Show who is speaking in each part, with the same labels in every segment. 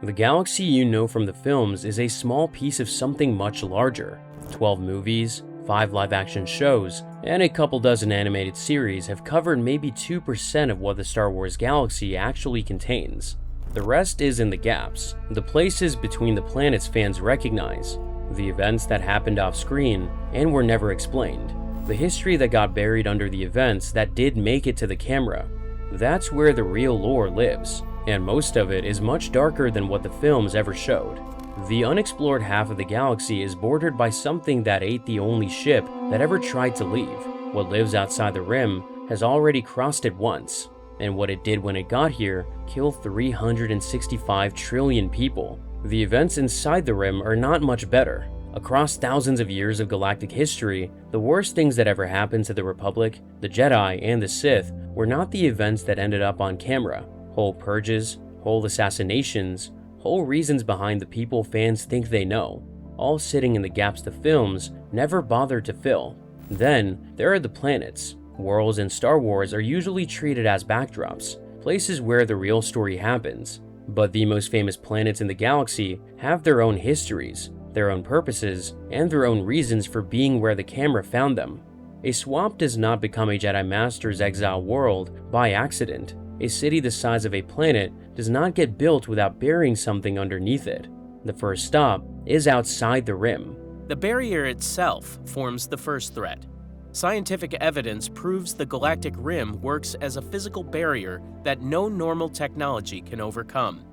Speaker 1: The galaxy you know from the films is a small piece of something much larger. 12 movies, 5 live-action shows, and a couple dozen animated series have covered maybe 2% of what the Star Wars galaxy actually contains. The rest is in the gaps, the places between the planets fans recognize, the events that happened off-screen and were never explained, the history that got buried under the events that did make it to the camera. That's where the real lore lives, and most of it is much darker than what the films ever showed. The unexplored half of the galaxy is bordered by something that ate the only ship that ever tried to leave. What lives outside the rim has already crossed it once, and what it did when it got here killed 365 trillion people. The events inside the rim are not much better. Across thousands of years of galactic history, the worst things that ever happened to the Republic, the Jedi, and the Sith were not the events that ended up on camera. Whole purges, whole assassinations, whole reasons behind the people fans think they know, all sitting in the gaps the films never bothered to fill. Then, there are the planets. Worlds in Star Wars are usually treated as backdrops, places where the real story happens. But the most famous planets in the galaxy have their own histories, their own purposes, and their own reasons for being where the camera found them. A swamp does not become a Jedi Master's exile world by accident. A city the size of a planet does not get built without burying something underneath it. The first stop is outside the rim.
Speaker 2: The barrier itself forms the first threat. Scientific evidence proves the Galactic Rim works as a physical barrier that no normal technology can overcome.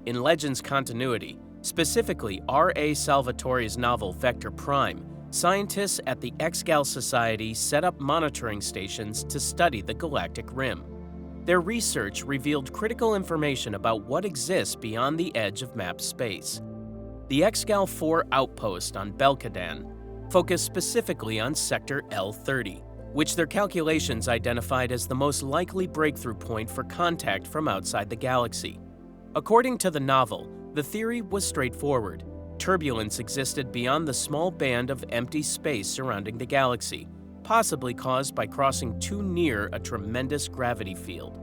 Speaker 2: In Legends continuity, specifically R.A. Salvatore's novel Vector Prime, scientists at the Exgal Society set up monitoring stations to study the Galactic Rim. Their research revealed critical information about what exists beyond the edge of map space. The Exgal 4 outpost on Belkadan focused specifically on Sector L30, which their calculations identified as the most likely breakthrough point for contact from outside the galaxy. According to the novel, the theory was straightforward. Turbulence existed beyond the small band of empty space surrounding the galaxy, possibly caused by crossing too near a tremendous gravity field.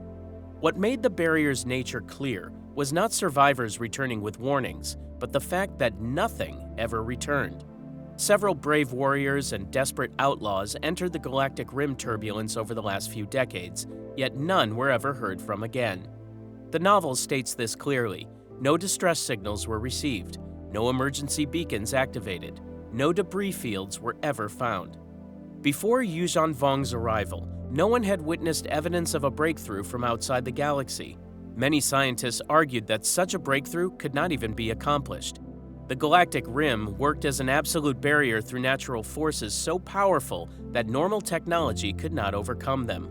Speaker 2: What made the barrier's nature clear was not survivors returning with warnings, but the fact that nothing ever returned. Several brave warriors and desperate outlaws entered the Galactic Rim turbulence over the last few decades, yet none were ever heard from again. The novel states this clearly. No distress signals were received, no emergency beacons activated, no debris fields were ever found. Before Yuuzhan Vong's arrival, no one had witnessed evidence of a breakthrough from outside the galaxy. Many scientists argued that such a breakthrough could not even be accomplished. The Galactic Rim worked as an absolute barrier through natural forces so powerful that normal technology could not overcome them.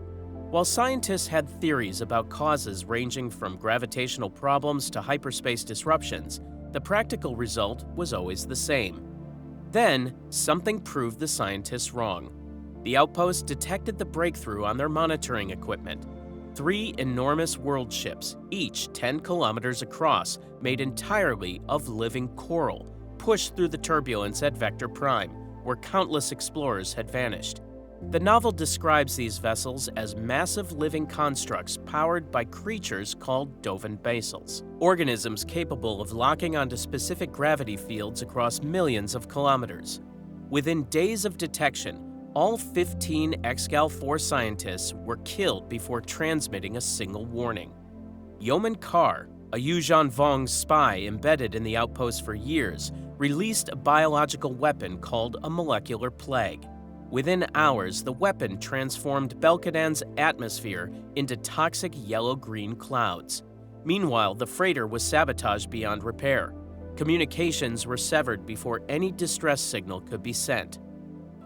Speaker 2: While scientists had theories about causes ranging from gravitational problems to hyperspace disruptions, the practical result was always the same. Then, something proved the scientists wrong. The outpost detected the breakthrough on their monitoring equipment. 3 enormous world ships, each 10 kilometers across, made entirely of living coral, pushed through the turbulence at Vector Prime, where countless explorers had vanished. The novel describes these vessels as massive living constructs powered by creatures called Dovin basils, organisms capable of locking onto specific gravity fields across millions of kilometers. Within days of detection, all 15 Exgal 4 scientists were killed before transmitting a single warning. Yeoman Carr, a Yuuzhan Vong spy embedded in the outpost for years, released a biological weapon called a molecular plague. Within hours, the weapon transformed Belkadan's atmosphere into toxic yellow-green clouds. Meanwhile, the freighter was sabotaged beyond repair. Communications were severed before any distress signal could be sent.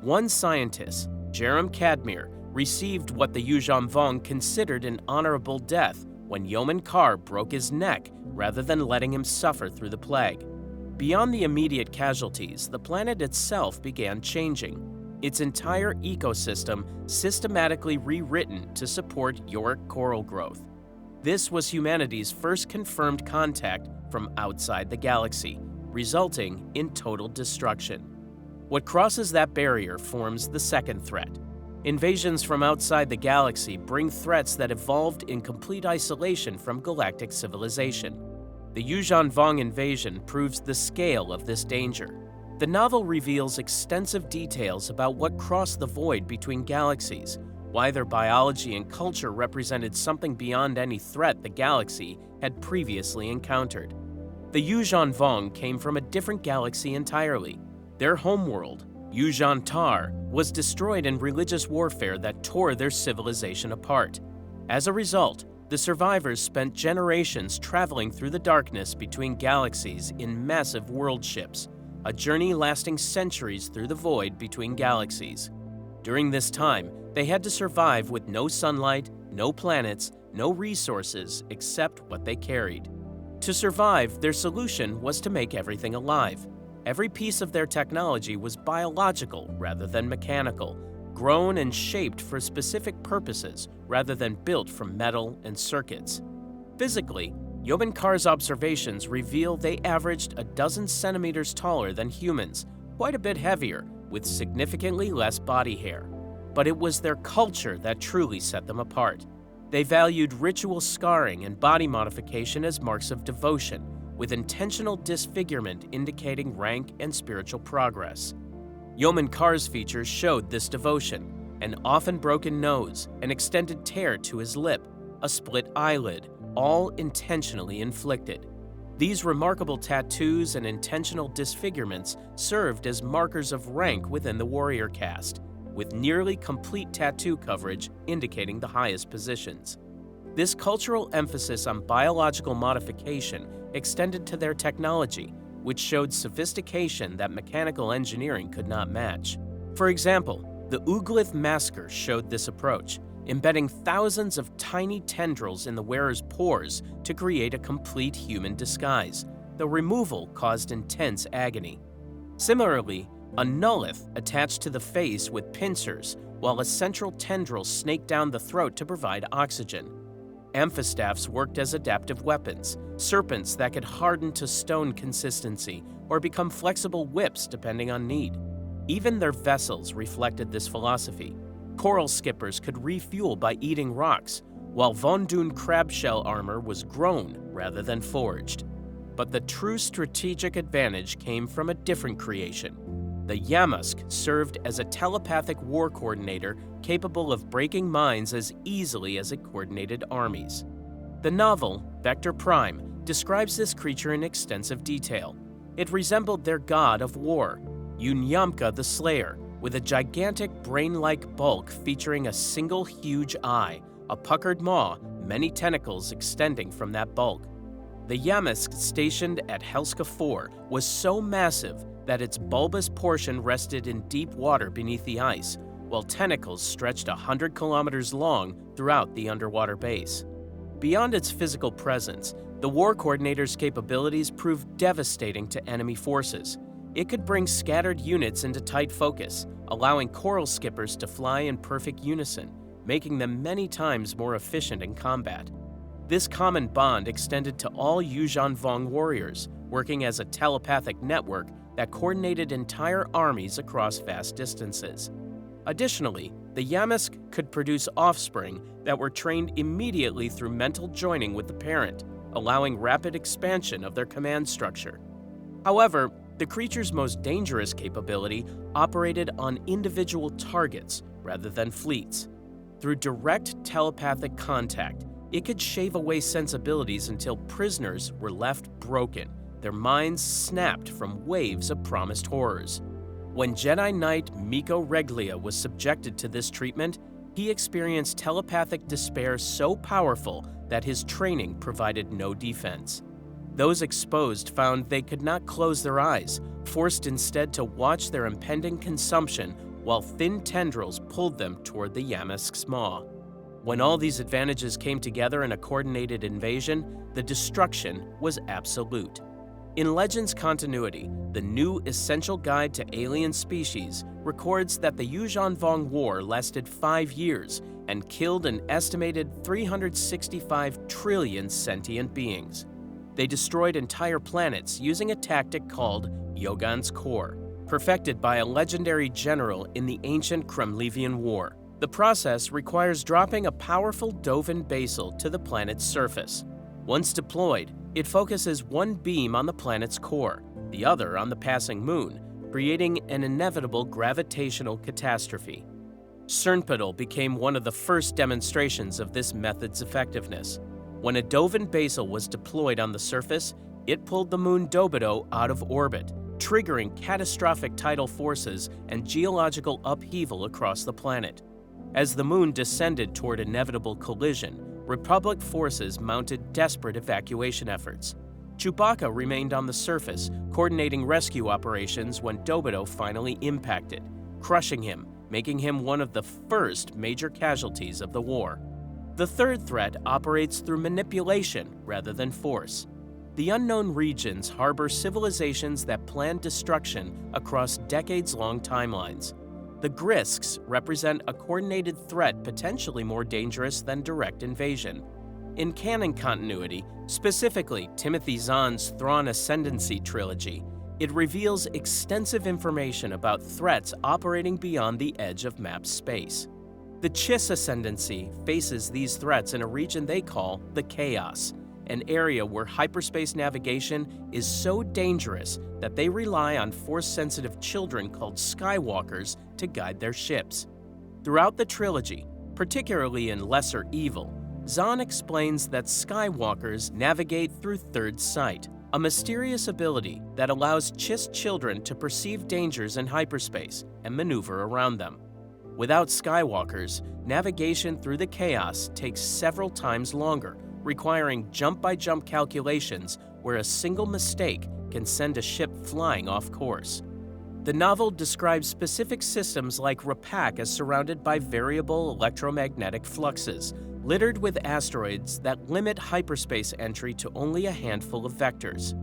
Speaker 2: One scientist, Jerem Cadmir, received what the Yuuzhan Vong considered an honorable death when Yeoman Carr broke his neck rather than letting him suffer through the plague. Beyond the immediate casualties, the planet itself began changing. Its entire ecosystem systematically rewritten to support Yorick coral growth. This was humanity's first confirmed contact from outside the galaxy, resulting in total destruction. What crosses that barrier forms the second threat. Invasions from outside the galaxy bring threats that evolved in complete isolation from galactic civilization. The Yuuzhan Vong invasion proves the scale of this danger. The novel reveals extensive details about what crossed the void between galaxies, why their biology and culture represented something beyond any threat the galaxy had previously encountered. The Yuuzhan Vong came from a different galaxy entirely. Their homeworld, Yuuzhan Tar, was destroyed in religious warfare that tore their civilization apart. As a result, the survivors spent generations traveling through the darkness between galaxies in massive world ships, a journey lasting centuries through the void between galaxies. During this time, they had to survive with no sunlight, no planets, no resources except what they carried. To survive, their solution was to make everything alive. Every piece of their technology was biological rather than mechanical, grown and shaped for specific purposes rather than built from metal and circuits. Physically, Yeoman Kar's observations reveal they averaged a dozen centimeters taller than humans, quite a bit heavier, with significantly less body hair. But it was their culture that truly set them apart. They valued ritual scarring and body modification as marks of devotion, with intentional disfigurement indicating rank and spiritual progress. Yeoman Kar's features showed this devotion: an often broken nose, an extended tear to his lip, a split eyelid, all intentionally inflicted. These remarkable tattoos and intentional disfigurements served as markers of rank within the warrior caste, with nearly complete tattoo coverage indicating the highest positions. This cultural emphasis on biological modification extended to their technology, which showed sophistication that mechanical engineering could not match. For example, the Uglith masker showed this approach, embedding thousands of tiny tendrils in the wearer's pores to create a complete human disguise. The removal caused intense agony. Similarly, a Nullith attached to the face with pincers, while a central tendril snaked down the throat to provide oxygen. Amphistaffs worked as adaptive weapons, serpents that could harden to stone consistency or become flexible whips depending on need. Even their vessels reflected this philosophy. Coral skippers could refuel by eating rocks, while Von Dune crab shell armor was grown rather than forged. But the true strategic advantage came from a different creation. The Yammusk served as a telepathic war coordinator capable of breaking minds as easily as it coordinated armies. The novel, Vector Prime, describes this creature in extensive detail. It resembled their god of war, Unyamka the Slayer, with a gigantic brain-like bulk featuring a single huge eye, a puckered maw, many tentacles extending from that bulk. The Yammusk stationed at Helska 4 was so massive that its bulbous portion rested in deep water beneath the ice, while tentacles stretched 100 kilometers long throughout the underwater base. Beyond its physical presence, the War Coordinator's capabilities proved devastating to enemy forces. It could bring scattered units into tight focus, allowing coral skippers to fly in perfect unison, making them many times more efficient in combat. This common bond extended to all Yuuzhan Vong warriors, working as a telepathic network that coordinated entire armies across vast distances. Additionally, the Yammusk could produce offspring that were trained immediately through mental joining with the parent, allowing rapid expansion of their command structure. However, the creature's most dangerous capability operated on individual targets rather than fleets. Through direct telepathic contact, it could shave away sensibilities until prisoners were left broken, their minds snapped from waves of promised horrors. When Jedi Knight Miko Reglia was subjected to this treatment, he experienced telepathic despair so powerful that his training provided no defense. Those exposed found they could not close their eyes, forced instead to watch their impending consumption while thin tendrils pulled them toward the Yammusk's maw. When all these advantages came together in a coordinated invasion, the destruction was absolute. In Legends continuity, the new Essential Guide to Alien Species records that the Yuuzhan Vong War lasted 5 years and killed an estimated 365 trillion sentient beings. They destroyed entire planets using a tactic called Yogan's Core, perfected by a legendary general in the ancient Kremlivian War. The process requires dropping a powerful Dovin basal to the planet's surface. Once deployed, It focuses one beam on the planet's core, the other on the passing moon, creating an inevitable gravitational catastrophe. Cernpedal became one of the first demonstrations of this method's effectiveness. When a Dovan basal was deployed on the surface, it pulled the moon Dobito out of orbit, triggering catastrophic tidal forces and geological upheaval across the planet. As the moon descended toward inevitable collision, Republic forces mounted desperate evacuation efforts. Chewbacca remained on the surface, coordinating rescue operations when Dobito finally impacted, crushing him, making him one of the first major casualties of the war. The third threat operates through manipulation rather than force. The unknown regions harbor civilizations that plan destruction across decades-long timelines. The Grisks represent a coordinated threat potentially more dangerous than direct invasion. In canon continuity, specifically Timothy Zahn's Thrawn Ascendancy trilogy, it reveals extensive information about threats operating beyond the edge of map space. The Chiss Ascendancy faces these threats in a region they call the Chaos, an area where hyperspace navigation is so dangerous that they rely on Force-sensitive children called Skywalkers to guide their ships. Throughout the trilogy, particularly in Lesser Evil, Zahn explains that Skywalkers navigate through third sight, a mysterious ability that allows Chiss children to perceive dangers in hyperspace and maneuver around them. Without Skywalkers, navigation through the chaos takes several times longer, requiring jump-by-jump calculations where a single mistake can send a ship flying off course. The novel describes specific systems like Rapak as surrounded by variable electromagnetic fluxes, littered with asteroids that limit hyperspace entry to only a handful of vectors.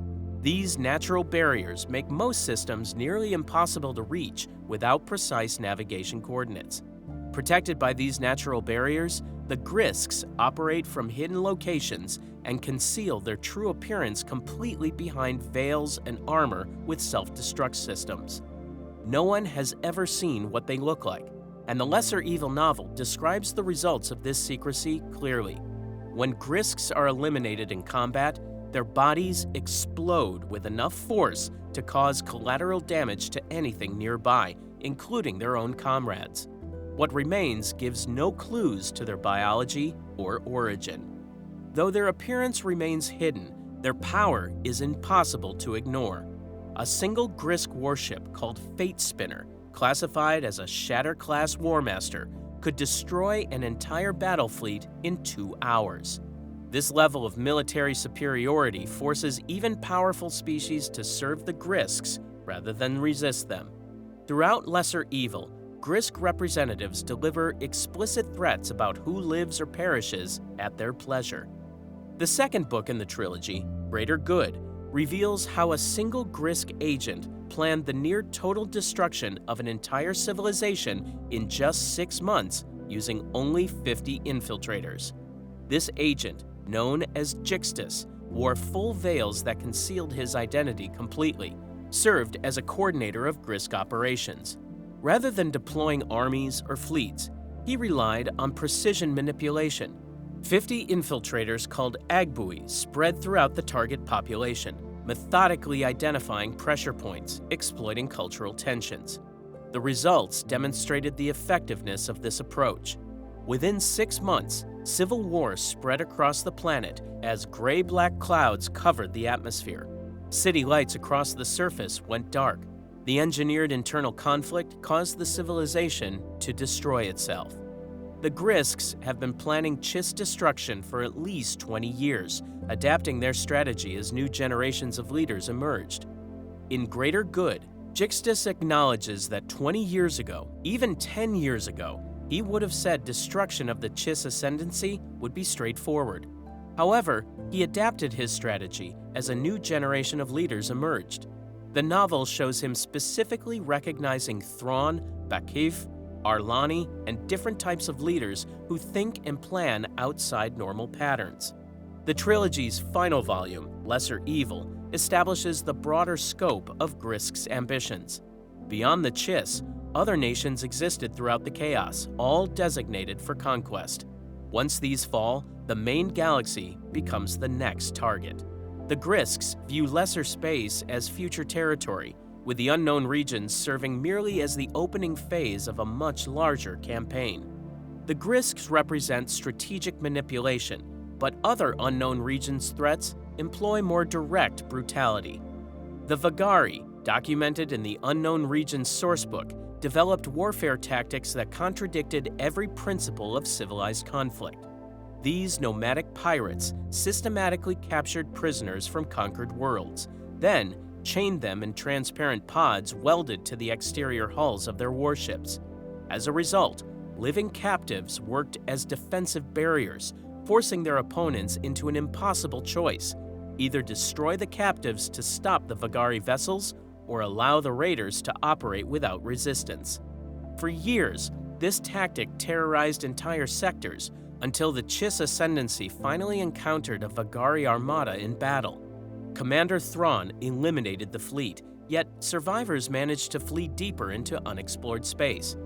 Speaker 2: These natural barriers make most systems nearly impossible to reach without precise navigation coordinates. Protected by these natural barriers, the Grisks operate from hidden locations and conceal their true appearance completely behind veils and armor with self-destruct systems. No one has ever seen what they look like, and the Lesser Evil novel describes the results of this secrecy clearly. When Grisks are eliminated in combat, their bodies explode with enough force to cause collateral damage to anything nearby, including their own comrades. What remains gives no clues to their biology or origin. Though their appearance remains hidden, their power is impossible to ignore. A single Grisk warship called Fate Spinner, classified as a Shatter-class Warmaster, could destroy an entire battle fleet in 2 hours. This level of military superiority forces even powerful species to serve the Grisks rather than resist them. Throughout Lesser Evil, Grisk representatives deliver explicit threats about who lives or perishes at their pleasure. The second book in the trilogy, Greater Good, reveals how a single Grisk agent planned the near-total destruction of an entire civilization in just 6 months using only 50 infiltrators. This agent, known as Jixtus, wore full veils that concealed his identity completely, served as a coordinator of Grisk operations. Rather than deploying armies or fleets, he relied on precision manipulation. 50 infiltrators called Agbuis spread throughout the target population, methodically identifying pressure points, exploiting cultural tensions. The results demonstrated the effectiveness of this approach. Within 6 months, civil war spread across the planet as gray-black clouds covered the atmosphere. City lights across the surface went dark. The engineered internal conflict caused the civilization to destroy itself. The Grisks have been planning Chiss destruction for at least 20 years, adapting their strategy as new generations of leaders emerged. In Greater Good, Jixtus acknowledges that 20 years ago, even 10 years ago, he would have said destruction of the Chiss ascendancy would be straightforward. However, he adapted his strategy as a new generation of leaders emerged. The novel shows him specifically recognizing Thrawn, Bakif, Arlani, and different types of leaders who think and plan outside normal patterns. The trilogy's final volume, Lesser Evil, establishes the broader scope of Grisk's ambitions. Beyond the Chiss, other nations existed throughout the chaos, all designated for conquest. Once these fall, the main galaxy becomes the next target. The Grisks view lesser space as future territory, with the unknown regions serving merely as the opening phase of a much larger campaign. The Grisks represent strategic manipulation, but other unknown regions threats employ more direct brutality. The Vagari, documented in the Unknown Regions sourcebook, developed warfare tactics that contradicted every principle of civilized conflict. These nomadic pirates systematically captured prisoners from conquered worlds, then chained them in transparent pods welded to the exterior hulls of their warships. As a result, living captives worked as defensive barriers, forcing their opponents into an impossible choice: either destroy the captives to stop the Vagari vessels or allow the raiders to operate without resistance. For years, this tactic terrorized entire sectors until the Chiss Ascendancy finally encountered a Vagari armada in battle. Commander Thrawn eliminated the fleet, yet survivors managed to flee deeper into unexplored space.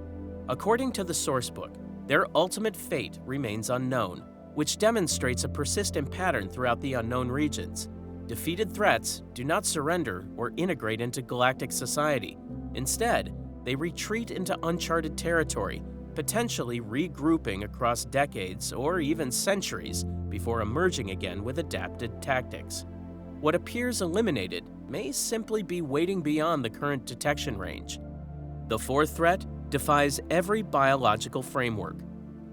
Speaker 2: According to the sourcebook, their ultimate fate remains unknown, which demonstrates a persistent pattern throughout the unknown regions. Defeated threats do not surrender or integrate into galactic society. Instead, they retreat into uncharted territory, potentially regrouping across decades or even centuries before emerging again with adapted tactics. What appears eliminated may simply be waiting beyond the current detection range. The fourth threat defies every biological framework.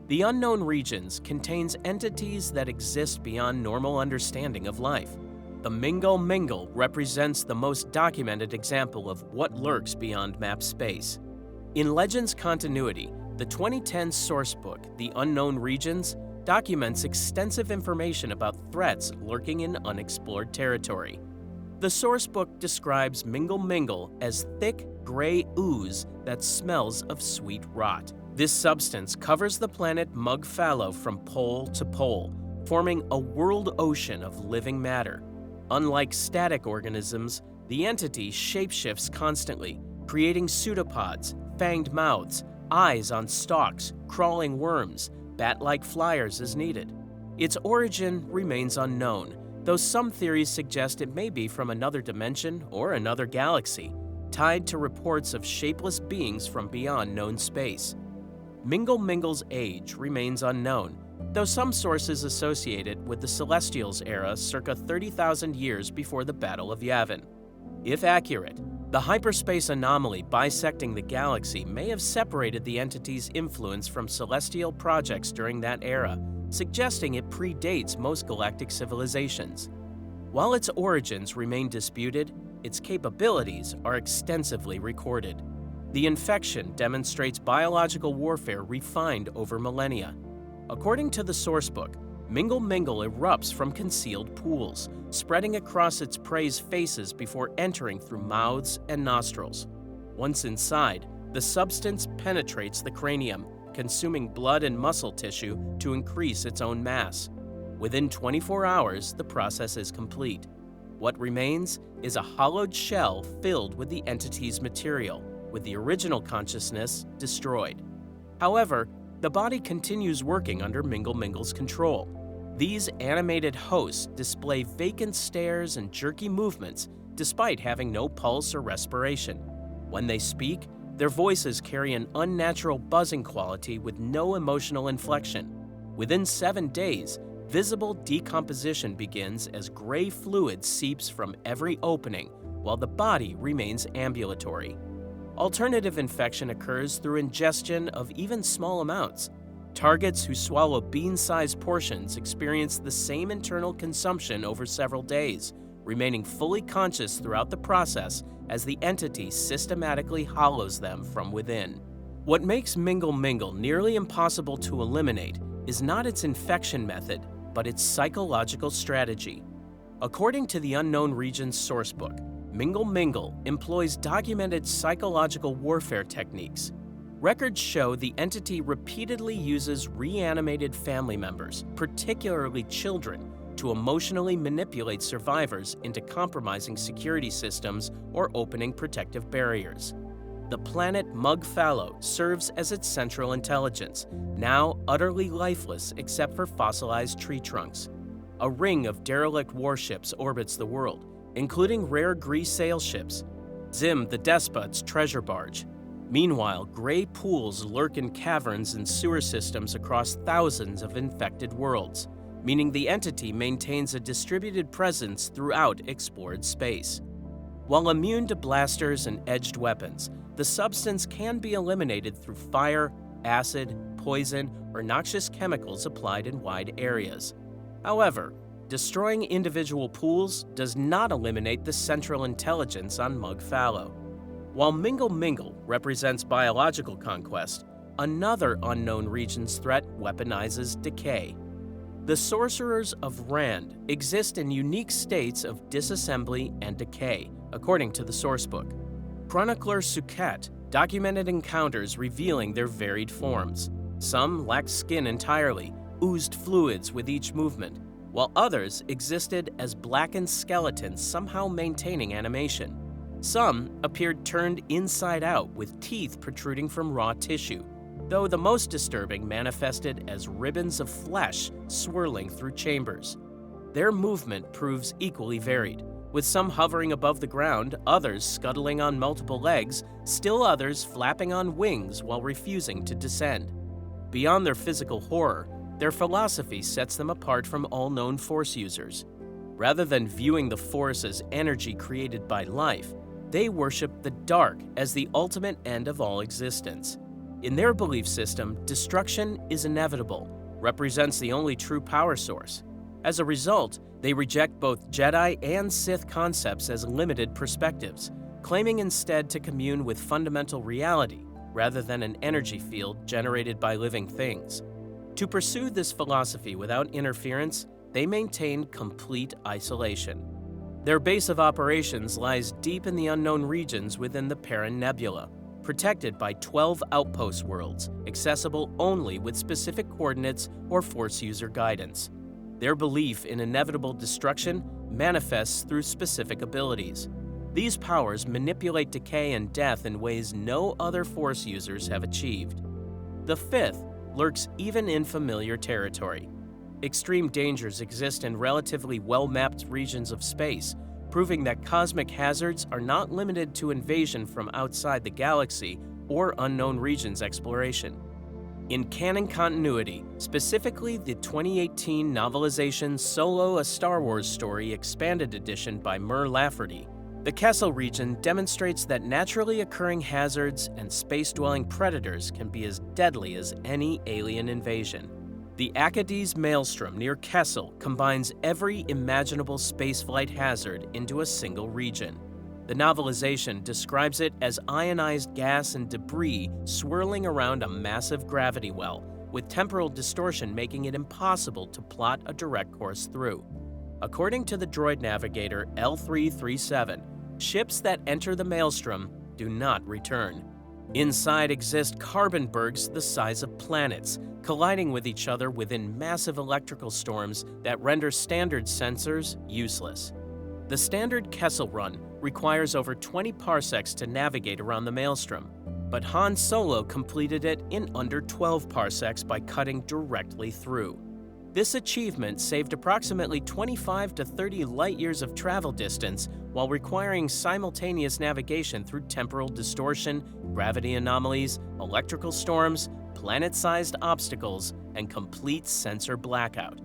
Speaker 2: The unknown regions contains entities that exist beyond normal understanding of life. The Mingle Mingle represents the most documented example of what lurks beyond map space. In Legends continuity, the 2010 sourcebook, The Unknown Regions, documents extensive information about threats lurking in unexplored territory. The sourcebook describes Mingle Mingle as thick, gray ooze that smells of sweet rot. This substance covers the planet Mug Fallow from pole to pole, forming a world ocean of living matter. Unlike static organisms, the entity shapeshifts constantly, creating pseudopods, fanged mouths, eyes on stalks, crawling worms, bat-like flyers as needed. Its origin remains unknown, though some theories suggest it may be from another dimension or another galaxy, tied to reports of shapeless beings from beyond known space. Mingle Mingle's age remains unknown, though some sources associate it with the Celestials era circa 30,000 years before the Battle of Yavin. If accurate, the hyperspace anomaly bisecting the galaxy may have separated the entity's influence from celestial projects during that era, suggesting it predates most galactic civilizations. While its origins remain disputed, its capabilities are extensively recorded. The infection demonstrates biological warfare refined over millennia. According to the sourcebook, Mingle Mingle erupts from concealed pools, spreading across its prey's faces before entering through mouths and nostrils. Once inside, the substance penetrates the cranium, consuming blood and muscle tissue to increase its own mass. Within 24 hours, the process is complete. What remains is a hollowed shell filled with the entity's material, with the original consciousness destroyed. However, the body continues working under Mingle Mingle's control. These animated hosts display vacant stares and jerky movements despite having no pulse or respiration. When they speak, their voices carry an unnatural buzzing quality with no emotional inflection. Within 7 days, visible decomposition begins as gray fluid seeps from every opening, while the body remains ambulatory. Alternative infection occurs through ingestion of even small amounts. Targets who swallow bean-sized portions experience the same internal consumption over several days, remaining fully conscious throughout the process as the entity systematically hollows them from within. What makes Mingle Mingle nearly impossible to eliminate is not its infection method, but its psychological strategy. According to the Unknown Regions sourcebook, Mingle Mingle employs documented psychological warfare techniques. Records show the entity repeatedly uses reanimated family members, particularly children, to emotionally manipulate survivors into compromising security systems or opening protective barriers. The planet Mug Fallow serves as its central intelligence, now utterly lifeless except for fossilized tree trunks. a ring of derelict warships orbits the world, including rare Grease sail ships, Zim the Despot's treasure barge. Meanwhile, gray pools lurk in caverns and sewer systems across thousands of infected worlds, meaning the entity maintains a distributed presence throughout explored space. While immune to blasters and edged weapons, the substance can be eliminated through fire, acid, poison, or noxious chemicals applied in wide areas. However, destroying individual pools does not eliminate the central intelligence on Mug Fallow. While Mingle Mingle represents biological conquest, another unknown region's threat weaponizes decay. The sorcerers of Rand exist in unique states of disassembly and decay, according to the sourcebook. Chronicler Suket documented encounters revealing their varied forms. Some lacked skin entirely, oozed fluids with each movement, while others existed as blackened skeletons somehow maintaining animation. Some appeared turned inside out with teeth protruding from raw tissue, though the most disturbing manifested as ribbons of flesh swirling through chambers. Their movement proves equally varied, with some hovering above the ground, others scuttling on multiple legs, still others flapping on wings while refusing to descend. Beyond their physical horror, their philosophy sets them apart from all known Force users. Rather than viewing the Force as energy created by life, they worship the dark as the ultimate end of all existence. In their belief system, destruction is inevitable, represents the only true power source. As a result, they reject both Jedi and Sith concepts as limited perspectives, claiming instead to commune with fundamental reality rather than an energy field generated by living things. To pursue this philosophy without interference, they maintain complete isolation. Their base of operations lies deep in the unknown regions within the Perrin Nebula, protected by 12 outpost worlds, accessible only with specific coordinates or Force user guidance. Their belief in inevitable destruction manifests through specific abilities. These powers manipulate decay and death in ways no other Force users have achieved. The fifth lurks even in familiar territory. Extreme dangers exist in relatively well-mapped regions of space, proving that cosmic hazards are not limited to invasion from outside the galaxy or unknown regions exploration. In canon continuity, specifically the 2018 novelization Solo: A Star Wars Story Expanded Edition by Mur Lafferty, the Kessel region demonstrates that naturally occurring hazards and space-dwelling predators can be as deadly as any alien invasion. The Acades Maelstrom near Kessel combines every imaginable spaceflight hazard into a single region. The novelization describes it as ionized gas and debris swirling around a massive gravity well, with temporal distortion making it impossible to plot a direct course through. According to the droid navigator L337, ships that enter the Maelstrom do not return. Inside exist carbon bergs the size of planets, colliding with each other within massive electrical storms that render standard sensors useless. The standard Kessel run requires over 20 parsecs to navigate around the Maelstrom, but Han Solo completed it in under 12 parsecs by cutting directly through. This achievement saved approximately 25 to 30 light-years of travel distance while requiring simultaneous navigation through temporal distortion, gravity anomalies, electrical storms, planet-sized obstacles, and complete sensor blackout.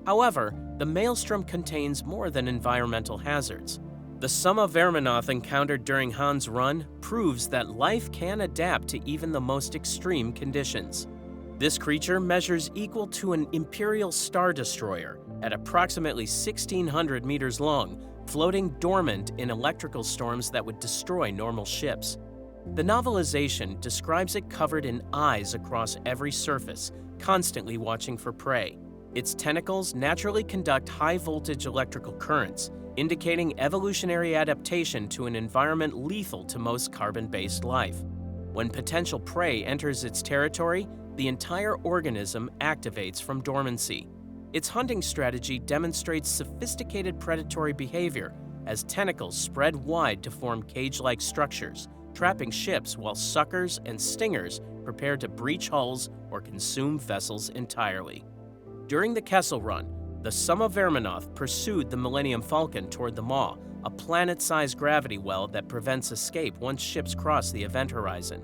Speaker 2: However, the Maelstrom contains more than environmental hazards. The Summa Verminoth encountered during Han's run proves that life can adapt to even the most extreme conditions. This creature measures equal to an Imperial Star Destroyer at approximately 1,600 meters long, floating dormant in electrical storms that would destroy normal ships. The novelization describes it covered in eyes across every surface, constantly watching for prey. Its tentacles naturally conduct high-voltage electrical currents, indicating evolutionary adaptation to an environment lethal to most carbon-based life. When potential prey enters its territory, the entire organism activates from dormancy. Its hunting strategy demonstrates sophisticated predatory behavior as tentacles spread wide to form cage-like structures, trapping ships while suckers and stingers prepare to breach hulls or consume vessels entirely. During the Kessel Run, the Summa Verminoth pursued the Millennium Falcon toward the Maw, a planet-sized gravity well that prevents escape once ships cross the event horizon.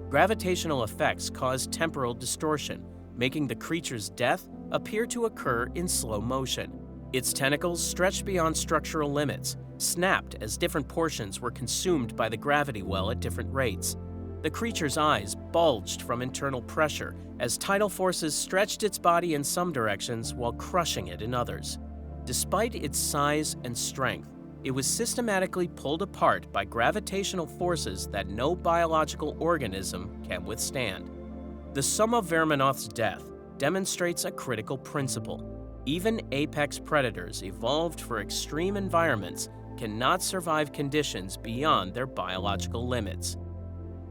Speaker 2: Gravitational effects cause temporal distortion, making the creature's death appear to occur in slow motion. Its tentacles stretched beyond structural limits, snapped as different portions were consumed by the gravity well at different rates. The creature's eyes bulged from internal pressure as tidal forces stretched its body in some directions while crushing it in others. Despite its size and strength, it was systematically pulled apart by gravitational forces that no biological organism can withstand. The Summa Verminoth's death demonstrates a critical principle. Even apex predators evolved for extreme environments cannot survive conditions beyond their biological limits.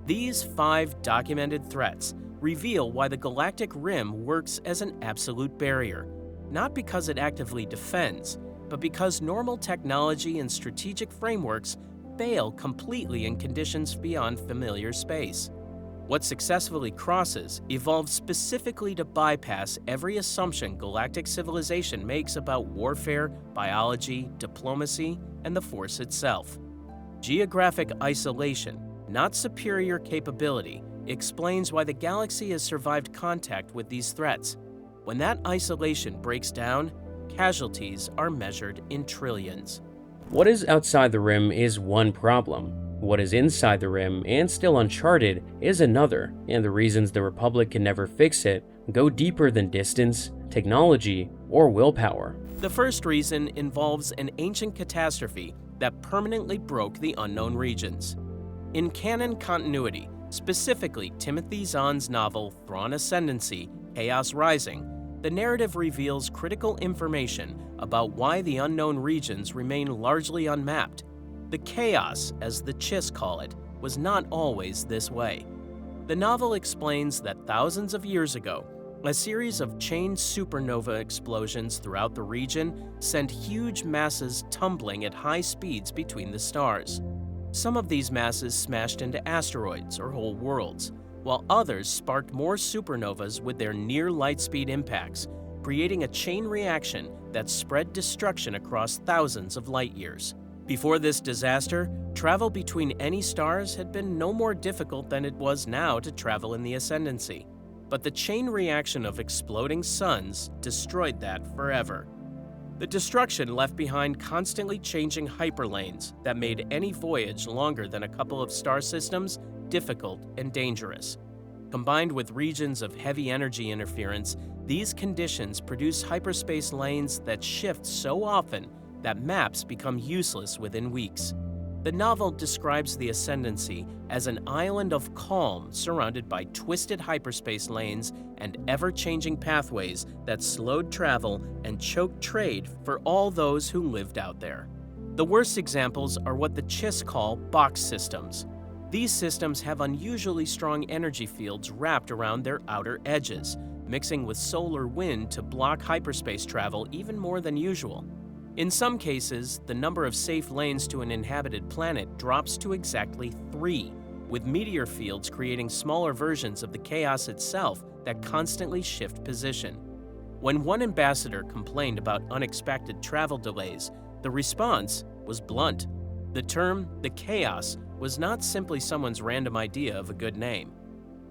Speaker 2: These 5 documented threats reveal why the Galactic Rim works as an absolute barrier, not because it actively defends, but because normal technology and strategic frameworks fail completely in conditions beyond familiar space. What successfully crosses evolved specifically to bypass every assumption galactic civilization makes about warfare, biology, diplomacy, and the Force itself. Geographic isolation, not superior capability, explains why the galaxy has survived contact with these threats. When that isolation breaks down, casualties are measured in trillions.
Speaker 1: What is outside the rim is one problem. What is inside the rim and still uncharted is another, and the reasons the Republic can never fix it go deeper than distance, technology, or willpower.
Speaker 2: The first reason involves an ancient catastrophe that permanently broke the unknown regions. In canon continuity, specifically Timothy Zahn's novel Thrawn Ascendancy, Chaos Rising, the narrative reveals critical information about why the unknown regions remain largely unmapped. The chaos, as the Chiss call it, was not always this way. The novel explains that thousands of years ago, a series of chain supernova explosions throughout the region sent huge masses tumbling at high speeds between the stars. Some of these masses smashed into asteroids or whole worlds, while others sparked more supernovas with their near-light-speed impacts, creating a chain reaction that spread destruction across thousands of light years. Before this disaster, travel between any stars had been no more difficult than it was now to travel in the Ascendancy. But the chain reaction of exploding suns destroyed that forever. The destruction left behind constantly changing hyperlanes that made any voyage longer than a couple of star systems difficult and dangerous. Combined with regions of heavy energy interference, these conditions produce hyperspace lanes that shift so often that maps become useless within weeks. The novel describes the Ascendancy as an island of calm surrounded by twisted hyperspace lanes and ever-changing pathways that slowed travel and choked trade for all those who lived out there. The worst examples are what the Chiss call box systems. These systems have unusually strong energy fields wrapped around their outer edges, mixing with solar wind to block hyperspace travel even more than usual. In some cases, the number of safe lanes to an inhabited planet drops to exactly 3, with meteor fields creating smaller versions of the chaos itself that constantly shift position. When one ambassador complained about unexpected travel delays, the response was blunt. The term, the chaos, was not simply someone's random idea of a good name.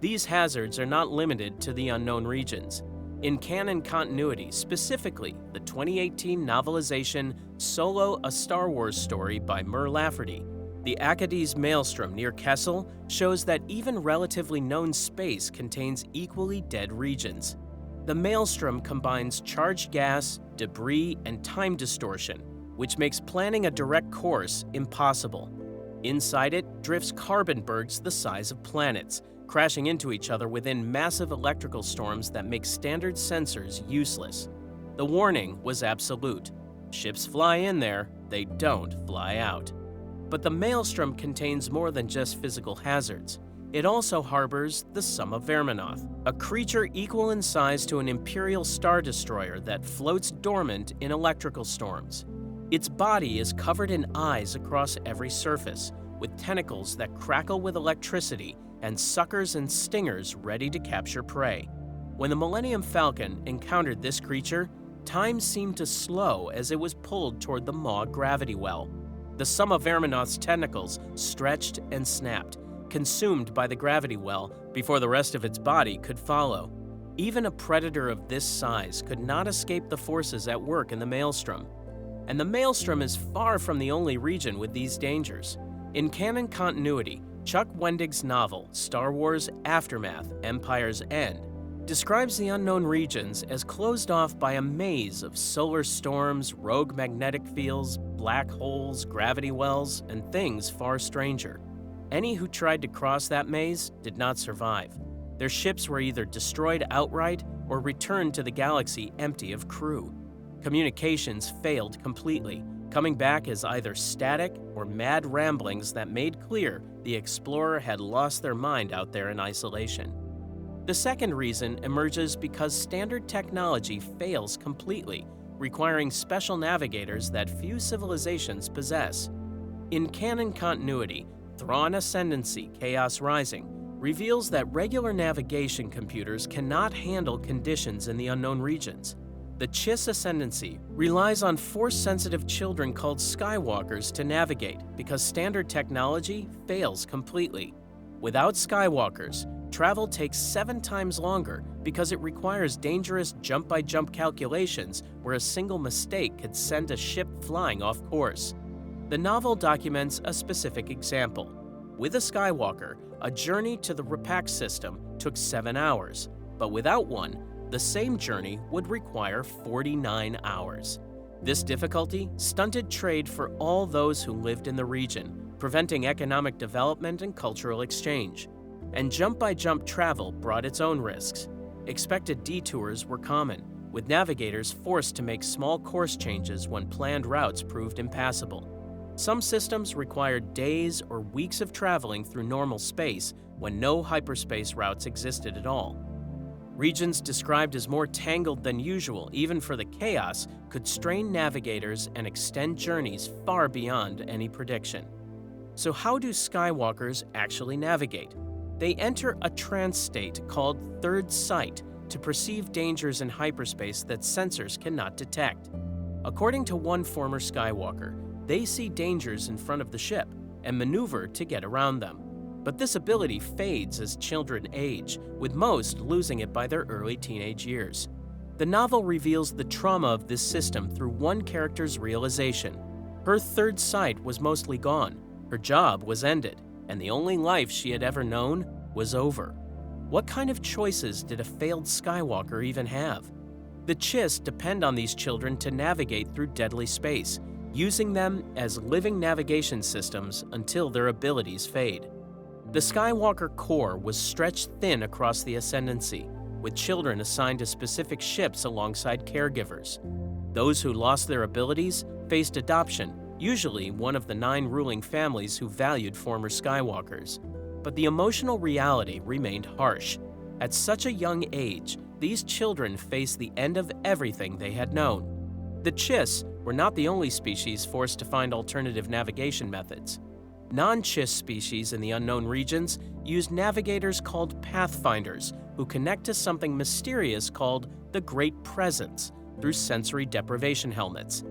Speaker 2: These hazards are not limited to the unknown regions. In canon continuity, specifically the 2018 novelization Solo: A Star Wars Story by Mur Lafferty, the Akkadi's Maelstrom near Kessel shows that even relatively known space contains equally dead regions. The Maelstrom combines charged gas, debris, and time distortion, which makes planning a direct course impossible. Inside it drifts carbon bergs the size of planets, crashing into each other within massive electrical storms that make standard sensors useless. The warning was absolute. Ships fly in there, they don't fly out. But the Maelstrom contains more than just physical hazards. It also harbors the Summa Verminoth, a creature equal in size to an Imperial Star Destroyer that floats dormant in electrical storms. Its body is covered in eyes across every surface, with tentacles that crackle with electricity and suckers and stingers ready to capture prey. When the Millennium Falcon encountered this creature, time seemed to slow as it was pulled toward the Maw gravity well. The sum of Verminoth's tentacles stretched and snapped, consumed by the gravity well before the rest of its body could follow. Even a predator of this size could not escape the forces at work in the Maelstrom. And the Maelstrom is far from the only region with these dangers. In canon continuity, Chuck Wendig's novel, Star Wars Aftermath: Empire's End, describes the unknown regions as closed off by a maze of solar storms, rogue magnetic fields, black holes, gravity wells, and things far stranger. Any who tried to cross that maze did not survive. Their ships were either destroyed outright or returned to the galaxy empty of crew. Communications failed completely, coming back as either static or mad ramblings that made clear the explorer had lost their mind out there in isolation. The second reason emerges because standard technology fails completely, requiring special navigators that few civilizations possess. In canon continuity, Thrawn Ascendancy: Chaos Rising reveals that regular navigation computers cannot handle conditions in the unknown regions. The Chiss Ascendancy relies on Force-sensitive children called Skywalkers to navigate because standard technology fails completely. Without Skywalkers, travel takes 7 times longer because it requires dangerous jump-by-jump calculations where a single mistake could send a ship flying off course. The novel documents a specific example. With a Skywalker, a journey to the Repack system took 7 hours, but without one, the same journey would require 49 hours. This difficulty stunted trade for all those who lived in the region, preventing economic development and cultural exchange. And jump-by-jump travel brought its own risks. Expected detours were common, with navigators forced to make small course changes when planned routes proved impassable. Some systems required days or weeks of traveling through normal space when no hyperspace routes existed at all. Regions described as more tangled than usual, even for the chaos, could strain navigators and extend journeys far beyond any prediction. So how do Skywalkers actually navigate? They enter a trance state called third sight to perceive dangers in hyperspace that sensors cannot detect. According to one former Skywalker, they see dangers in front of the ship and maneuver to get around them. But this ability fades as children age, with most losing it by their early teenage years. The novel reveals the trauma of this system through one character's realization. Her third sight was mostly gone, her job was ended, and the only life she had ever known was over. What kind of choices did a failed Skywalker even have? The Chiss depend on these children to navigate through deadly space, using them as living navigation systems until their abilities fade. The Skywalker core was stretched thin across the Ascendancy, with children assigned to specific ships alongside caregivers. Those who lost their abilities faced adoption, usually one of the 9 ruling families who valued former Skywalkers. But the emotional reality remained harsh. At such a young age, these children faced the end of everything they had known. The Chiss were not the only species forced to find alternative navigation methods. Non-Chiss species in the unknown regions use navigators called Pathfinders, who connect to something mysterious called the Great Presence through sensory deprivation helmets.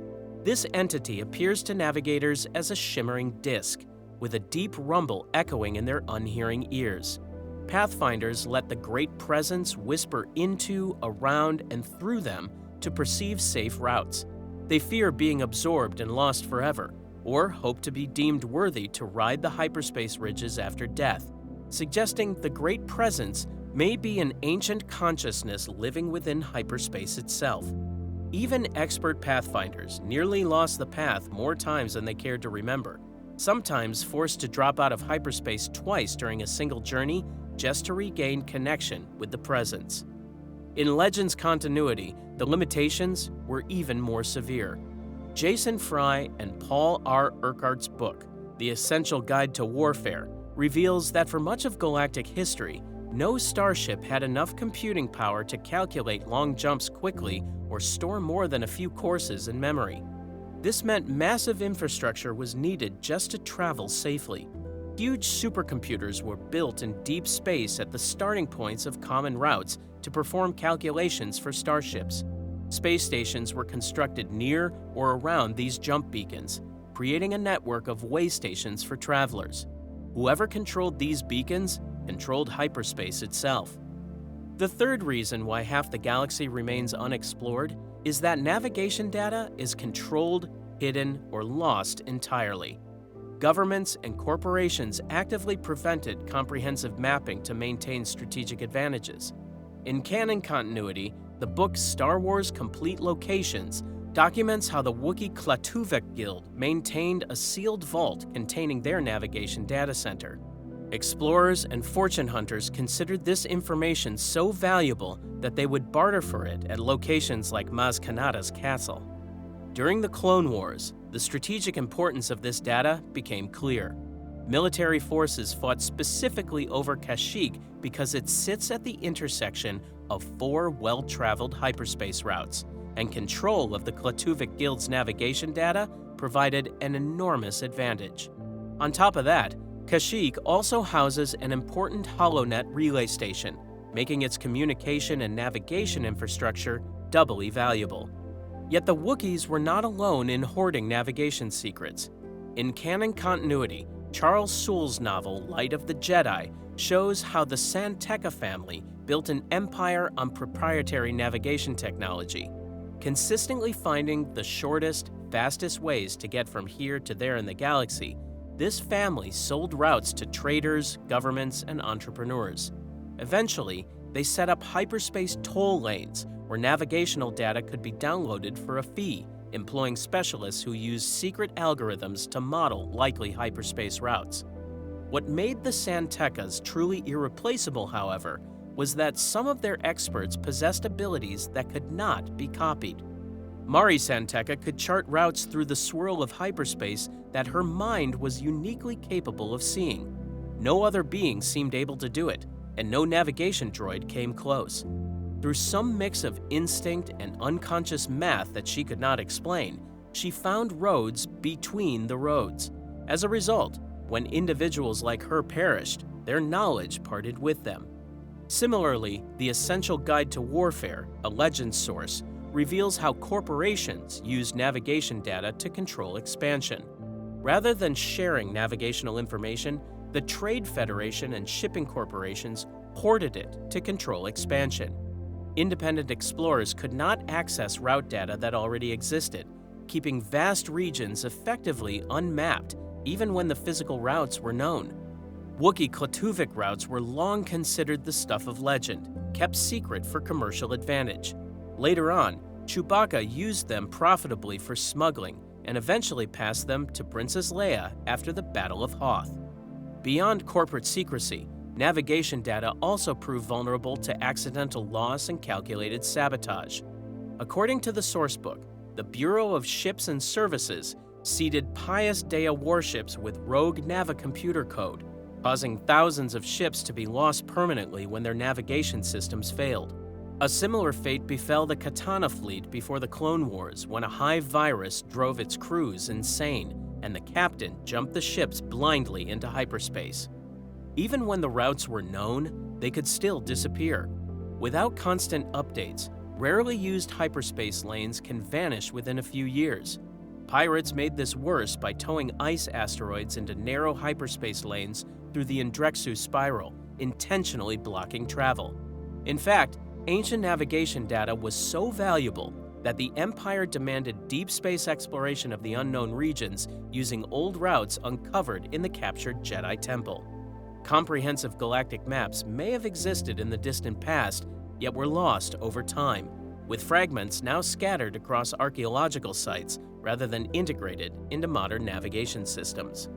Speaker 2: This entity appears to navigators as a shimmering disk, with a deep rumble echoing in their unhearing ears. Pathfinders let the Great Presence whisper into, around, and through them to perceive safe routes. They fear being absorbed and lost forever, or hope to be deemed worthy to ride the hyperspace ridges after death, suggesting the Great Presence may be an ancient consciousness living within hyperspace itself. Even expert pathfinders nearly lost the path more times than they cared to remember, sometimes forced to drop out of hyperspace twice during a single journey just to regain connection with the Presence. In Legends continuity, the limitations were even more severe. Jason Fry and Paul R. Urquhart's book, The Essential Guide to Warfare, reveals that for much of galactic history, no starship had enough computing power to calculate long jumps quickly or store more than a few courses in memory. This meant massive infrastructure was needed just to travel safely. Huge supercomputers were built in deep space at the starting points of common routes to perform calculations for starships. Space stations were constructed near or around these jump beacons, creating a network of way stations for travelers. Whoever controlled these beacons controlled hyperspace itself. The third reason why half the galaxy remains unexplored is that navigation data is controlled, hidden, or lost entirely. Governments and corporations actively prevented comprehensive mapping to maintain strategic advantages. In canon continuity, the book Star Wars Complete Locations documents how the Wookiee Klatuvik Guild maintained a sealed vault containing their navigation data center. Explorers and fortune hunters considered this information so valuable that they would barter for it at locations like Maz Kanata's castle. During the Clone Wars, the strategic importance of this data became clear. Military forces fought specifically over Kashyyyk because it sits at the intersection of 4 well-traveled hyperspace routes, and control of the Klatuvik Guild's navigation data provided an enormous advantage. On top of that, Kashyyyk also houses an important HoloNet relay station, making its communication and navigation infrastructure doubly valuable. Yet the Wookiees were not alone in hoarding navigation secrets. In canon continuity, Charles Soule's novel Light of the Jedi shows how the San Tekka family built an empire on proprietary navigation technology, consistently finding the shortest, fastest ways to get from here to there in the galaxy. This family sold routes to traders, governments, and entrepreneurs. Eventually, they set up hyperspace toll lanes where navigational data could be downloaded for a fee, employing specialists who used secret algorithms to model likely hyperspace routes. What made the San Tekkas truly irreplaceable, however, was that some of their experts possessed abilities that could not be copied. Mari San Tekka could chart routes through the swirl of hyperspace that her mind was uniquely capable of seeing. No other being seemed able to do it, and no navigation droid came close. Through some mix of instinct and unconscious math that she could not explain, she found roads between the roads. As a result, when individuals like her perished, their knowledge parted with them. Similarly, the Essential Guide to Warfare, a Legends source, reveals how corporations use navigation data to control expansion. Rather than sharing navigational information, the Trade Federation and shipping corporations hoarded it to control expansion. Independent explorers could not access route data that already existed, keeping vast regions effectively unmapped even when the physical routes were known. Wookiee Klatuvik routes were long considered the stuff of legend, kept secret for commercial advantage. Later on, Chewbacca used them profitably for smuggling and eventually passed them to Princess Leia after the Battle of Hoth. Beyond corporate secrecy, navigation data also proved vulnerable to accidental loss and calculated sabotage. According to the sourcebook, the Bureau of Ships and Services seeded Pius Dea warships with rogue navicomputer code, causing thousands of ships to be lost permanently when their navigation systems failed. A similar fate befell the Katana fleet before the Clone Wars when a hive virus drove its crews insane and the captain jumped the ships blindly into hyperspace. Even when the routes were known, they could still disappear. Without constant updates, rarely used hyperspace lanes can vanish within a few years. Pirates made this worse by towing ice asteroids into narrow hyperspace lanes through the Indrexu spiral, intentionally blocking travel. In fact, ancient navigation data was so valuable that the Empire demanded deep space exploration of the unknown regions using old routes uncovered in the captured Jedi Temple. Comprehensive galactic maps may have existed in the distant past, yet were lost over time, with fragments now scattered across archaeological sites rather than integrated into modern navigation systems.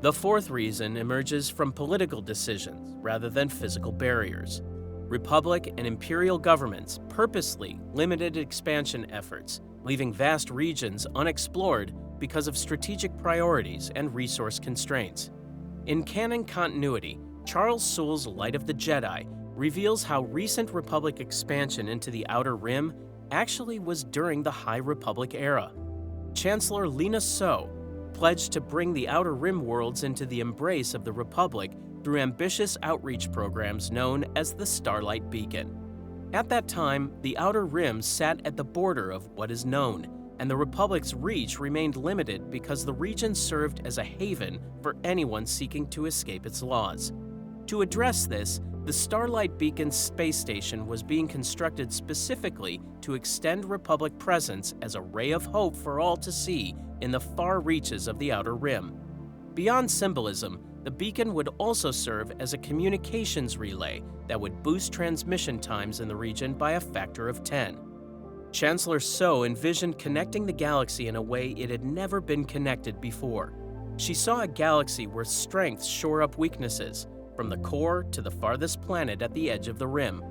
Speaker 2: The fourth reason emerges from political decisions rather than physical barriers. Republic and imperial governments purposely limited expansion efforts, leaving vast regions unexplored because of strategic priorities and resource constraints. In canon continuity, Charles Soule's Light of the Jedi reveals how recent Republic expansion into the Outer Rim actually was during the High Republic era. Chancellor Lina So pledged to bring the Outer Rim worlds into the embrace of the Republic through ambitious outreach programs known as the Starlight Beacon. At that time, the Outer Rim sat at the border of what is known, and the Republic's reach remained limited because the region served as a haven for anyone seeking to escape its laws. To address this, the Starlight Beacon space station was being constructed specifically to extend Republic presence as a ray of hope for all to see in the far reaches of the Outer Rim. Beyond symbolism, the beacon would also serve as a communications relay that would boost transmission times in the region by a factor of 10. Chancellor So envisioned connecting the galaxy in a way it had never been connected before. She saw a galaxy where strengths shore up weaknesses, from the core to the farthest planet at the edge of the rim.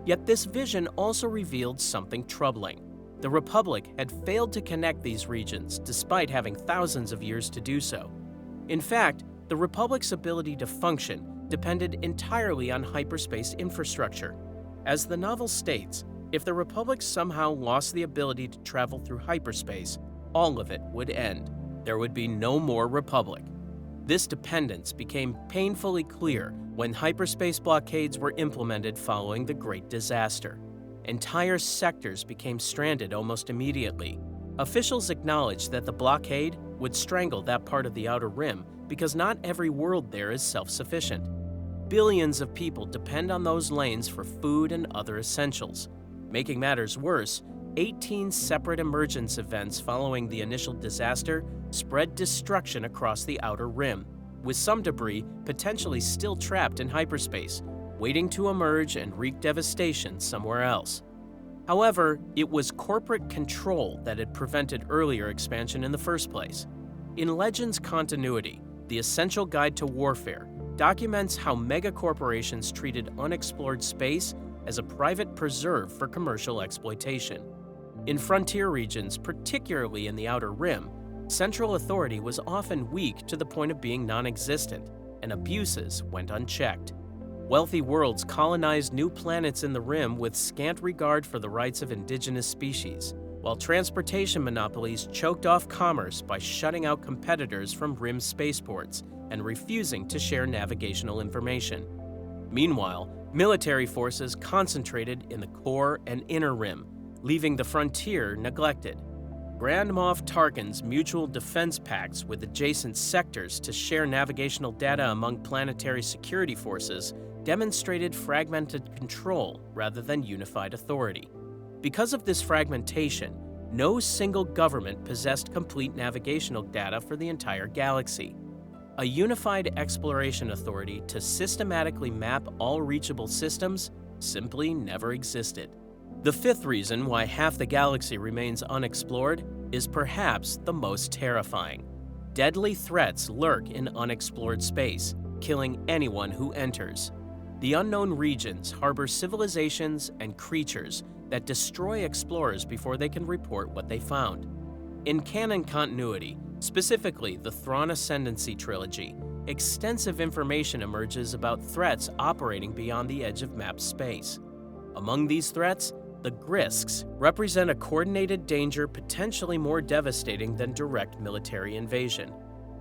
Speaker 2: Yet this vision also revealed something troubling. The Republic had failed to connect these regions despite having thousands of years to do so. In fact, the Republic's ability to function depended entirely on hyperspace infrastructure. As the novel states, if the Republic somehow lost the ability to travel through hyperspace, all of it would end. There would be no more Republic. This dependence became painfully clear when hyperspace blockades were implemented following the Great Disaster. Entire sectors became stranded almost immediately. Officials acknowledged that the blockade would strangle that part of the Outer Rim because not every world there is self-sufficient. Billions of people depend on those lanes for food and other essentials. Making matters worse, 18 separate emergence events following the initial disaster spread destruction across the Outer Rim, with some debris potentially still trapped in hyperspace, waiting to emerge and wreak devastation somewhere else. However, it was corporate control that had prevented earlier expansion in the first place. In Legends Continuity, the Essential Guide to Warfare documents how megacorporations treated unexplored space as a private preserve for commercial exploitation. In frontier regions, particularly in the Outer Rim, central authority was often weak to the point of being non-existent, and abuses went unchecked. Wealthy worlds colonized new planets in the Rim with scant regard for the rights of indigenous species, while transportation monopolies choked off commerce by shutting out competitors from Rim spaceports and refusing to share navigational information. Meanwhile, military forces concentrated in the core and inner Rim, leaving the frontier neglected. Grand Moff Tarkin's mutual defense pacts with adjacent sectors to share navigational data among planetary security forces demonstrated fragmented control rather than unified authority. Because of this fragmentation, no single government possessed complete navigational data for the entire galaxy. A unified exploration authority to systematically map all reachable systems simply never existed. The fifth reason why half the galaxy remains unexplored is perhaps the most terrifying. Deadly threats lurk in unexplored space, killing anyone who enters. The unknown regions harbor civilizations and creatures that destroy explorers before they can report what they found. In canon continuity, specifically the Thrawn Ascendancy trilogy, extensive information emerges about threats operating beyond the edge of mapped space. Among these threats, the Grisks represent a coordinated danger potentially more devastating than direct military invasion.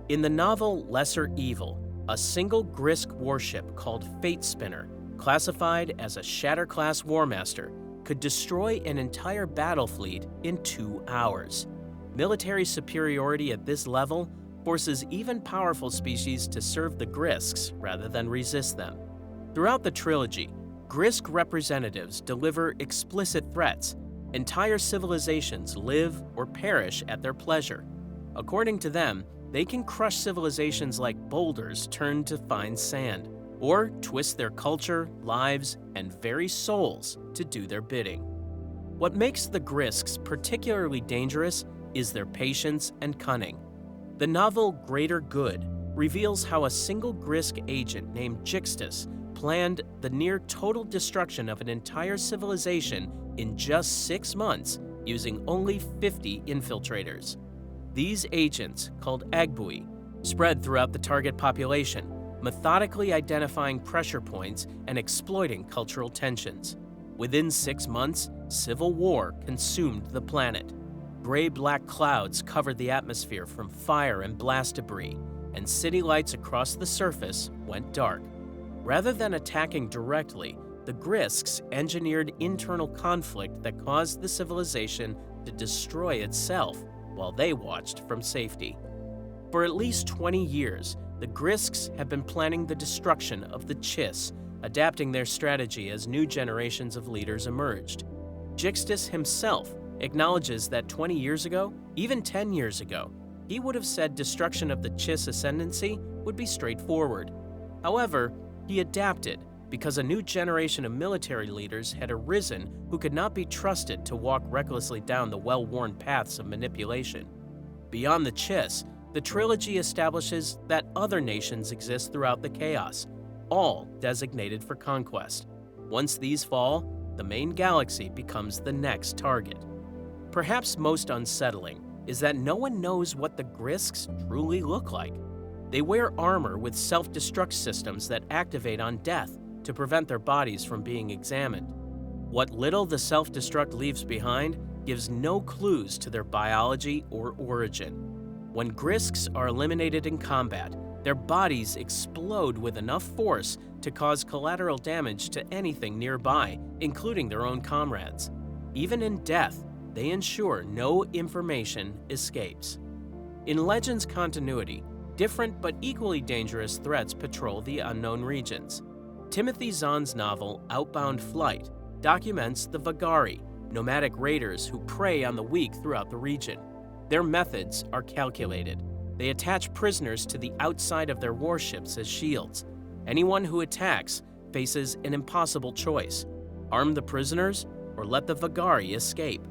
Speaker 2: In the novel Lesser Evil, a single Grisk warship called Fate Spinner, classified as a Shatter-class Warmaster, could destroy an entire battle fleet in 2 hours. Military superiority at this level forces even powerful species to serve the Grisks rather than resist them. Throughout the trilogy, Grisk representatives deliver explicit threats. Entire civilizations live or perish at their pleasure. According to them, they can crush civilizations like boulders turned to fine sand, or twist their culture, lives, and very souls to do their bidding. What makes the Grisks particularly dangerous is their patience and cunning. The novel Greater Good reveals how a single Grisk agent named Jixtus planned the near-total destruction of an entire civilization in just 6 months using only 50 infiltrators. These agents, called Agbui, spread throughout the target population, methodically identifying pressure points and exploiting cultural tensions. Within 6 months, civil war consumed the planet. Gray-black clouds covered the atmosphere from fire and blast debris, and city lights across the surface went dark. Rather than attacking directly, the Grisks engineered internal conflict that caused the civilization to destroy itself while they watched from safety. For at least 20 years, the Grisks have been planning the destruction of the Chiss, adapting their strategy as new generations of leaders emerged. Jixtus himself acknowledges that 20 years ago, even 10 years ago, he would have said destruction of the Chiss ascendancy would be straightforward. However, he adapted because a new generation of military leaders had arisen who could not be trusted to walk recklessly down the well-worn paths of manipulation. Beyond the Chiss, the trilogy establishes that other nations exist throughout the chaos, all designated for conquest. Once these fall, the main galaxy becomes the next target. Perhaps most unsettling is that no one knows what the Grisks truly look like. They wear armor with self-destruct systems that activate on death to prevent their bodies from being examined. What little the self-destruct leaves behind gives no clues to their biology or origin. When Grisks are eliminated in combat, their bodies explode with enough force to cause collateral damage to anything nearby, including their own comrades. Even in death, they ensure no information escapes. In Legends continuity, different but equally dangerous threats patrol the unknown regions. Timothy Zahn's novel Outbound Flight documents the Vagari, nomadic raiders who prey on the weak throughout the region. Their methods are calculated. They attach prisoners to the outside of their warships as shields. Anyone who attacks faces an impossible choice: arm the prisoners or let the Vagari escape.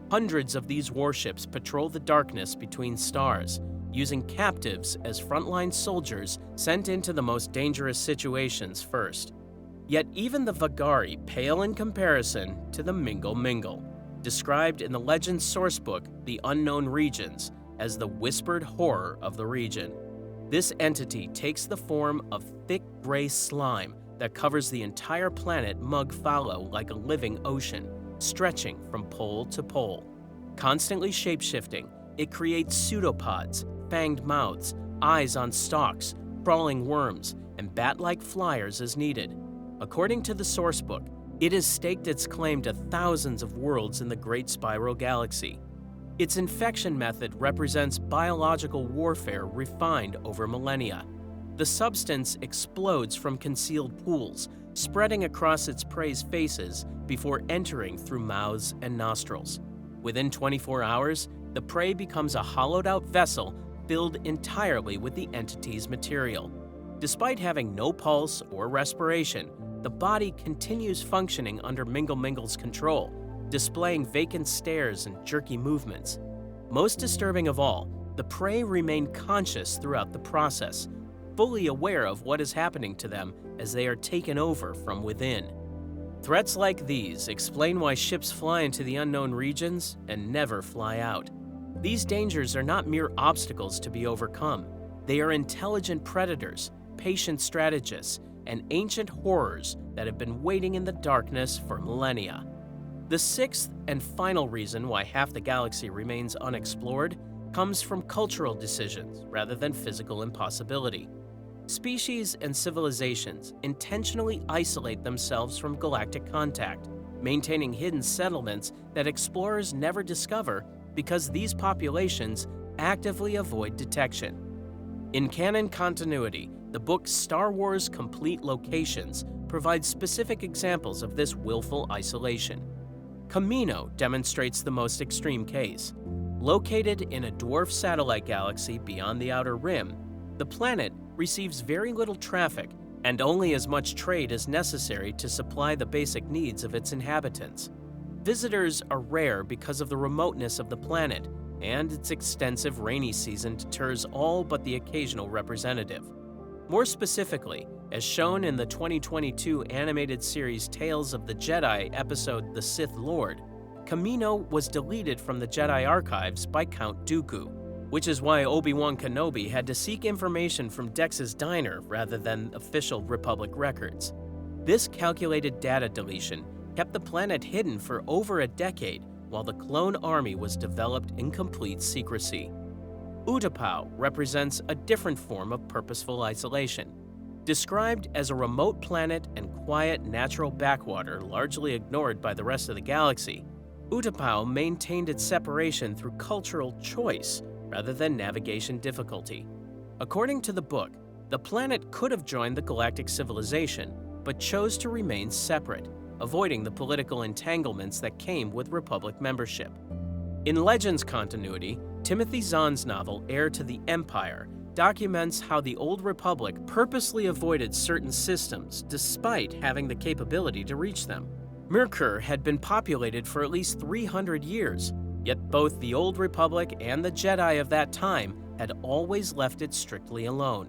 Speaker 2: Hundreds of these warships patrol the darkness between stars, using captives as frontline soldiers sent into the most dangerous situations first. Yet even the Vagari pale in comparison to the Mingle, described in the Legends sourcebook The Unknown Regions as the whispered horror of the region. This entity takes the form of thick gray slime that covers the entire planet Mugfallo like a living ocean, stretching from pole to pole. Constantly shapeshifting, it creates pseudopods, fanged mouths, eyes on stalks, crawling worms, and bat-like flyers as needed. According to the sourcebook, it has staked its claim to thousands of worlds in the Great Spiral Galaxy. Its infection method represents biological warfare refined over millennia. The substance explodes from concealed pools, spreading across its prey's faces before entering through mouths and nostrils. Within 24 hours, the prey becomes a hollowed-out vessel filled entirely with the entity's material. Despite having no pulse or respiration, the body continues functioning under Mingle's control, displaying vacant stares and jerky movements. Most disturbing of all, the prey remain conscious throughout the process, fully aware of what is happening to them as they are taken over from within. Threats like these explain why ships fly into the unknown regions and never fly out. These dangers are not mere obstacles to be overcome. They are intelligent predators, patient strategists, and ancient horrors that have been waiting in the darkness for millennia. The sixth and final reason why half the galaxy remains unexplored comes from cultural decisions rather than physical impossibility. Species and civilizations intentionally isolate themselves from galactic contact, maintaining hidden settlements that explorers never discover because these populations actively avoid detection. In canon continuity, the book Star Wars Complete Locations provides specific examples of this willful isolation. Kamino demonstrates the most extreme case. Located in a dwarf satellite galaxy beyond the Outer Rim, the planet receives very little traffic and only as much trade as necessary to supply the basic needs of its inhabitants. Visitors are rare because of the remoteness of the planet, and its extensive rainy season deters all but the occasional representative. More specifically, as shown in the 2022 animated series Tales of the Jedi episode The Sith Lord, Kamino was deleted from the Jedi archives by Count Dooku, which is why Obi-Wan Kenobi had to seek information from Dex's diner rather than official Republic records. This calculated data deletion kept the planet hidden for over a decade while the clone army was developed in complete secrecy. Utapau represents a different form of purposeful isolation. Described as a remote planet and quiet natural backwater largely ignored by the rest of the galaxy, Utapau maintained its separation through cultural choice rather than navigation difficulty. According to the book, the planet could have joined the galactic civilization, but chose to remain separate, avoiding the political entanglements that came with Republic membership. In Legends continuity, Timothy Zahn's novel Heir to the Empire documents how the Old Republic purposely avoided certain systems despite having the capability to reach them. Mirkur had been populated for at least 300 years, yet both the Old Republic and the Jedi of that time had always left it strictly alone.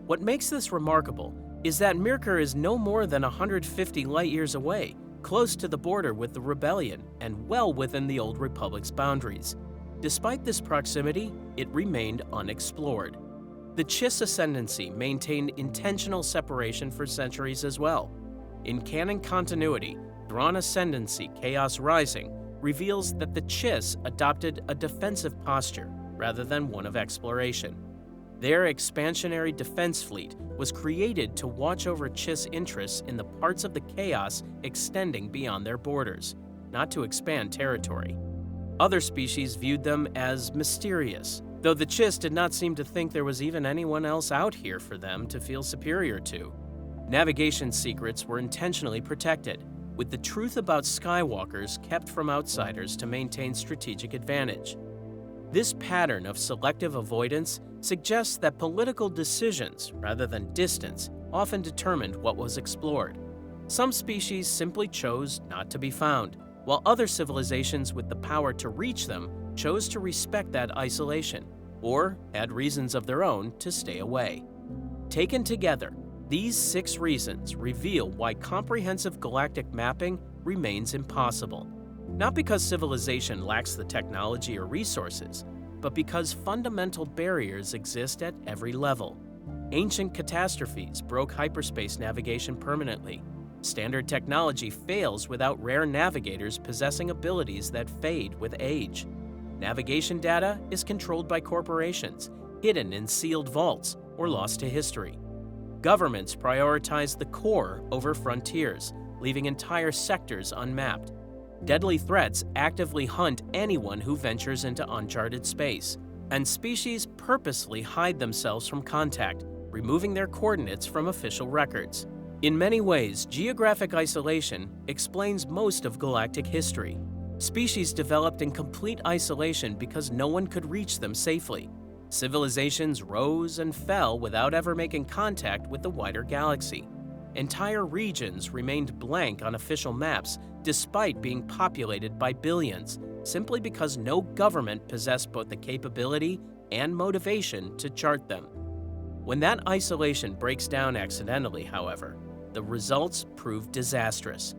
Speaker 2: What makes this remarkable is that Mirkur is no more than 150 light-years away, close to the border with the Rebellion and well within the Old Republic's boundaries. Despite this proximity, it remained unexplored. The Chiss Ascendancy maintained intentional separation for centuries as well. In canon continuity, Thrawn Ascendancy Chaos Rising reveals that the Chiss adopted a defensive posture rather than one of exploration. Their expansionary defense fleet was created to watch over Chiss interests in the parts of the chaos extending beyond their borders, not to expand territory. Other species viewed them as mysterious, though the Chiss did not seem to think there was even anyone else out here for them to feel superior to. Navigation secrets were intentionally protected, with the truth about Skywalkers kept from outsiders to maintain strategic advantage. This pattern of selective avoidance suggests that political decisions, rather than distance, often determined what was explored. Some species simply chose not to be found, while other civilizations with the power to reach them chose to respect that isolation, or had reasons of their own to stay away. Taken together, these 6 reasons reveal why comprehensive galactic mapping remains impossible. Not because civilization lacks the technology or resources, but because fundamental barriers exist at every level. Ancient catastrophes broke hyperspace navigation permanently. Standard technology fails without rare navigators possessing abilities that fade with age. Navigation data is controlled by corporations, hidden in sealed vaults, or lost to history. Governments prioritize the core over frontiers, leaving entire sectors unmapped. Deadly threats actively hunt anyone who ventures into uncharted space, and species purposely hide themselves from contact, removing their coordinates from official records. In many ways, geographic isolation explains most of galactic history. Species developed in complete isolation because no one could reach them safely. Civilizations rose and fell without ever making contact with the wider galaxy. Entire regions remained blank on official maps despite being populated by billions, simply because no government possessed both the capability and motivation to chart them. When that isolation breaks down accidentally, however, the results prove disastrous.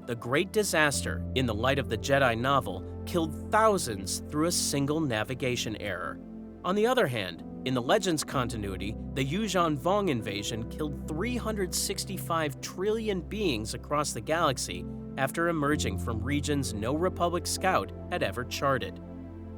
Speaker 2: The Great Disaster, in the light of the Jedi novel, killed thousands through a single navigation error. On the other hand, in the Legends continuity, the Yuuzhan Vong invasion killed 365 trillion beings across the galaxy after emerging from regions no Republic scout had ever charted.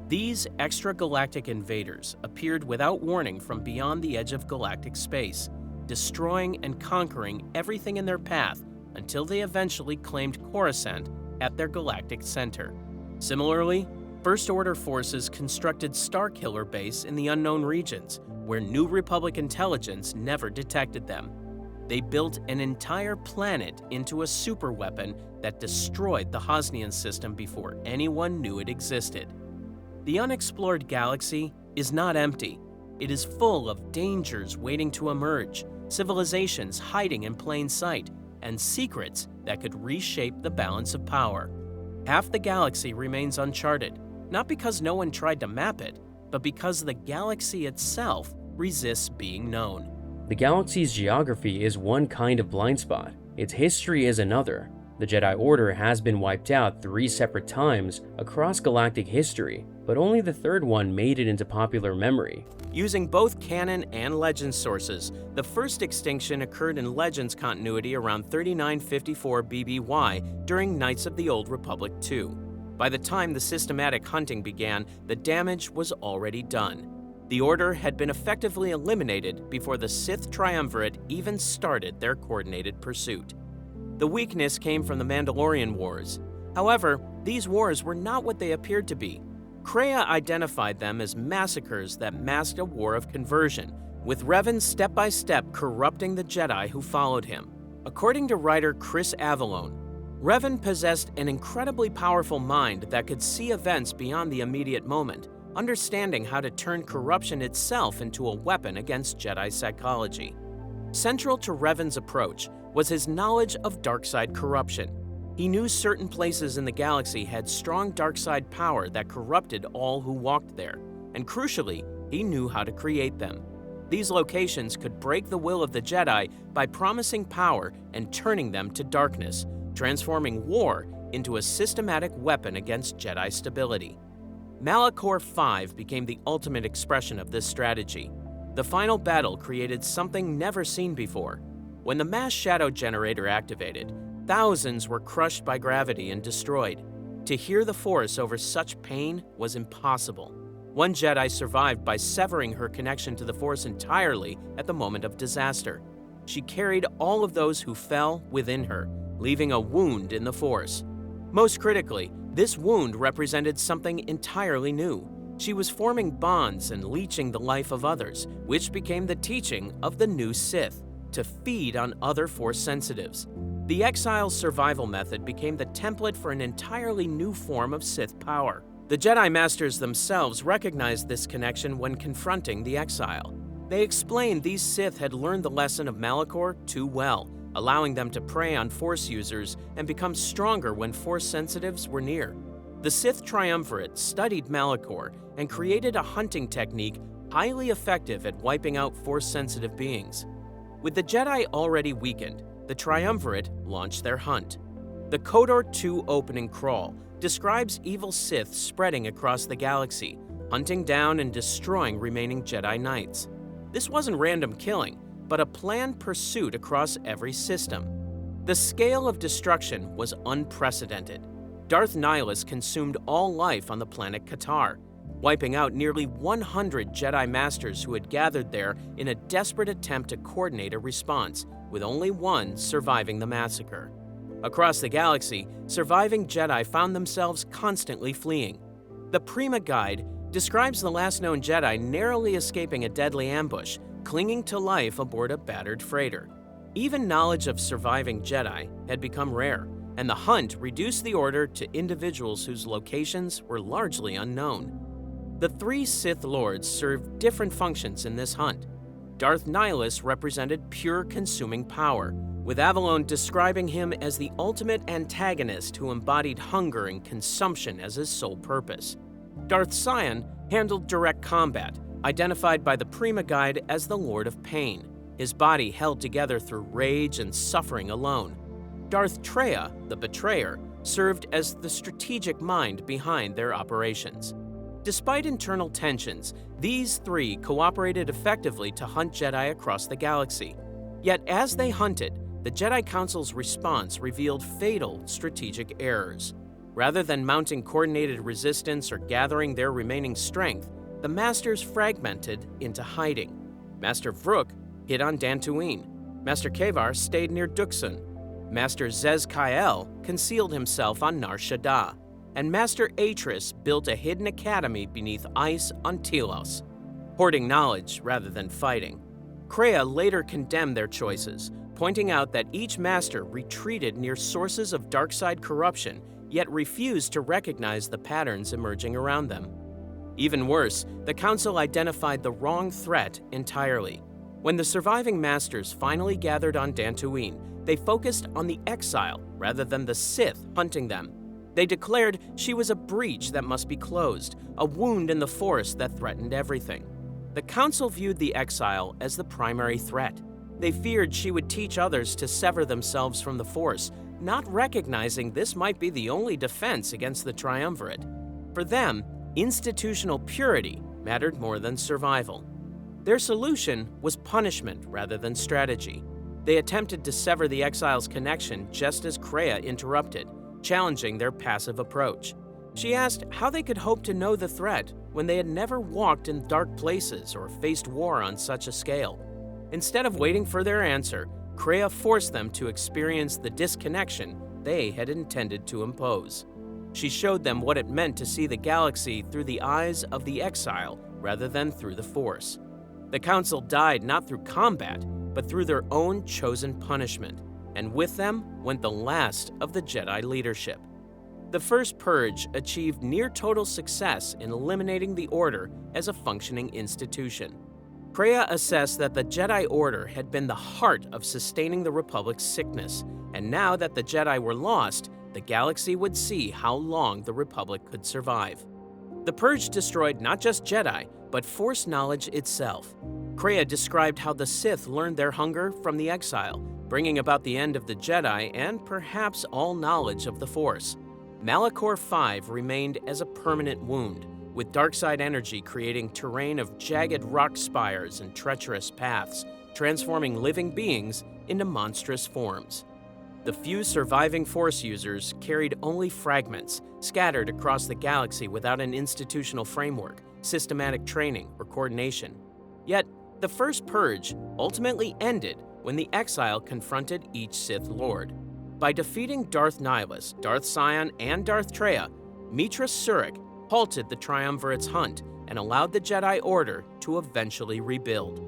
Speaker 2: These extragalactic invaders appeared without warning from beyond the edge of galactic space, destroying and conquering everything in their path until they eventually claimed Coruscant at their galactic center. Similarly, First Order forces constructed Starkiller Base in the unknown regions, where New Republic intelligence never detected them. They built an entire planet into a superweapon that destroyed the Hosnian system before anyone knew it existed. The unexplored galaxy is not empty. It is full of dangers waiting to emerge, civilizations hiding in plain sight, and secrets that could reshape the balance of power. Half the galaxy remains uncharted, not because no one tried to map it, but because the galaxy itself resists being known.
Speaker 1: The galaxy's geography is one kind of blind spot. Its history is another. The Jedi Order has been wiped out 3 separate times across galactic history, but only the third one made it into popular memory.
Speaker 2: Using both canon and legend sources, the first extinction occurred in Legends continuity around 3954 BBY during Knights of the Old Republic II. By the time the systematic hunting began, the damage was already done. The Order had been effectively eliminated before the Sith Triumvirate even started their coordinated pursuit. The weakness came from the Mandalorian Wars. However, these wars were not what they appeared to be. Kreia identified them as massacres that masked a war of conversion, with Revan step-by-step corrupting the Jedi who followed him. According to writer Chris Avallone, Revan possessed an incredibly powerful mind that could see events beyond the immediate moment, understanding how to turn corruption itself into a weapon against Jedi psychology. Central to Revan's approach was his knowledge of dark-side corruption. He knew certain places in the galaxy had strong dark-side power that corrupted all who walked there, and crucially, he knew how to create them. These locations could break the will of the Jedi by promising power and turning them to darkness, transforming war into a systematic weapon against Jedi stability. Malachor V became the ultimate expression of this strategy. The final battle created something never seen before. When the mass shadow generator activated, thousands were crushed by gravity and destroyed. To hear the Force over such pain was impossible. One Jedi survived by severing her connection to the Force entirely at the moment of disaster. She carried all of those who fell within her, leaving a wound in the Force. Most critically, this wound represented something entirely new. She was forming bonds and leeching the life of others, which became the teaching of the new Sith, to feed on other Force sensitives. The Exile's survival method became the template for an entirely new form of Sith power. The Jedi Masters themselves recognized this connection when confronting the Exile. They explained these Sith had learned the lesson of Malachor too well, allowing them to prey on Force users and become stronger when Force sensitives were near. The Sith Triumvirate studied Malachor and created a hunting technique highly effective at wiping out Force-sensitive beings. With the Jedi already weakened, the Triumvirate launched their hunt. The KOTOR 2 opening crawl describes evil Sith spreading across the galaxy, hunting down and destroying remaining Jedi Knights. This wasn't random killing, but a planned pursuit across every system. The scale of destruction was unprecedented. Darth Nihilus consumed all life on the planet Katar, wiping out nearly 100 Jedi Masters who had gathered there in a desperate attempt to coordinate a response, with only one surviving the massacre. Across the galaxy, surviving Jedi found themselves constantly fleeing. The Prima Guide describes the last known Jedi narrowly escaping a deadly ambush, clinging to life aboard a battered freighter. Even knowledge of surviving Jedi had become rare, and the hunt reduced the Order to individuals whose locations were largely unknown. The three Sith Lords served different functions in this hunt. Darth Nihilus represented pure consuming power, with Avallone describing him as the ultimate antagonist who embodied hunger and consumption as his sole purpose. Darth Sion handled direct combat, identified by the Prima Guide as the Lord of Pain, his body held together through rage and suffering alone. Darth Traya, the Betrayer, served as the strategic mind behind their operations. Despite internal tensions, these three cooperated effectively to hunt Jedi across the galaxy. Yet as they hunted, the Jedi Council's response revealed fatal strategic errors. Rather than mounting coordinated resistance or gathering their remaining strength, the Masters fragmented into hiding. Master Vrook hid on Dantooine. Master Kavar stayed near Duxun. Master Zez Kael concealed himself on Nar Shaddaa, and Master Atris built a hidden academy beneath ice on Telos, hoarding knowledge rather than fighting. Kreia later condemned their choices, pointing out that each master retreated near sources of dark-side corruption, yet refused to recognize the patterns emerging around them. Even worse, the Council identified the wrong threat entirely. When the surviving masters finally gathered on Dantooine, they focused on the Exile rather than the Sith hunting them. They declared she was a breach that must be closed, a wound in the Force that threatened everything. The Council viewed the Exile as the primary threat. They feared she would teach others to sever themselves from the Force, not recognizing this might be the only defense against the Triumvirate. For them, institutional purity mattered more than survival. Their solution was punishment rather than strategy. They attempted to sever the Exile's connection just as Kreia interrupted, challenging their passive approach. She asked how they could hope to know the threat when they had never walked in dark places or faced war on such a scale. Instead of waiting for their answer, Kreia forced them to experience the disconnection they had intended to impose. She showed them what it meant to see the galaxy through the eyes of the exile rather than through the Force. The Council died not through combat, but through their own chosen punishment, and with them went the last of the Jedi leadership. The first purge achieved near total success in eliminating the Order as a functioning institution. Kreia assessed that the Jedi Order had been the heart of sustaining the Republic's sickness, and now that the Jedi were lost, the galaxy would see how long the Republic could survive. The Purge destroyed not just Jedi, but Force knowledge itself. Kreia described how the Sith learned their hunger from the exile, bringing about the end of the Jedi and perhaps all knowledge of the Force. Malachor V remained as a permanent wound, with dark-side energy creating terrain of jagged rock spires and treacherous paths, transforming living beings into monstrous forms. The few surviving Force users carried only fragments, scattered across the galaxy without an institutional framework, systematic training, or coordination. Yet, the first purge ultimately ended when the exile confronted each Sith Lord. By defeating Darth Nihilus, Darth Sion, and Darth Traya, Mitra Surik halted the Triumvirate's hunt and allowed the Jedi Order to eventually rebuild.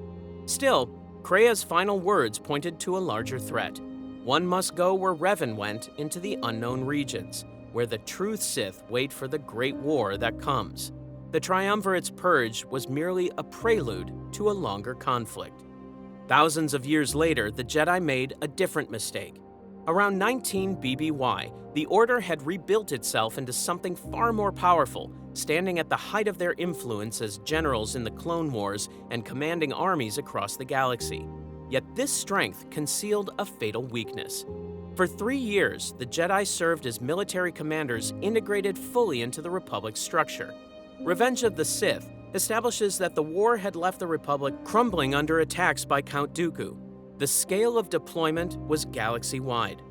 Speaker 2: Still, Kreia's final words pointed to a larger threat. One must go where Revan went, into the unknown regions, where the true Sith wait for the great war that comes. The Triumvirate's purge was merely a prelude to a longer conflict. Thousands of years later, the Jedi made a different mistake. Around 19 BBY, the Order had rebuilt itself into something far more powerful, standing at the height of their influence as generals in the Clone Wars and commanding armies across the galaxy. Yet this strength concealed a fatal weakness. For 3 years, the Jedi served as military commanders integrated fully into the Republic's structure. Revenge of the Sith establishes that the war had left the Republic crumbling under attacks by Count Dooku. The scale of deployment was galaxy-wide.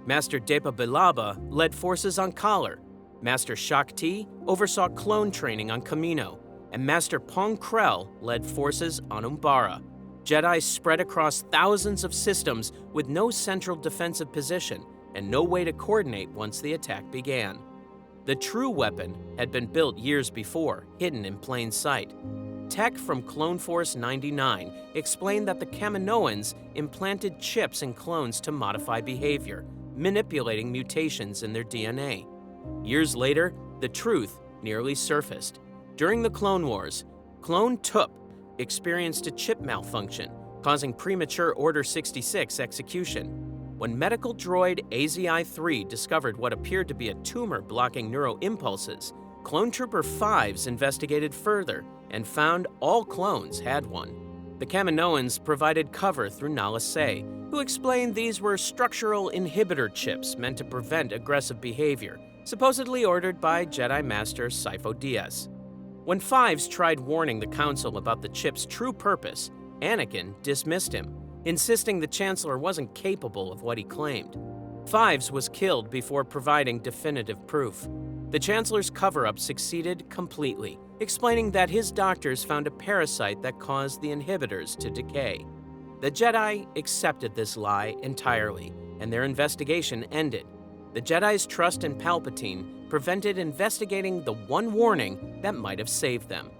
Speaker 2: Master Depa Billaba led forces on Kalar, Master Shaak Ti oversaw clone training on Kamino, and Master Pong Krell led forces on Umbara. Jedi spread across thousands of systems with no central defensive position and no way to coordinate once the attack began. The true weapon had been built years before, hidden in plain sight. Tech from Clone Force 99 explained that the Kaminoans implanted chips in clones to modify behavior, manipulating mutations in their DNA. Years later, the truth nearly surfaced. During the Clone Wars, Clone Tup experienced a chip malfunction, causing premature Order 66 execution. When medical droid AZI-3 discovered what appeared to be a tumor blocking neuroimpulses, Clone Trooper 5s investigated further and found all clones had one. The Kaminoans provided cover through Nala Se, who explained these were structural inhibitor chips meant to prevent aggressive behavior, supposedly ordered by Jedi Master Sifo Dyas. When 5s tried warning the Council about the chip's true purpose, Anakin dismissed him, insisting the Chancellor wasn't capable of what he claimed. 5s was killed before providing definitive proof. The Chancellor's cover-up succeeded completely, explaining that his doctors found a parasite that caused the inhibitors to decay. The Jedi accepted this lie entirely, and their investigation ended. The Jedi's trust in Palpatine prevented investigating the one warning that might have saved them.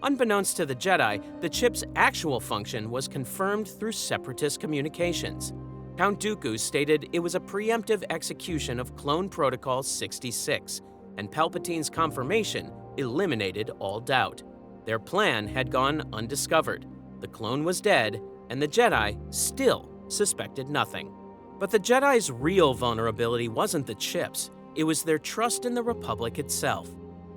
Speaker 2: Unbeknownst to the Jedi, the chip's actual function was confirmed through separatist communications. Count Dooku stated it was a preemptive execution of Clone Protocol 66, and Palpatine's confirmation eliminated all doubt. Their plan had gone undiscovered. The clone was dead, and the Jedi still suspected nothing. But the Jedi's real vulnerability wasn't the chips, it was their trust in the Republic itself.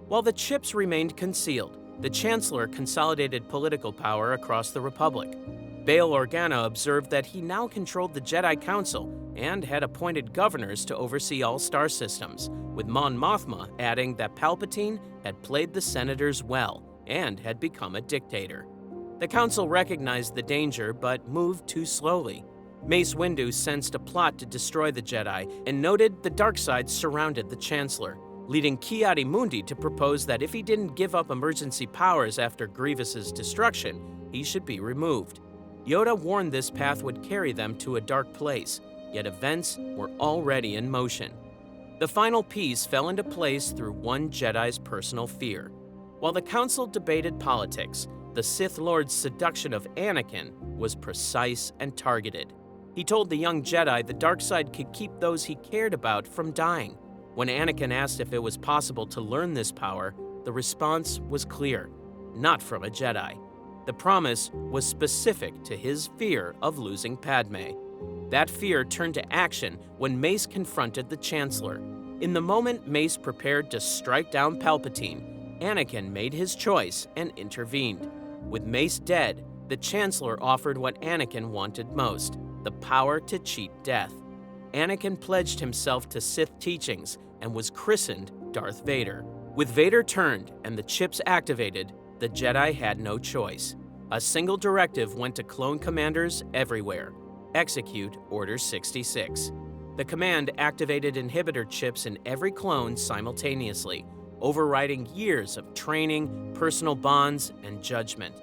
Speaker 2: While the chips remained concealed, the Chancellor consolidated political power across the Republic. Bail Organa observed that he now controlled the Jedi Council and had appointed governors to oversee all star systems, with Mon Mothma adding that Palpatine had played the senators well and had become a dictator. The Council recognized the danger but moved too slowly. Mace Windu sensed a plot to destroy the Jedi and noted the dark side surrounded the Chancellor. leading Ki-Adi-Mundi to propose that if he didn't give up emergency powers after Grievous's destruction, he should be removed. Yoda warned this path would carry them to a dark place, yet events were already in motion. The final piece fell into place through one Jedi's personal fear. While the Council debated politics, the Sith Lord's seduction of Anakin was precise and targeted. He told the young Jedi the dark side could keep those he cared about from dying. When Anakin asked if it was possible to learn this power, the response was clear: not from a Jedi. The promise was specific to his fear of losing Padme. That fear turned to action when Mace confronted the Chancellor. In the moment Mace prepared to strike down Palpatine, Anakin made his choice and intervened. With Mace dead, the Chancellor offered what Anakin wanted most: the power to cheat death. Anakin pledged himself to Sith teachings and was christened Darth Vader. With Vader turned and the chips activated, the Jedi had no choice. A single directive went to clone commanders everywhere: execute Order 66. The command activated inhibitor chips in every clone simultaneously, overriding years of training, personal bonds, and judgment.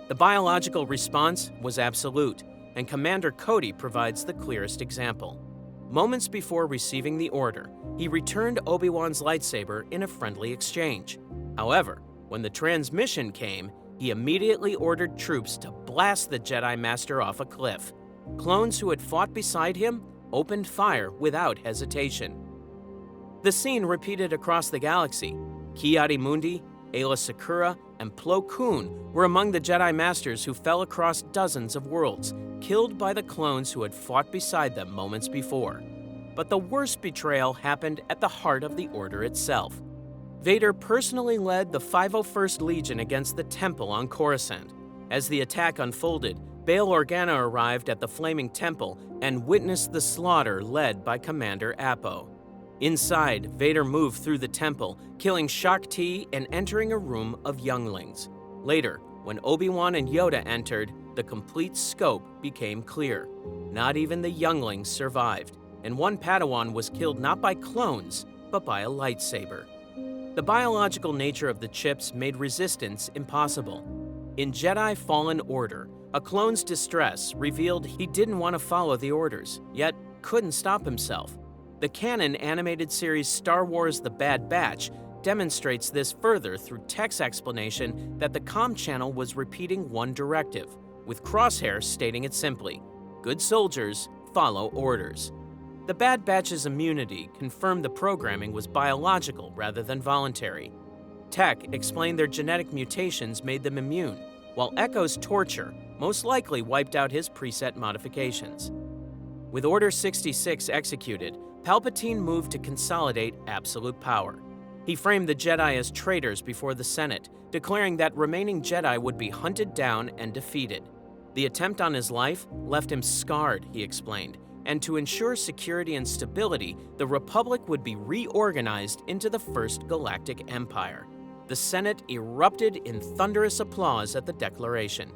Speaker 2: The biological response was absolute, and Commander Cody provides the clearest example. Moments before receiving the order, he returned Obi-Wan's lightsaber in a friendly exchange. However, when the transmission came, he immediately ordered troops to blast the Jedi Master off a cliff. Clones who had fought beside him opened fire without hesitation. The scene repeated across the galaxy. Ki-Adi-Mundi, Aayla Secura, and Plo Koon were among the Jedi Masters who fell across dozens of worlds, killed by the clones who had fought beside them moments before. But the worst betrayal happened at the heart of the Order itself. Vader personally led the 501st Legion against the Temple on Coruscant. As the attack unfolded, Bail Organa arrived at the Flaming Temple and witnessed the slaughter led by Commander Appo. Inside, Vader moved through the temple, killing Shaak Ti and entering a room of younglings. Later, when Obi-Wan and Yoda entered, the complete scope became clear. Not even the younglings survived, and one Padawan was killed not by clones, but by a lightsaber. The biological nature of the chips made resistance impossible. In Jedi Fallen Order, a clone's distress revealed he didn't want to follow the orders, yet couldn't stop himself. The canon animated series Star Wars: The Bad Batch demonstrates this further through Tech's explanation that the comm channel was repeating one directive, with Crosshair stating it simply: good soldiers follow orders. The Bad Batch's immunity confirmed the programming was biological rather than voluntary. Tech explained their genetic mutations made them immune, while Echo's torture most likely wiped out his preset modifications. With Order 66 executed, Palpatine moved to consolidate absolute power. He framed the Jedi as traitors before the Senate, declaring that remaining Jedi would be hunted down and defeated. The attempt on his life left him scarred, he explained, and to ensure security and stability, the Republic would be reorganized into the First Galactic Empire. The Senate erupted in thunderous applause at the declaration.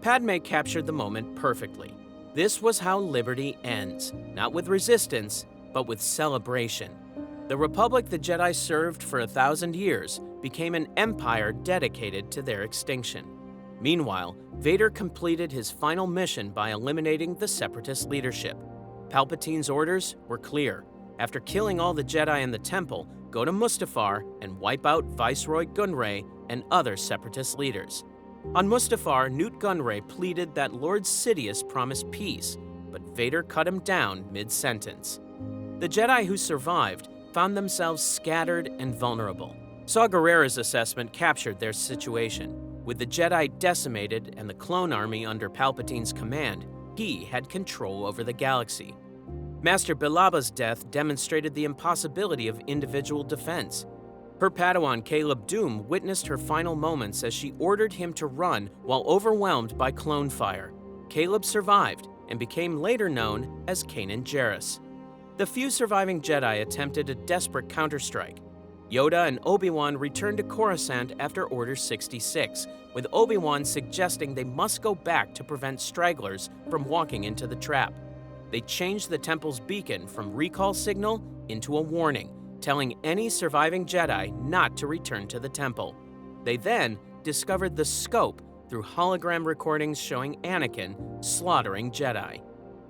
Speaker 2: Padme captured the moment perfectly. This was how liberty ends, not with resistance, but with celebration. The Republic the Jedi served for 1,000 years became an empire dedicated to their extinction. Meanwhile, Vader completed his final mission by eliminating the Separatist leadership. Palpatine's orders were clear. After killing all the Jedi in the Temple, go to Mustafar and wipe out Viceroy Gunray and other Separatist leaders. On Mustafar, Newt Gunray pleaded that Lord Sidious promised peace, but Vader cut him down mid-sentence. The Jedi who survived found themselves scattered and vulnerable. Saw Gerrera's assessment captured their situation. With the Jedi decimated and the clone army under Palpatine's command, he had control over the galaxy. Master Bilaba's death demonstrated the impossibility of individual defense. Her Padawan Caleb Doom witnessed her final moments as she ordered him to run while overwhelmed by clone fire. Caleb survived and became later known as Kanan Jarrus. The few surviving Jedi attempted a desperate counterstrike. Yoda and Obi-Wan returned to Coruscant after Order 66, with Obi-Wan suggesting they must go back to prevent stragglers from walking into the trap. They changed the temple's beacon from recall signal into a warning, telling any surviving Jedi not to return to the temple. They then discovered the scope through hologram recordings showing Anakin slaughtering Jedi.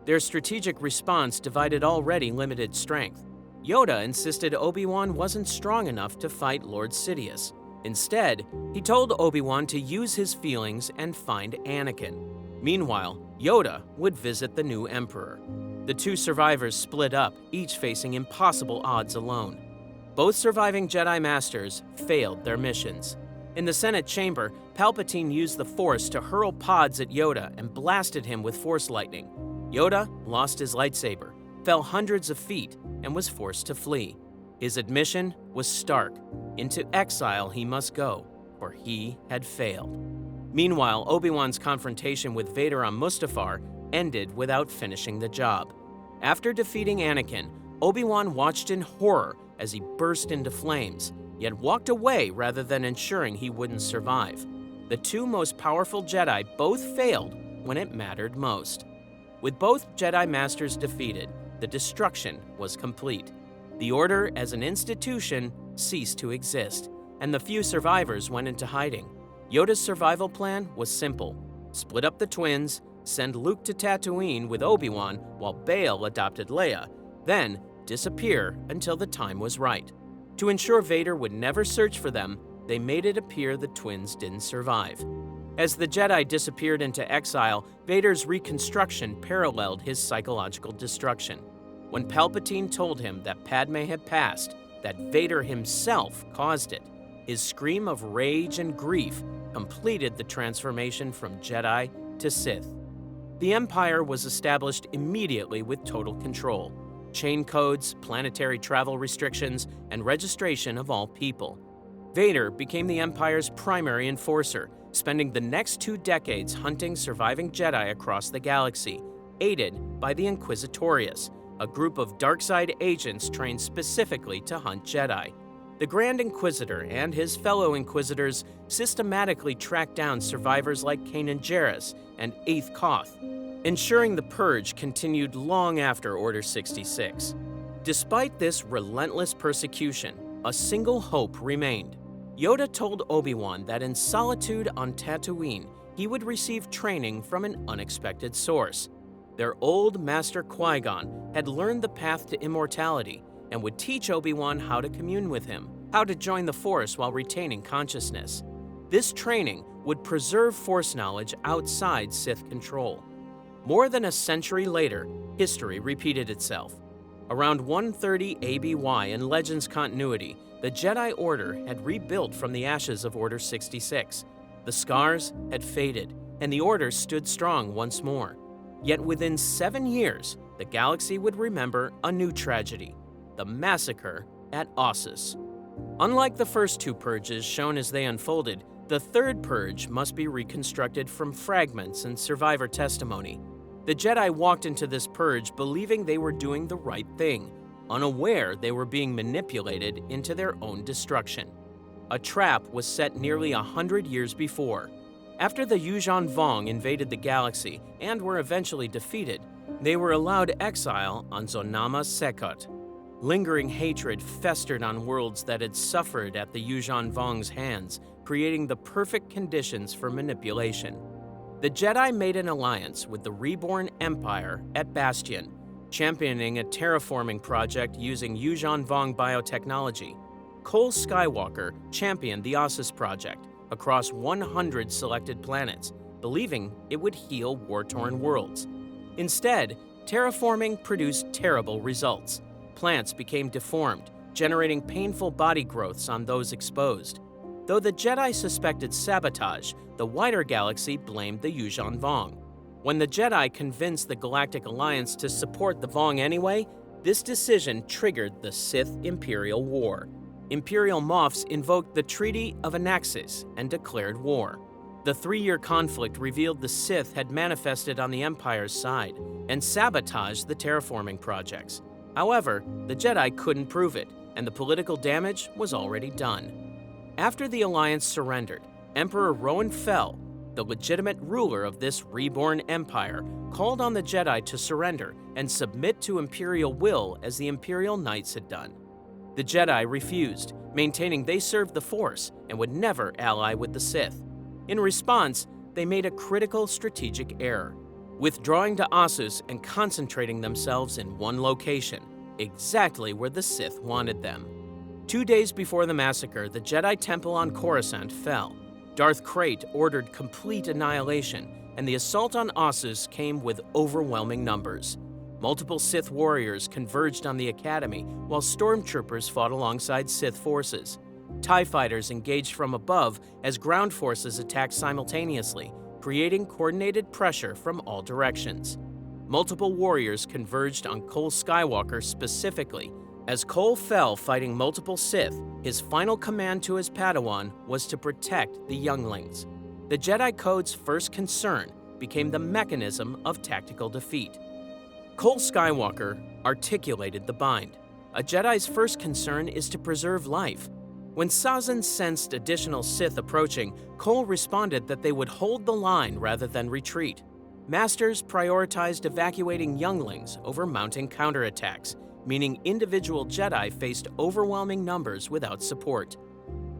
Speaker 2: Their strategic response divided already limited strength. Yoda insisted Obi-Wan wasn't strong enough to fight Lord Sidious. Instead, he told Obi-Wan to use his feelings and find Anakin. Meanwhile, Yoda would visit the new Emperor. The two survivors split up, each facing impossible odds alone. Both surviving Jedi Masters failed their missions. In the Senate chamber, Palpatine used the Force to hurl pods at Yoda and blasted him with Force lightning. Yoda lost his lightsaber, fell hundreds of feet, and was forced to flee. His admission was stark. Into exile he must go, for he had failed. Meanwhile, Obi-Wan's confrontation with Vader on Mustafar ended without finishing the job. After defeating Anakin, Obi-Wan watched in horror as he burst into flames, yet walked away rather than ensuring he wouldn't survive. The two most powerful Jedi both failed when it mattered most. With both Jedi Masters defeated, the destruction was complete. The Order as an institution ceased to exist, and the few survivors went into hiding. Yoda's survival plan was simple: split up the twins, send Luke to Tatooine with Obi-Wan while Bail adopted Leia, then disappear until the time was right. To ensure Vader would never search for them, they made it appear the twins didn't survive. As the Jedi disappeared into exile, Vader's reconstruction paralleled his psychological destruction. When Palpatine told him that Padme had passed, that Vader himself caused it, his scream of rage and grief completed the transformation from Jedi to Sith. The Empire was established immediately with total control: chain codes, planetary travel restrictions, and registration of all people. Vader became the Empire's primary enforcer, spending the next 2 decades hunting surviving Jedi across the galaxy, aided by the Inquisitorius, a group of dark-side agents trained specifically to hunt Jedi. The Grand Inquisitor and his fellow Inquisitors systematically tracked down survivors like Kanan Jarrus and Eighth Koth, ensuring the purge continued long after Order 66. Despite this relentless persecution, a single hope remained. Yoda told Obi-Wan that in solitude on Tatooine, he would receive training from an unexpected source. Their old master Qui-Gon had learned the path to immortality and would teach Obi-Wan how to commune with him, how to join the Force while retaining consciousness. This training would preserve Force knowledge outside Sith control. More than a century later, history repeated itself. Around 130 ABY in Legends continuity, the Jedi Order had rebuilt from the ashes of Order 66. The scars had faded, and the Order stood strong once more. Yet within 7 years, the galaxy would remember a new tragedy: the massacre at Ossus. Unlike the first 2 purges shown as they unfolded, the third purge must be reconstructed from fragments and survivor testimony. The Jedi walked into this purge believing they were doing the right thing, unaware they were being manipulated into their own destruction. A trap was set nearly 100 years before. After the Yuuzhan Vong invaded the galaxy and were eventually defeated, they were allowed exile on Zonama Sekot. Lingering hatred festered on worlds that had suffered at the Yuuzhan Vong's hands, creating the perfect conditions for manipulation. The Jedi made an alliance with the reborn Empire at Bastion, championing a terraforming project using Yuuzhan Vong biotechnology. Cole Skywalker championed the Ossus project across 100 selected planets, believing it would heal war-torn worlds. Instead, terraforming produced terrible results. Plants became deformed, generating painful body growths on those exposed. Though the Jedi suspected sabotage, the wider galaxy blamed the Yuuzhan Vong. When the Jedi convinced the Galactic Alliance to support the Vong anyway, this decision triggered the Sith-Imperial War. Imperial Moffs invoked the Treaty of Anaxis and declared war. The 3-year conflict revealed the Sith had manifested on the Empire's side and sabotaged the terraforming projects. However, the Jedi couldn't prove it, and the political damage was already done. After the Alliance surrendered, Emperor Rowan Fel, the legitimate ruler of this reborn empire, called on the Jedi to surrender and submit to Imperial will as the Imperial Knights had done. The Jedi refused, maintaining they served the Force and would never ally with the Sith. In response, they made a critical strategic error, withdrawing to Ossus and concentrating themselves in one location, exactly where the Sith wanted them. 2 days before the massacre, the Jedi Temple on Coruscant fell. Darth Krayt ordered complete annihilation, and the assault on Ossus came with overwhelming numbers. Multiple Sith warriors converged on the Academy, while stormtroopers fought alongside Sith forces. TIE fighters engaged from above as ground forces attacked simultaneously, creating coordinated pressure from all directions. Multiple warriors converged on Cole Skywalker specifically. As Cole fell fighting multiple Sith, his final command to his Padawan was to protect the younglings. The Jedi Code's first concern became the mechanism of tactical defeat. Cole Skywalker articulated the bind. A Jedi's first concern is to preserve life. When Sazan sensed additional Sith approaching, Cole responded that they would hold the line rather than retreat. Masters prioritized evacuating younglings over mounting counterattacks, meaning individual Jedi faced overwhelming numbers without support.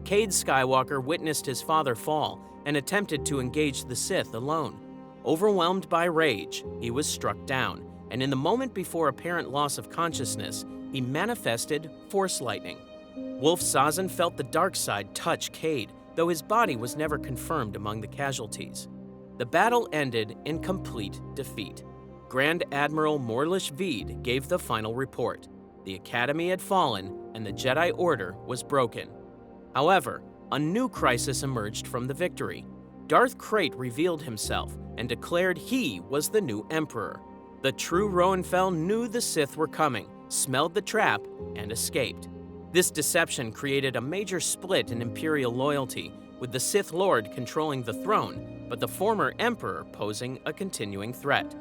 Speaker 2: Cade Skywalker witnessed his father fall and attempted to engage the Sith alone. Overwhelmed by rage, he was struck down, and in the moment before apparent loss of consciousness, he manifested Force Lightning. Wolf Sazan felt the dark side touch Cade, though his body was never confirmed among the casualties. The battle ended in complete defeat. Grand Admiral Morlish Veed gave the final report. The Academy had fallen, and the Jedi Order was broken. However, a new crisis emerged from the victory. Darth Krayt revealed himself and declared he was the new Emperor. The true Roenfell knew the Sith were coming, smelled the trap, and escaped. This deception created a major split in Imperial loyalty, with the Sith Lord controlling the throne, but the former Emperor posing a continuing threat.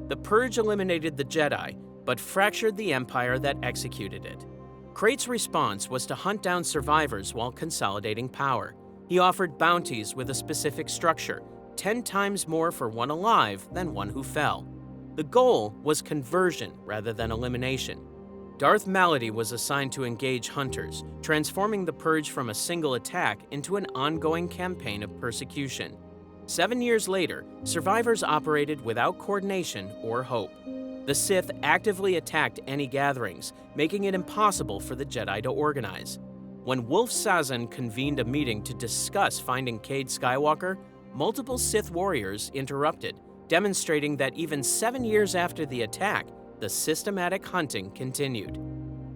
Speaker 2: The Purge eliminated the Jedi, but fractured the Empire that executed it. Krayt's response was to hunt down survivors while consolidating power. He offered bounties with a specific structure, 10 times more for one alive than one who fell. The goal was conversion rather than elimination. Darth Malady was assigned to engage hunters, transforming the Purge from a single attack into an ongoing campaign of persecution. 7 years later, survivors operated without coordination or hope. The Sith actively attacked any gatherings, making it impossible for the Jedi to organize. When Wolf Sazan convened a meeting to discuss finding Cade Skywalker, multiple Sith warriors interrupted, demonstrating that even 7 years after the attack, the systematic hunting continued.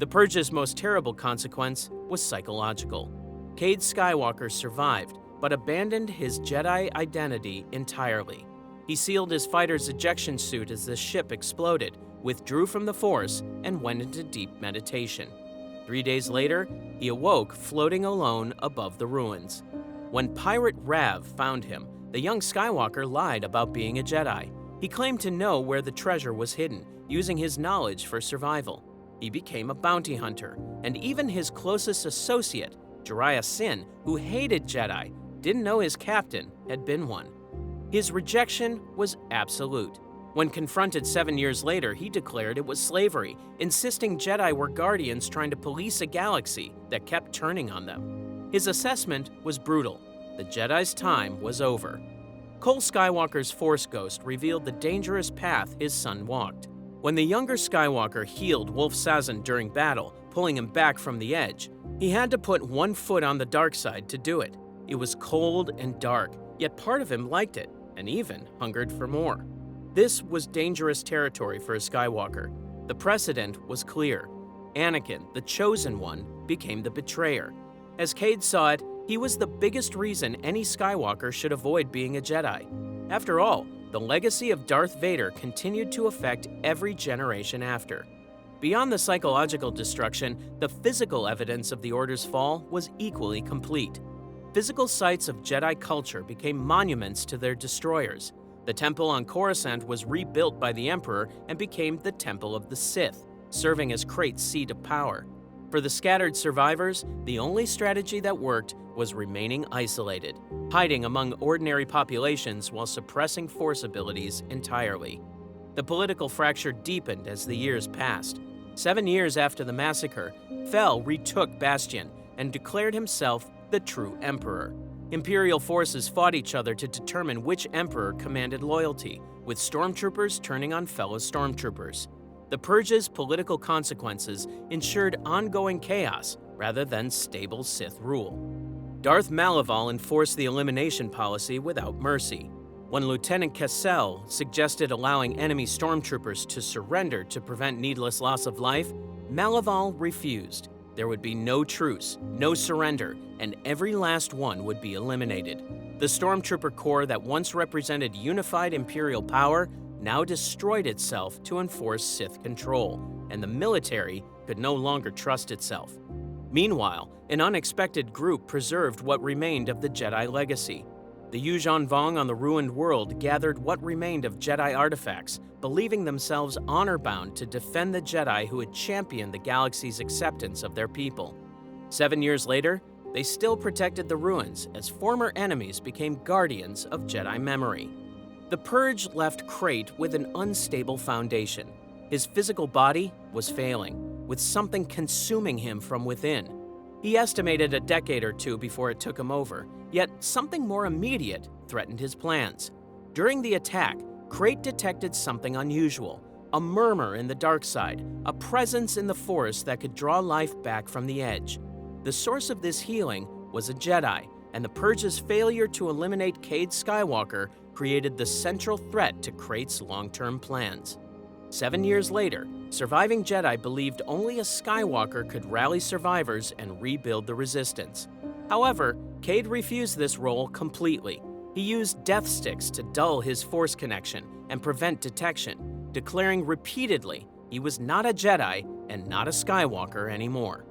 Speaker 2: The Purge's most terrible consequence was psychological. Cade Skywalker survived, but abandoned his Jedi identity entirely. He sealed his fighter's ejection suit as the ship exploded, withdrew from the Force, and went into deep meditation. 3 days later, he awoke floating alone above the ruins. When Pirate Rav found him, the young Skywalker lied about being a Jedi. He claimed to know where the treasure was hidden, using his knowledge for survival. He became a bounty hunter, and even his closest associate, Jariah Sin, who hated Jedi, didn't know his captain had been one. His rejection was absolute. When confronted 7 years later, he declared it was slavery, insisting Jedi were guardians trying to police a galaxy that kept turning on them. His assessment was brutal. The Jedi's time was over. Cole Skywalker's Force Ghost revealed the dangerous path his son walked. When the younger Skywalker healed Wolf Sazan during battle, pulling him back from the edge, he had to put one foot on the dark side to do it. It was cold and dark, yet part of him liked it, and even hungered for more. This was dangerous territory for a Skywalker. The precedent was clear. Anakin, the chosen one, became the betrayer. As Cade saw it, he was the biggest reason any Skywalker should avoid being a Jedi. After all, the legacy of Darth Vader continued to affect every generation after. Beyond the psychological destruction, the physical evidence of the Order's fall was equally complete. Physical sites of Jedi culture became monuments to their destroyers. The temple on Coruscant was rebuilt by the Emperor and became the Temple of the Sith, serving as Krayt's seat of power. For the scattered survivors, the only strategy that worked was remaining isolated, hiding among ordinary populations while suppressing Force abilities entirely. The political fracture deepened as the years passed. 7 years after the massacre, Fel retook Bastion and declared himself the true Emperor. Imperial forces fought each other to determine which Emperor commanded loyalty, with stormtroopers turning on fellow stormtroopers. The purge's political consequences ensured ongoing chaos rather than stable Sith rule. Darth Malaval enforced the elimination policy without mercy. When Lieutenant Kessel suggested allowing enemy stormtroopers to surrender to prevent needless loss of life, Malaval refused. There would be no truce, no surrender, and every last one would be eliminated. The Stormtrooper Corps that once represented unified Imperial power now destroyed itself to enforce Sith control, and the military could no longer trust itself. Meanwhile, an unexpected group preserved what remained of the Jedi legacy. The Yuuzhan Vong on the ruined world gathered what remained of Jedi artifacts, believing themselves honor-bound to defend the Jedi who had championed the galaxy's acceptance of their people. 7 years later, they still protected the ruins as former enemies became guardians of Jedi memory. The Purge left Krayt with an unstable foundation. His physical body was failing, with something consuming him from within. He estimated a decade or two before it took him over, yet something more immediate threatened his plans. During the attack, Krayt detected something unusual, a murmur in the dark side, a presence in the Force that could draw life back from the edge. The source of this healing was a Jedi, and the Purge's failure to eliminate Cade Skywalker created the central threat to Krayt's long-term plans. 7 years later, surviving Jedi believed only a Skywalker could rally survivors and rebuild the Resistance. However, Cade refused this role completely. He used death sticks to dull his Force connection and prevent detection, declaring repeatedly he was not a Jedi and not a Skywalker anymore.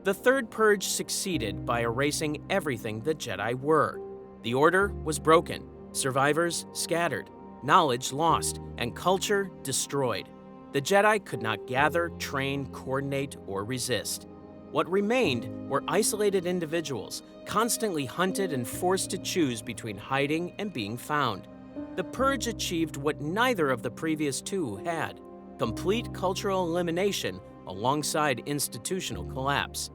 Speaker 2: The Third Purge succeeded by erasing everything the Jedi were. The Order was broken, survivors scattered, knowledge lost, and culture destroyed. The Jedi could not gather, train, coordinate, or resist. What remained were isolated individuals, constantly hunted and forced to choose between hiding and being found. The Purge achieved what neither of the previous two had: complete cultural elimination alongside institutional collapse.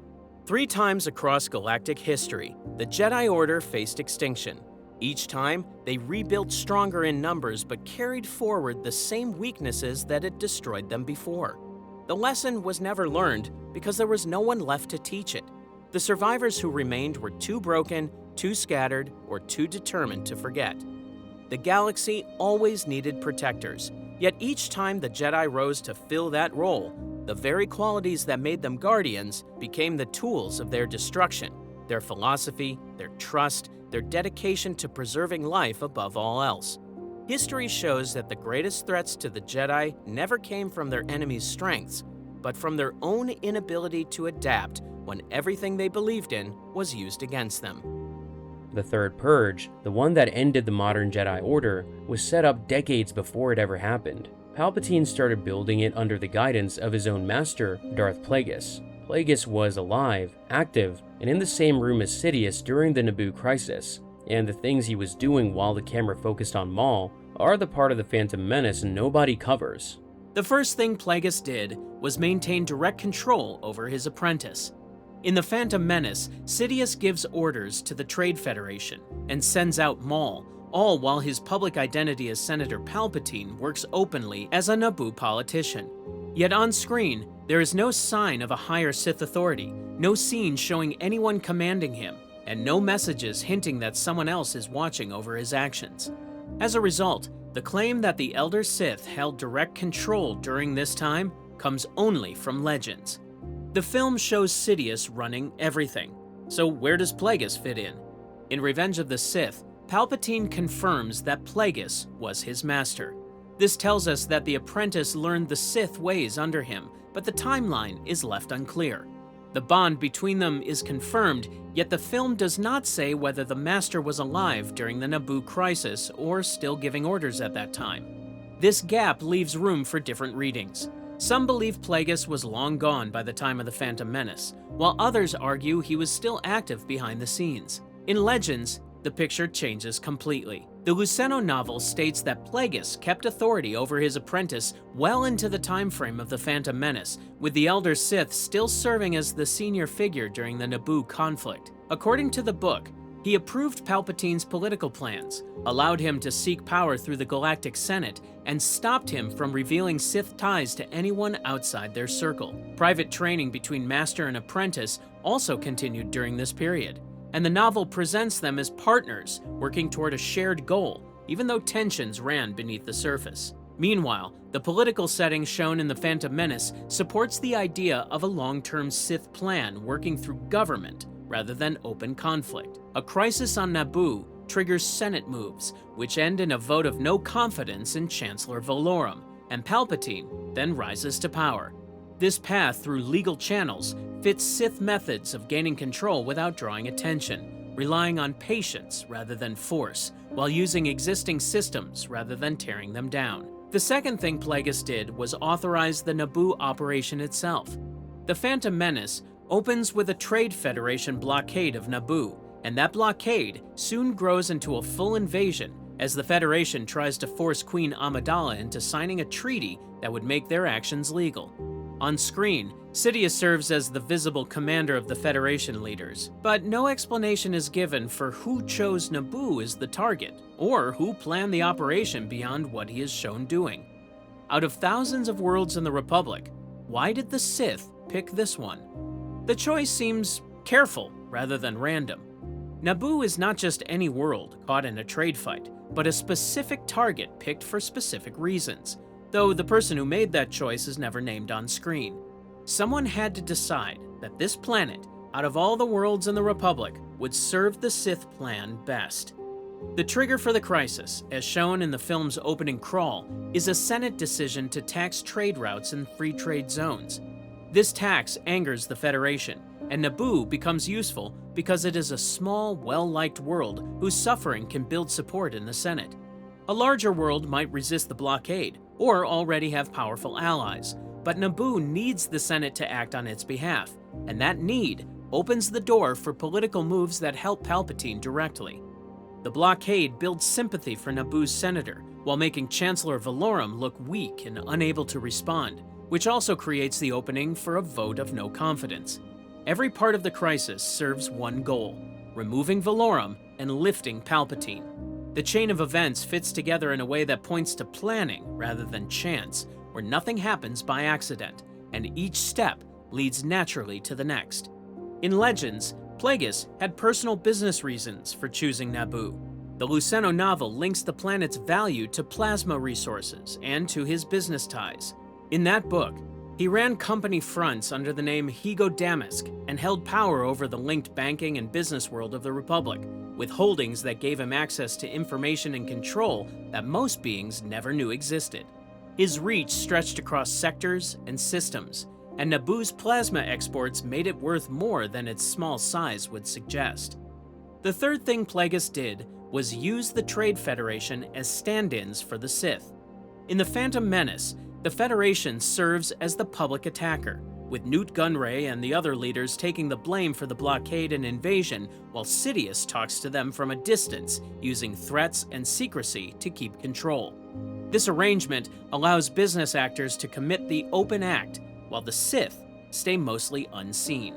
Speaker 2: 3 times across galactic history, the Jedi Order faced extinction. Each time, they rebuilt stronger in numbers but carried forward the same weaknesses that had destroyed them before. The lesson was never learned because there was no one left to teach it. The survivors who remained were too broken, too scattered, or too determined to forget. The galaxy always needed protectors, yet each time the Jedi rose to fill that role, the very qualities that made them guardians became the tools of their destruction: their philosophy, their trust, their dedication to preserving life above all else. History shows that the greatest threats to the Jedi never came from their enemies' strengths, but from their own inability to adapt when everything they believed in was used against them.
Speaker 1: The Third Purge, the one that ended the modern Jedi Order, was set up decades before it ever happened. Palpatine started building it under the guidance of his own master, Darth Plagueis. Plagueis was alive, active, and in the same room as Sidious during the Naboo crisis, and the things he was doing while the camera focused on Maul are the part of the Phantom Menace nobody covers.
Speaker 2: The first thing Plagueis did was maintain direct control over his apprentice. In the Phantom Menace, Sidious gives orders to the Trade Federation and sends out Maul, all while his public identity as Senator Palpatine works openly as a Naboo politician. Yet on screen, there is no sign of a higher Sith authority, no scene showing anyone commanding him, and no messages hinting that someone else is watching over his actions. As a result, the claim that the Elder Sith held direct control during this time comes only from legends. The film shows Sidious running everything, so where does Plagueis fit in? In Revenge of the Sith, Palpatine confirms that Plagueis was his master. This tells us that the apprentice learned the Sith ways under him, but the timeline is left unclear. The bond between them is confirmed, yet the film does not say whether the master was alive during the Naboo crisis or still giving orders at that time. This gap leaves room for different readings. Some believe Plagueis was long gone by the time of the Phantom Menace, while others argue he was still active behind the scenes. In Legends, the picture changes completely. The Luceno novel states that Plagueis kept authority over his apprentice well into the time frame of the Phantom Menace, with the Elder Sith still serving as the senior figure during the Naboo conflict. According to the book, he approved Palpatine's political plans, allowed him to seek power through the Galactic Senate, and stopped him from revealing Sith ties to anyone outside their circle. Private training between master and apprentice also continued during this period, and the novel presents them as partners working toward a shared goal, even though tensions ran beneath the surface. Meanwhile, the political setting shown in The Phantom Menace supports the idea of a long-term Sith plan working through government rather than open conflict. A crisis on Naboo triggers Senate moves, which end in a vote of no confidence in Chancellor Valorum, and Palpatine then rises to power. This path through legal channels fits Sith methods of gaining control without drawing attention, relying on patience rather than force, while using existing systems rather than tearing them down. The second thing Plagueis did was authorize the Naboo operation itself. The Phantom Menace opens with a Trade Federation blockade of Naboo, and that blockade soon grows into a full invasion as the Federation tries to force Queen Amidala into signing a treaty that would make their actions legal. On screen, Sidious serves as the visible commander of the Federation leaders, but no explanation is given for who chose Naboo as the target, or who planned the operation beyond what he is shown doing. Out of thousands of worlds in the Republic, why did the Sith pick this one? The choice seems careful rather than random. Naboo is not just any world caught in a trade fight, but a specific target picked for specific reasons, though the person who made that choice is never named on screen. Someone had to decide that this planet, out of all the worlds in the Republic, would serve the Sith plan best. The trigger for the crisis, as shown in the film's opening crawl, is a Senate decision to tax trade routes in free trade zones. This tax angers the Federation, and Naboo becomes useful because it is a small, well-liked world whose suffering can build support in the Senate. A larger world might resist the blockade, or already have powerful allies, but Naboo needs the Senate to act on its behalf, and that need opens the door for political moves that help Palpatine directly. The blockade builds sympathy for Naboo's senator, while making Chancellor Valorum look weak and unable to respond, which also creates the opening for a vote of no confidence. Every part of the crisis serves one goal: removing Valorum and lifting Palpatine. The chain of events fits together in a way that points to planning rather than chance, where nothing happens by accident, and each step leads naturally to the next. In Legends, Plagueis had personal business reasons for choosing Naboo. The Luceno novel links the planet's value to plasma resources and to his business ties. In that book, he ran company fronts under the name Higo Damask and held power over the linked banking and business world of the Republic, with holdings that gave him access to information and control that most beings never knew existed. His reach stretched across sectors and systems, and Naboo's plasma exports made it worth more than its small size would suggest. The third thing Plagueis did was use the Trade Federation as stand-ins for the Sith. In The Phantom Menace, the Federation serves as the public attacker, with Newt Gunray and the other leaders taking the blame for the blockade and invasion, while Sidious talks to them from a distance, using threats and secrecy to keep control. This arrangement allows business actors to commit the open act, while the Sith stay mostly unseen.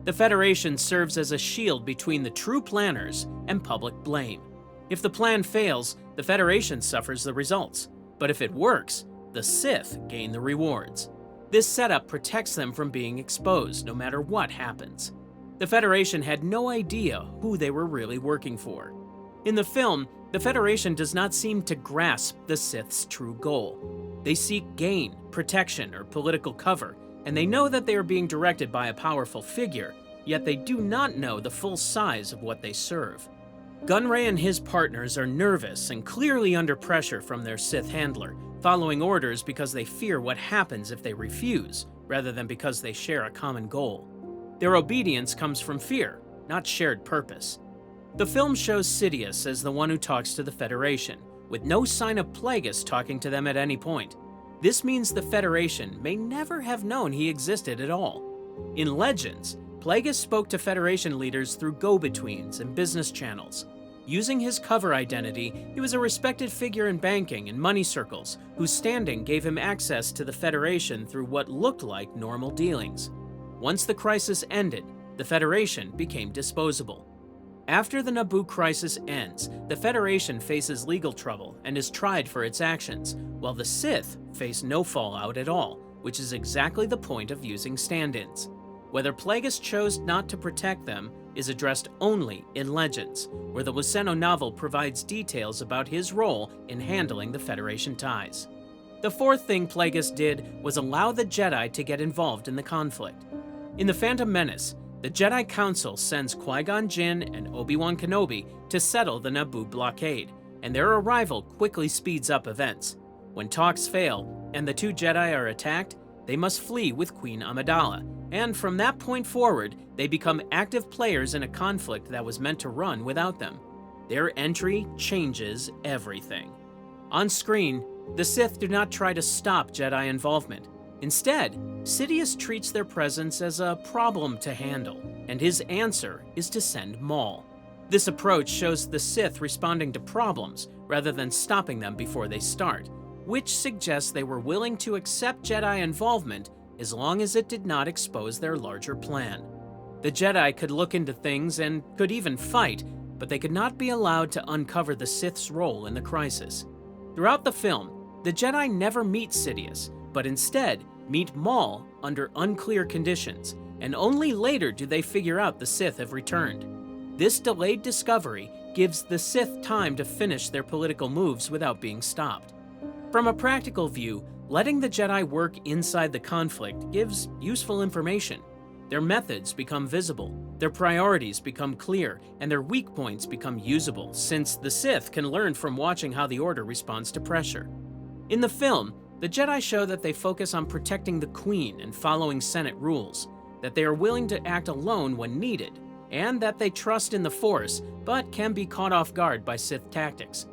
Speaker 2: The Federation serves as a shield between the true planners and public blame. If the plan fails, the Federation suffers the results, but if it works, the Sith gain the rewards. This setup protects them from being exposed no matter what happens. The Federation had no idea who they were really working for. In the film, the Federation does not seem to grasp the Sith's true goal. They seek gain, protection, or political cover, and they know that they are being directed by a powerful figure, yet they do not know the full size of what they serve. Gunray and his partners are nervous and clearly under pressure from their Sith handler, following orders because they fear what happens if they refuse, rather than because they share a common goal. Their obedience comes from fear, not shared purpose. The film shows Sidious as the one who talks to the Federation, with no sign of Plagueis talking to them at any point. This means the Federation may never have known he existed at all. In Legends, Plagueis spoke to Federation leaders through go-betweens and business channels. Using his cover identity, he was a respected figure in banking and money circles, whose standing gave him access to the Federation through what looked like normal dealings. Once the crisis ended, the Federation became disposable. After the Naboo crisis ends, the Federation faces legal trouble and is tried for its actions, while the Sith face no fallout at all, which is exactly the point of using stand-ins. Whether Plagueis chose not to protect them is addressed only in Legends, where the Luceno novel provides details about his role in handling the Federation ties. The fourth thing Plagueis did was allow the Jedi to get involved in the conflict. In The Phantom Menace, the Jedi Council sends Qui-Gon Jinn and Obi-Wan Kenobi to settle the Naboo blockade, and their arrival quickly speeds up events. When talks fail and the two Jedi are attacked, they must flee with Queen Amidala, and from that point forward, they become active players in a conflict that was meant to run without them. Their entry changes everything. On screen, the Sith do not try to stop Jedi involvement. Instead, Sidious treats their presence as a problem to handle, and his answer is to send Maul. This approach shows the Sith responding to problems rather than stopping them before they start, which suggests they were willing to accept Jedi involvement as long as it did not expose their larger plan. The Jedi could look into things and could even fight, but they could not be allowed to uncover the Sith's role in the crisis. Throughout the film, the Jedi never meet Sidious, but instead meet Maul under unclear conditions, and only later do they figure out the Sith have returned. This delayed discovery gives the Sith time to finish their political moves without being stopped. From a practical view, letting the Jedi work inside the conflict gives useful information. Their methods become visible, their priorities become clear, and their weak points become usable, since the Sith can learn from watching how the Order responds to pressure. In the film, the Jedi show that they focus on protecting the Queen and following Senate rules, that they are willing to act alone when needed, and that they trust in the Force, but can be caught off guard by Sith tactics.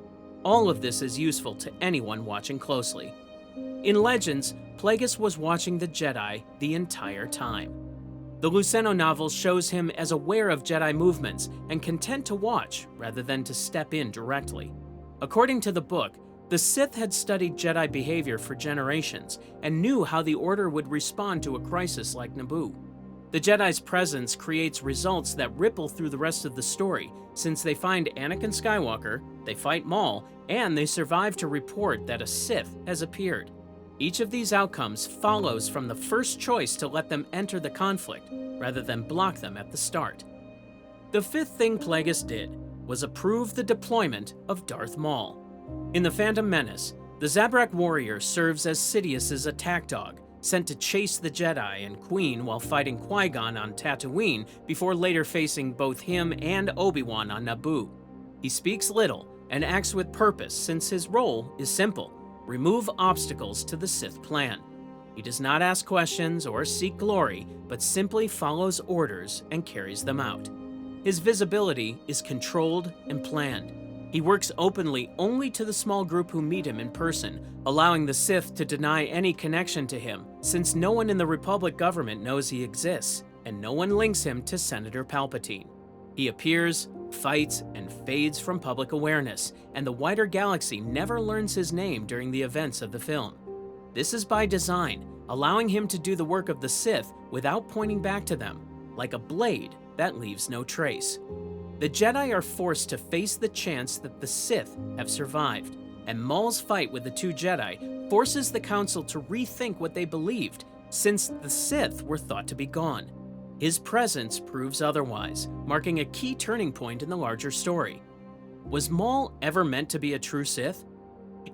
Speaker 2: All of this is useful to anyone watching closely. In Legends, Plagueis was watching the Jedi the entire time. The Luceno novel shows him as aware of Jedi movements and content to watch rather than to step in directly. According to the book, the Sith had studied Jedi behavior for generations and knew how the Order would respond to a crisis like Naboo. The Jedi's presence creates results that ripple through the rest of the story, since they find Anakin Skywalker, they fight Maul, and they survive to report that a Sith has appeared. Each of these outcomes follows from the first choice to let them enter the conflict, rather than block them at the start. The fifth thing Plagueis did was approve the deployment of Darth Maul. In The Phantom Menace, the Zabrak warrior serves as Sidious's attack dog, sent to chase the Jedi and Queen while fighting Qui-Gon on Tatooine before later facing both him and Obi-Wan on Naboo. He speaks little and acts with purpose since his role is simple: remove obstacles to the Sith plan. He does not ask questions or seek glory, but simply follows orders and carries them out. His visibility is controlled and planned. He works openly only to the small group who meet him in person, allowing the Sith to deny any connection to him, since no one in the Republic government knows he exists, and no one links him to Senator Palpatine. He appears, fights, and fades from public awareness, and the wider galaxy never learns his name during the events of the film. This is by design, allowing him to do the work of the Sith without pointing back to them, like a blade that leaves no trace. The Jedi are forced to face the chance that the Sith have survived, and Maul's fight with the two Jedi forces the Council to rethink what they believed, since the Sith were thought to be gone. His presence proves otherwise, marking a key turning point in the larger story. Was Maul ever meant to be a true Sith?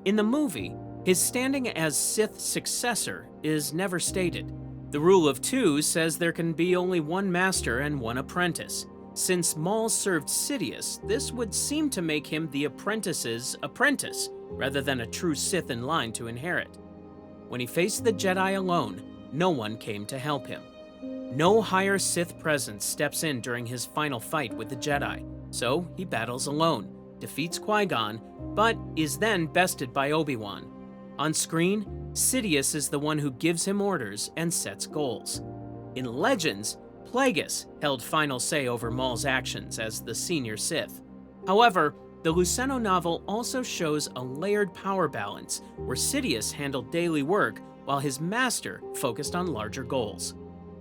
Speaker 2: In the movie, his standing as Sith's successor is never stated. The rule of two says there can be only one master and one apprentice. Since Maul served Sidious, this would seem to make him the apprentice's apprentice, rather than a true Sith in line to inherit. When he faced the Jedi alone, no one came to help him. No higher Sith presence steps in during his final fight with the Jedi, so he battles alone, defeats Qui-Gon, but is then bested by Obi-Wan. On screen, Sidious is the one who gives him orders and sets goals. In Legends, Plagueis held final say over Maul's actions as the senior Sith. However, the Luceno novel also shows a layered power balance where Sidious handled daily work while his master focused on larger goals.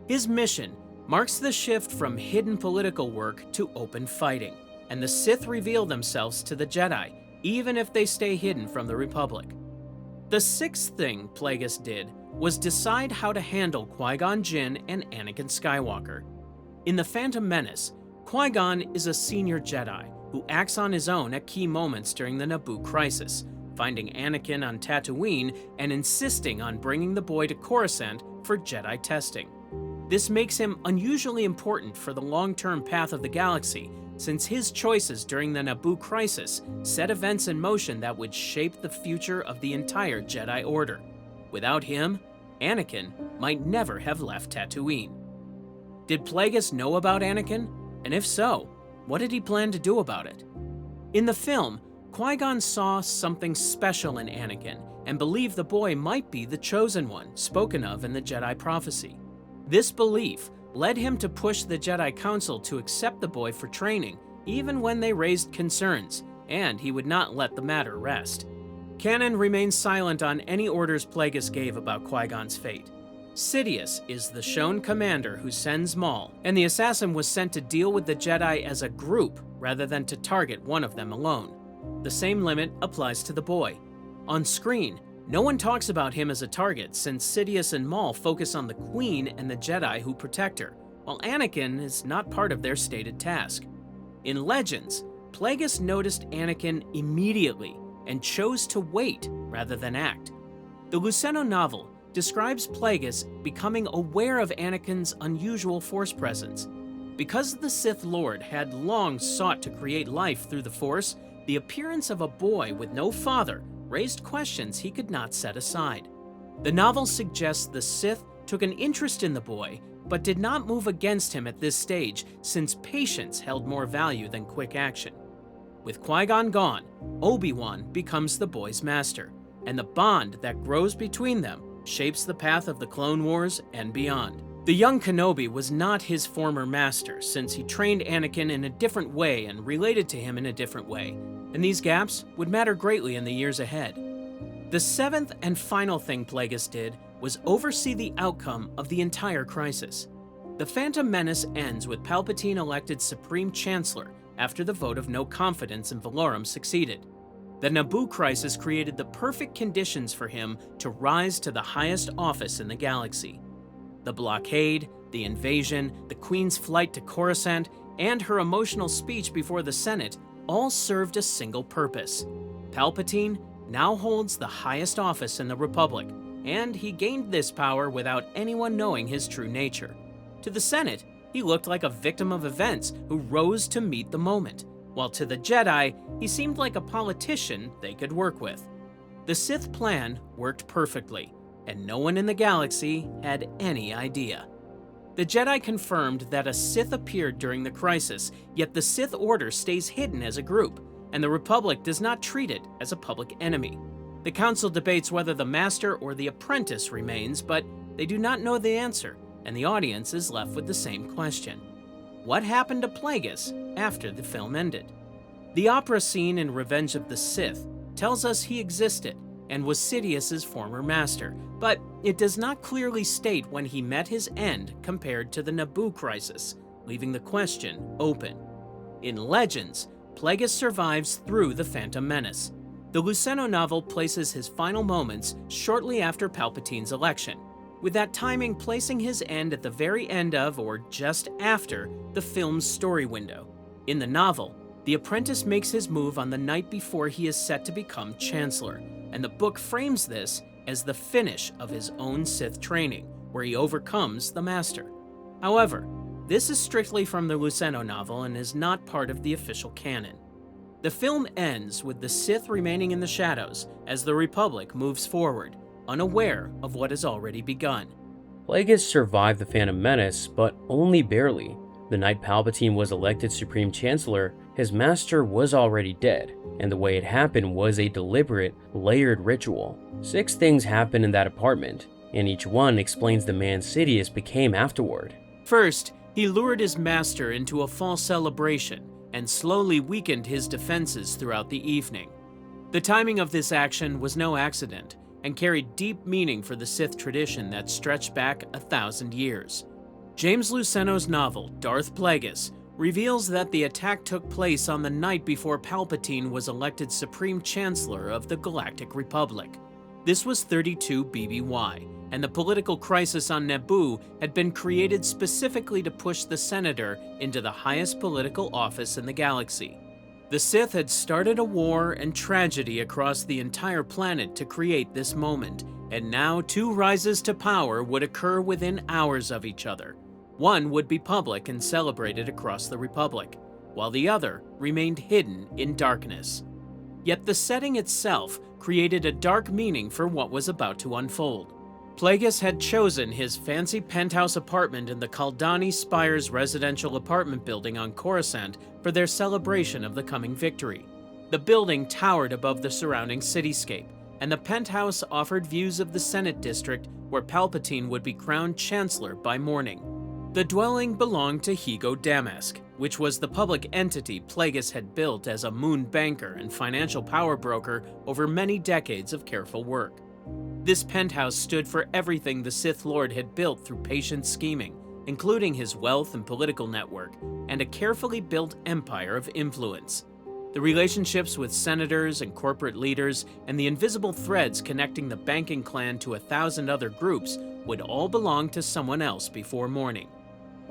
Speaker 2: His mission marks the shift from hidden political work to open fighting, and the Sith reveal themselves to the Jedi, even if they stay hidden from the Republic. The sixth thing Plagueis did was decide how to handle Qui-Gon Jinn and Anakin Skywalker. In The Phantom Menace, Qui-Gon is a senior Jedi who acts on his own at key moments during the Naboo crisis, finding Anakin on Tatooine and insisting on bringing the boy to Coruscant for Jedi testing. This makes him unusually important for the long-term path of the galaxy, since his choices during the Naboo crisis set events in motion that would shape the future of the entire Jedi Order. Without him, Anakin might never have left Tatooine. Did Plagueis know about Anakin? And if so, what did he plan to do about it? In the film, Qui-Gon saw something special in Anakin and believed the boy might be the chosen one spoken of in the Jedi prophecy. This belief led him to push the Jedi Council to accept the boy for training, even when they raised concerns, and he would not let the matter rest. Canon remains silent on any orders Plagueis gave about Qui-Gon's fate. Sidious is the shown commander who sends Maul, and the assassin was sent to deal with the Jedi as a group rather than to target one of them alone. The same limit applies to the boy. On screen, no one talks about him as a target since Sidious and Maul focus on the Queen and the Jedi who protect her, while Anakin is not part of their stated task. In Legends, Plagueis noticed Anakin immediately and chose to wait rather than act. The Luceno novel describes Plagueis becoming aware of Anakin's unusual Force presence. Because the Sith Lord had long sought to create life through the Force, the appearance of a boy with no father raised questions he could not set aside. The novel suggests the Sith took an interest in the boy, but did not move against him at this stage since patience held more value than quick action. With Qui-Gon gone, Obi-Wan becomes the boy's master, and the bond that grows between them shapes the path of the Clone Wars and beyond. The young Kenobi was not his former master since he trained Anakin in a different way and related to him in a different way, and these gaps would matter greatly in the years ahead. The seventh and final thing Plagueis did was oversee the outcome of the entire crisis. The Phantom Menace ends with Palpatine elected Supreme Chancellor after the vote of no confidence in Valorum succeeded. The Naboo crisis created the perfect conditions for him to rise to the highest office in the galaxy. The blockade, the invasion, the Queen's flight to Coruscant, and her emotional speech before the Senate all served a single purpose. Palpatine now holds the highest office in the Republic, and he gained this power without anyone knowing his true nature. To the Senate, he looked like a victim of events who rose to meet the moment, while to the Jedi, he seemed like a politician they could work with. The Sith plan worked perfectly, and no one in the galaxy had any idea. The Jedi confirmed that a Sith appeared during the crisis, yet the Sith Order stays hidden as a group, and the Republic does not treat it as a public enemy. The Council debates whether the Master or the Apprentice remains, but they do not know the answer, and the audience is left with the same question. What happened to Plagueis after the film ended? The opera scene in Revenge of the Sith tells us he existed and was Sidious's former master, but it does not clearly state when he met his end compared to the Naboo crisis, leaving the question open. In Legends, Plagueis survives through the Phantom Menace. The Luceno novel places his final moments shortly after Palpatine's election, with that timing placing his end at the very end of, or just after, the film's story window. In the novel, the apprentice makes his move on the night before he is set to become Chancellor, and the book frames this as the finish of his own Sith training, where he overcomes the Master. However, this is strictly from the Luceno novel and is not part of the official canon. The film ends with the Sith remaining in the shadows as the Republic moves forward, unaware of what has already begun.
Speaker 1: Plagueis survived the Phantom Menace, but only barely. The night Palpatine was elected Supreme Chancellor, his master was already dead, and the way it happened was a deliberate, layered ritual. 6 things happen in that apartment, and each one explains the man Sidious became afterward.
Speaker 2: First, he lured his master into a false celebration, and slowly weakened his defenses throughout the evening. The timing of this action was no accident and carried deep meaning for the Sith tradition that stretched back 1,000 years. James Luceno's novel, Darth Plagueis, reveals that the attack took place on the night before Palpatine was elected Supreme Chancellor of the Galactic Republic. This was 32 BBY, and the political crisis on Naboo had been created specifically to push the Senator into the highest political office in the galaxy. The Sith had started a war and tragedy across the entire planet to create this moment, and now two rises to power would occur within hours of each other. One would be public and celebrated across the Republic, while the other remained hidden in darkness. Yet the setting itself created a dark meaning for what was about to unfold. Plagueis had chosen his fancy penthouse apartment in the Kaldani Spires residential apartment building on Coruscant for their celebration of the coming victory. The building towered above the surrounding cityscape, and the penthouse offered views of the Senate district where Palpatine would be crowned Chancellor by morning. The dwelling belonged to Higo Damask, which was the public entity Plagueis had built as a moon banker and financial power broker over many decades of careful work. This penthouse stood for everything the Sith Lord had built through patient scheming, including his wealth and political network, and a carefully built empire of influence. The relationships with senators and corporate leaders, and the invisible threads connecting the banking clan to 1,000 other groups would all belong to someone else before morning.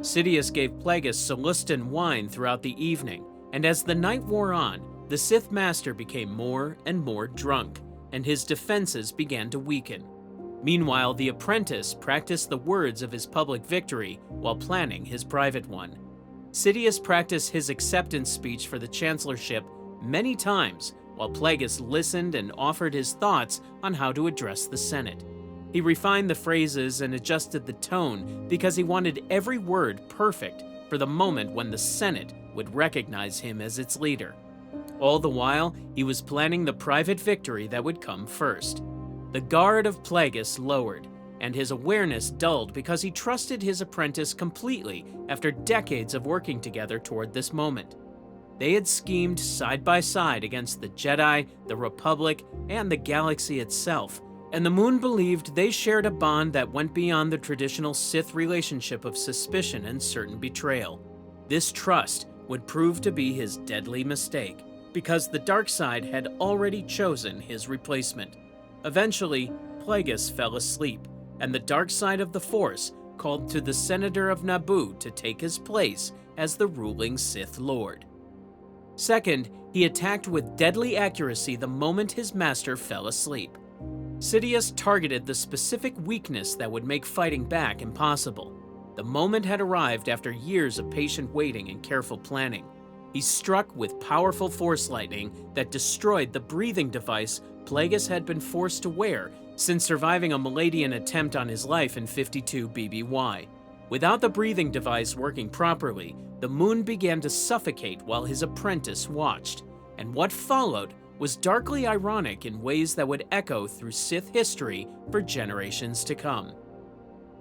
Speaker 2: Sidious gave Plagueis Celestin wine throughout the evening, and as the night wore on, the Sith Master became more and more drunk, and his defenses began to weaken. Meanwhile, the apprentice practiced the words of his public victory while planning his private one. Sidious practiced his acceptance speech for the chancellorship many times, while Plagueis listened and offered his thoughts on how to address the Senate. He refined the phrases and adjusted the tone because he wanted every word perfect for the moment when the Senate would recognize him as its leader. All the while, he was planning the private victory that would come first. The guard of Plagueis lowered, and his awareness dulled because he trusted his apprentice completely after decades of working together toward this moment. They had schemed side by side against the Jedi, the Republic, and the galaxy itself, and the Moon believed they shared a bond that went beyond the traditional Sith relationship of suspicion and certain betrayal. This trust would prove to be his deadly mistake, because the dark side had already chosen his replacement. Eventually, Plagueis fell asleep, and the dark side of the Force called to the Senator of Naboo to take his place as the ruling Sith Lord. Second, he attacked with deadly accuracy the moment his master fell asleep. Sidious targeted the specific weakness that would make fighting back impossible. The moment had arrived after years of patient waiting and careful planning. He struck with powerful force lightning that destroyed the breathing device Plagueis had been forced to wear since surviving a Maladian attempt on his life in 52 BBY. Without the breathing device working properly, the Moon began to suffocate while his apprentice watched, and what followed was darkly ironic in ways that would echo through Sith history for generations to come.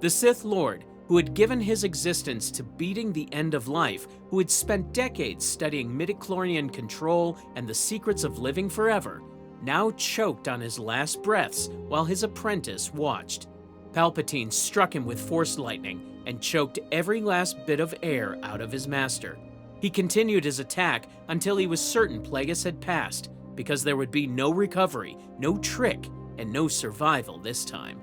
Speaker 2: The Sith Lord, who had given his existence to beating the end of life, who had spent decades studying midichlorian control and the secrets of living forever, now choked on his last breaths while his apprentice watched. Palpatine struck him with force lightning and choked every last bit of air out of his master. He continued his attack until he was certain Plagueis had passed, because there would be no recovery, no trick, and no survival this time.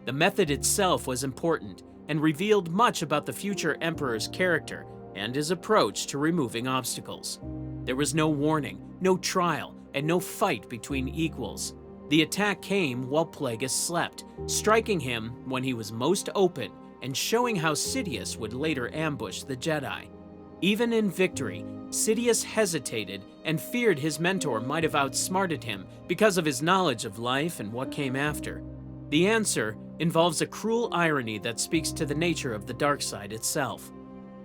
Speaker 2: The method itself was important and revealed much about the future Emperor's character and his approach to removing obstacles. There was no warning, no trial, and no fight between equals. The attack came while Plagueis slept, striking him when he was most open and showing how Sidious would later ambush the Jedi. Even in victory, Sidious hesitated and feared his mentor might have outsmarted him because of his knowledge of life and what came after. The answer involves a cruel irony that speaks to the nature of the dark side itself.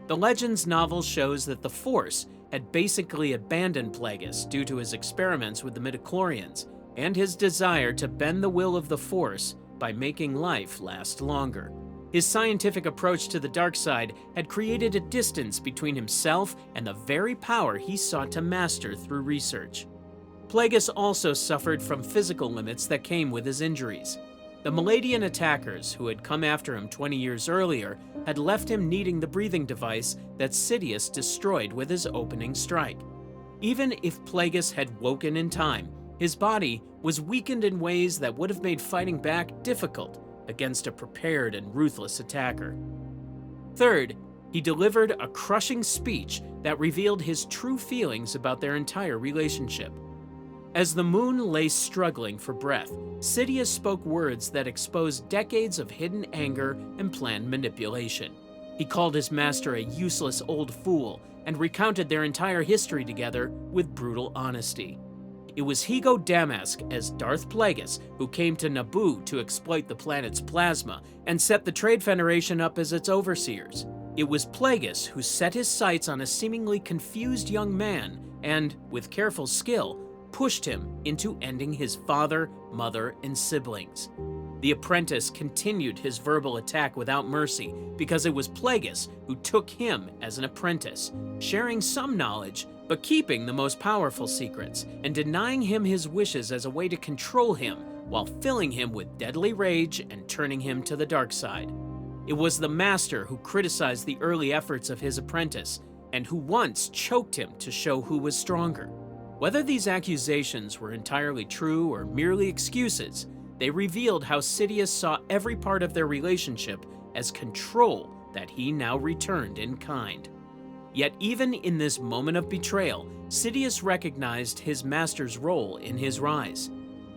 Speaker 2: The Legends novel shows that the Force had basically abandoned Plagueis due to his experiments with the midichlorians and his desire to bend the will of the Force by making life last longer. His scientific approach to the dark side had created a distance between himself and the very power he sought to master through research. Plagueis also suffered from physical limits that came with his injuries. The Maladian attackers, who had come after him 20 years earlier, had left him needing the breathing device that Sidious destroyed with his opening strike. Even if Plagueis had woken in time, his body was weakened in ways that would have made fighting back difficult against a prepared and ruthless attacker. Third, he delivered a crushing speech that revealed his true feelings about their entire relationship. As the moon lay struggling for breath, Sidious spoke words that exposed decades of hidden anger and planned manipulation. He called his master a useless old fool and recounted their entire history together with brutal honesty. It was Higo Damask as Darth Plagueis who came to Naboo to exploit the planet's plasma and set the Trade Federation up as its overseers. It was Plagueis who set his sights on a seemingly confused young man and, with careful skill, pushed him into ending his father, mother, and siblings. The apprentice continued his verbal attack without mercy because it was Plagueis who took him as an apprentice, sharing some knowledge but keeping the most powerful secrets and denying him his wishes as a way to control him while filling him with deadly rage and turning him to the dark side. It was the master who criticized the early efforts of his apprentice and who once choked him to show who was stronger. Whether these accusations were entirely true or merely excuses, they revealed how Sidious saw every part of their relationship as control that he now returned in kind. Yet even in this moment of betrayal, Sidious recognized his master's role in his rise.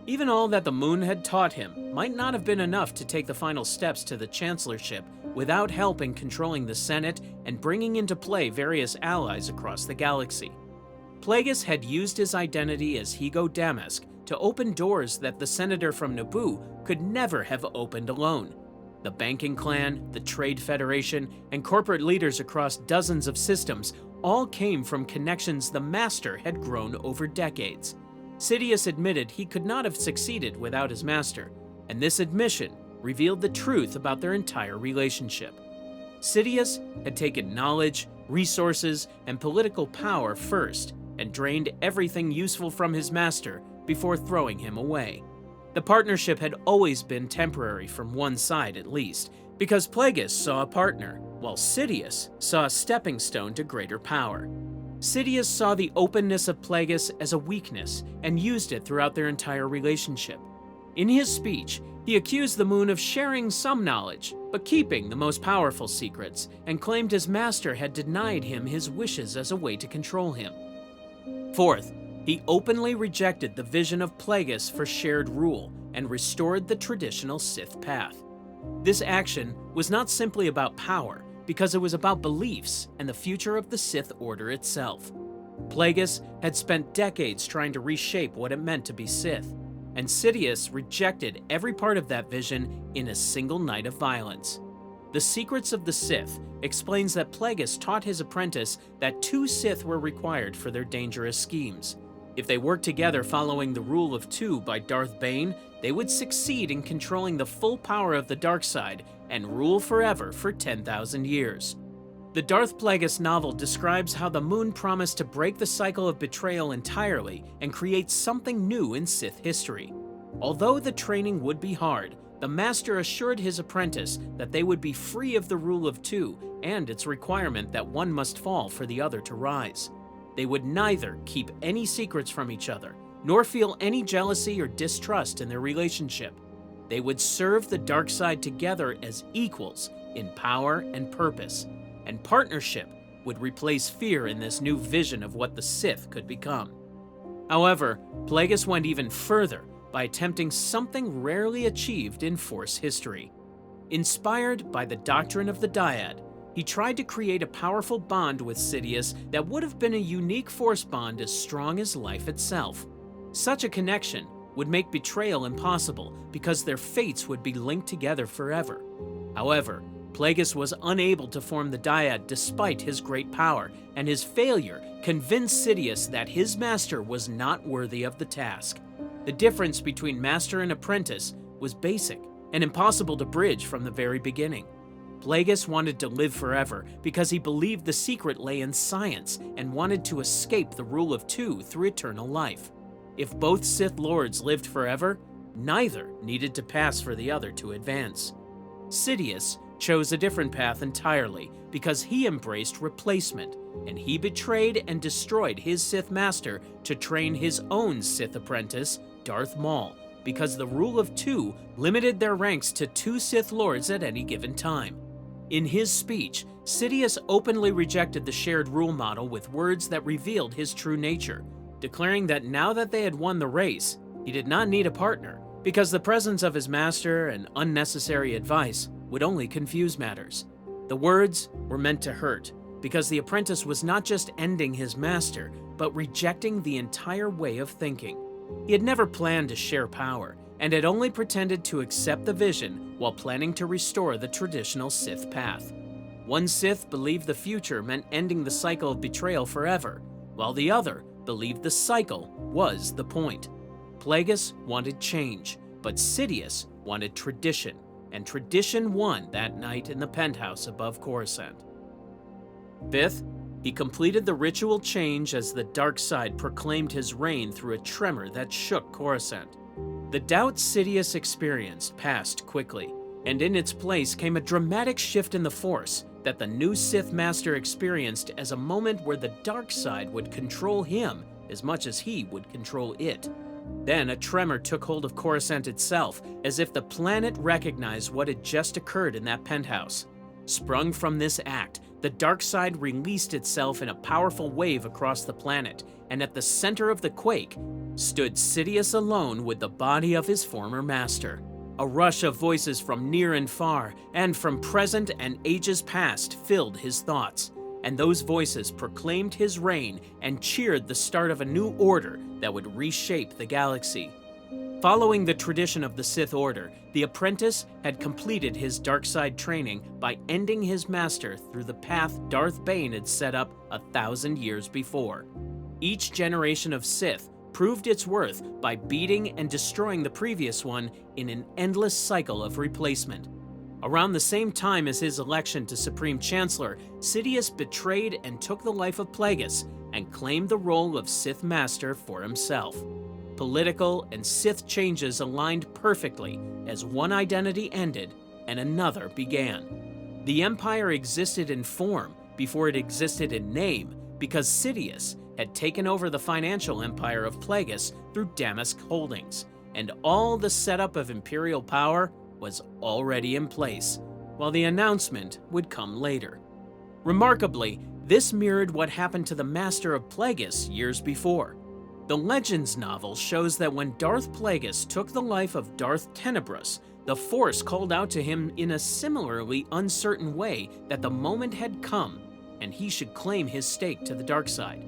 Speaker 2: Even all that the moon had taught him might not have been enough to take the final steps to the chancellorship without help in controlling the Senate and bringing into play various allies across the galaxy. Plagueis had used his identity as Higo Damask to open doors that the senator from Naboo could never have opened alone. The banking clan, the Trade Federation, and corporate leaders across dozens of systems all came from connections the master had grown over decades. Sidious admitted he could not have succeeded without his master, and this admission revealed the truth about their entire relationship. Sidious had taken knowledge, resources, and political power first, and drained everything useful from his master before throwing him away. The partnership had always been temporary from one side at least, because Plagueis saw a partner, while Sidious saw a stepping stone to greater power. Sidious saw the openness of Plagueis as a weakness and used it throughout their entire relationship. In his speech, he accused the moon of sharing some knowledge, but keeping the most powerful secrets, and claimed his master had denied him his wishes as a way to control him. Fourth, he openly rejected the vision of Plagueis for shared rule and restored the traditional Sith path. This action was not simply about power, because it was about beliefs and the future of the Sith Order itself. Plagueis had spent decades trying to reshape what it meant to be Sith, and Sidious rejected every part of that vision in a single night of violence. The Secrets of the Sith explains that Plagueis taught his apprentice that 2 Sith were required for their dangerous schemes. If they worked together following the Rule of 2 by Darth Bane, they would succeed in controlling the full power of the dark side and rule forever for 10,000 years. The Darth Plagueis novel describes how the moon promised to break the cycle of betrayal entirely and create something new in Sith history. Although the training would be hard, the master assured his apprentice that they would be free of the Rule of 2 and its requirement that one must fall for the other to rise. They would neither keep any secrets from each other, nor feel any jealousy or distrust in their relationship. They would serve the dark side together as equals in power and purpose, and partnership would replace fear in this new vision of what the Sith could become. However, Plagueis went even further by attempting something rarely achieved in Force history. Inspired by the doctrine of the Dyad, he tried to create a powerful bond with Sidious that would have been a unique Force bond as strong as life itself. Such a connection would make betrayal impossible because their fates would be linked together forever. However, Plagueis was unable to form the Dyad despite his great power, and his failure convinced Sidious that his master was not worthy of the task. The difference between master and apprentice was basic and impossible to bridge from the very beginning. Plagueis wanted to live forever because he believed the secret lay in science and wanted to escape the rule of two through eternal life. If both Sith Lords lived forever, neither needed to pass for the other to advance. Sidious chose a different path entirely because he embraced replacement, and he betrayed and destroyed his Sith master to train his own Sith apprentice, Darth Maul, because the rule of two limited their ranks to 2 Sith Lords at any given time. In his speech, Sidious openly rejected the shared rule model with words that revealed his true nature, declaring that now that they had won the race, he did not need a partner, because the presence of his master and unnecessary advice would only confuse matters. The words were meant to hurt, because the apprentice was not just ending his master, but rejecting the entire way of thinking. He had never planned to share power, and had only pretended to accept the vision while planning to restore the traditional Sith path. One Sith believed the future meant ending the cycle of betrayal forever, while the other believed the cycle was the point. Plagueis wanted change, but Sidious wanted tradition, and tradition won that night in the penthouse above Coruscant. Fifth, he completed the ritual change as the dark side proclaimed his reign through a tremor that shook Coruscant. The doubt Sidious experienced passed quickly, and in its place came a dramatic shift in the Force that the new Sith Master experienced as a moment where the dark side would control him as much as he would control it. Then a tremor took hold of Coruscant itself, as if the planet recognized what had just occurred in that penthouse. Sprung from this act, the dark side released itself in a powerful wave across the planet, and at the center of the quake stood Sidious alone with the body of his former master. A rush of voices from near and far, and from present and ages past, filled his thoughts, and those voices proclaimed his reign and cheered the start of a new order that would reshape the galaxy. Following the tradition of the Sith Order, the apprentice had completed his dark side training by ending his master through the path Darth Bane had set up 1,000 years before. Each generation of Sith proved its worth by beating and destroying the previous one in an endless cycle of replacement. Around the same time as his election to Supreme Chancellor, Sidious betrayed and took the life of Plagueis and claimed the role of Sith Master for himself. Political and Sith changes aligned perfectly as one identity ended and another began. The Empire existed in form before it existed in name because Sidious had taken over the financial empire of Plagueis through Damask Holdings, and all the setup of imperial power was already in place, while the announcement would come later. Remarkably, this mirrored what happened to the Master of Plagueis years before. The Legends novel shows that when Darth Plagueis took the life of Darth Tenebrous, the Force called out to him in a similarly uncertain way that the moment had come and he should claim his stake to the dark side.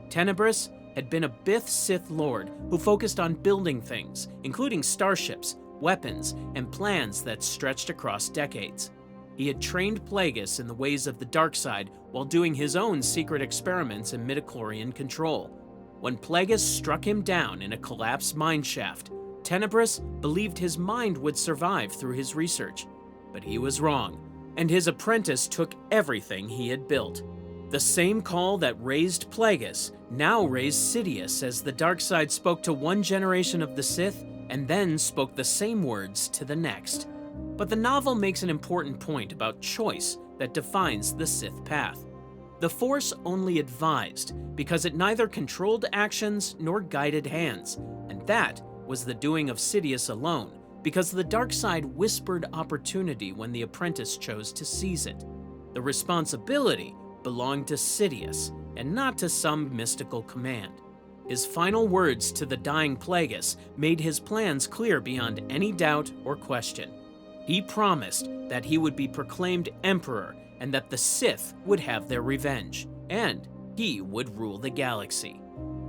Speaker 2: Tenebrous had been a Bith Sith Lord who focused on building things, including starships, weapons, and plans that stretched across decades. He had trained Plagueis in the ways of the dark side while doing his own secret experiments in midichlorian control. When Plagueis struck him down in a collapsed mineshaft, Tenebrous believed his mind would survive through his research. But he was wrong, and his apprentice took everything he had built. The same call that raised Plagueis now raised Sidious as the dark side spoke to one generation of the Sith and then spoke the same words to the next. But the novel makes an important point about choice that defines the Sith path. The Force only advised because it neither controlled actions nor guided hands, and that was the doing of Sidious alone, because the dark side whispered opportunity when the apprentice chose to seize it. The responsibility belonged to Sidious, and not to some mystical command. His final words to the dying Plagueis made his plans clear beyond any doubt or question. He promised that he would be proclaimed Emperor and that the Sith would have their revenge, and he would rule the galaxy.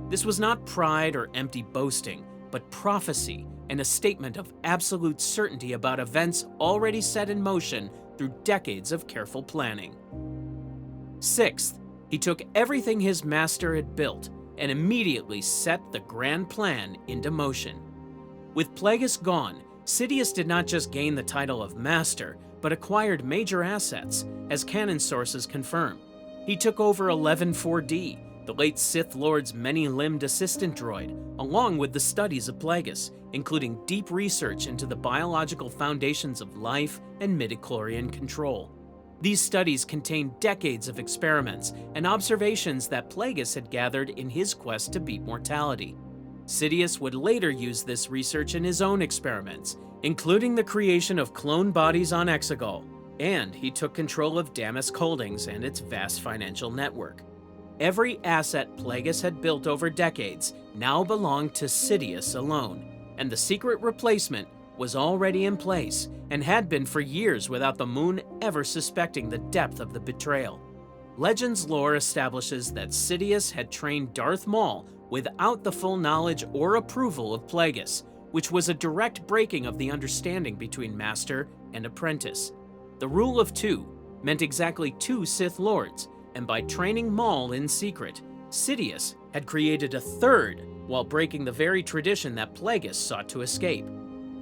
Speaker 2: This was not pride or empty boasting, but prophecy and a statement of absolute certainty about events already set in motion through decades of careful planning. Sixth, he took everything his master had built and immediately set the grand plan into motion. With Plagueis gone, Sidious did not just gain the title of Master, but acquired major assets, as canon sources confirm. He took over 11-4D, the late Sith Lord's many-limbed assistant droid, along with the studies of Plagueis, including deep research into the biological foundations of life and midichlorian control. These studies contained decades of experiments and observations that Plagueis had gathered in his quest to beat mortality. Sidious would later use this research in his own experiments, including the creation of clone bodies on Exegol, and he took control of Damask Holdings and its vast financial network. Every asset Plagueis had built over decades now belonged to Sidious alone, and the secret replacement was already in place and had been for years without the Moon ever suspecting the depth of the betrayal. Legends lore establishes that Sidious had trained Darth Maul without the full knowledge or approval of Plagueis, which was a direct breaking of the understanding between master and apprentice. The rule of two meant exactly two Sith Lords, and by training Maul in secret, Sidious had created a third while breaking the very tradition that Plagueis sought to escape.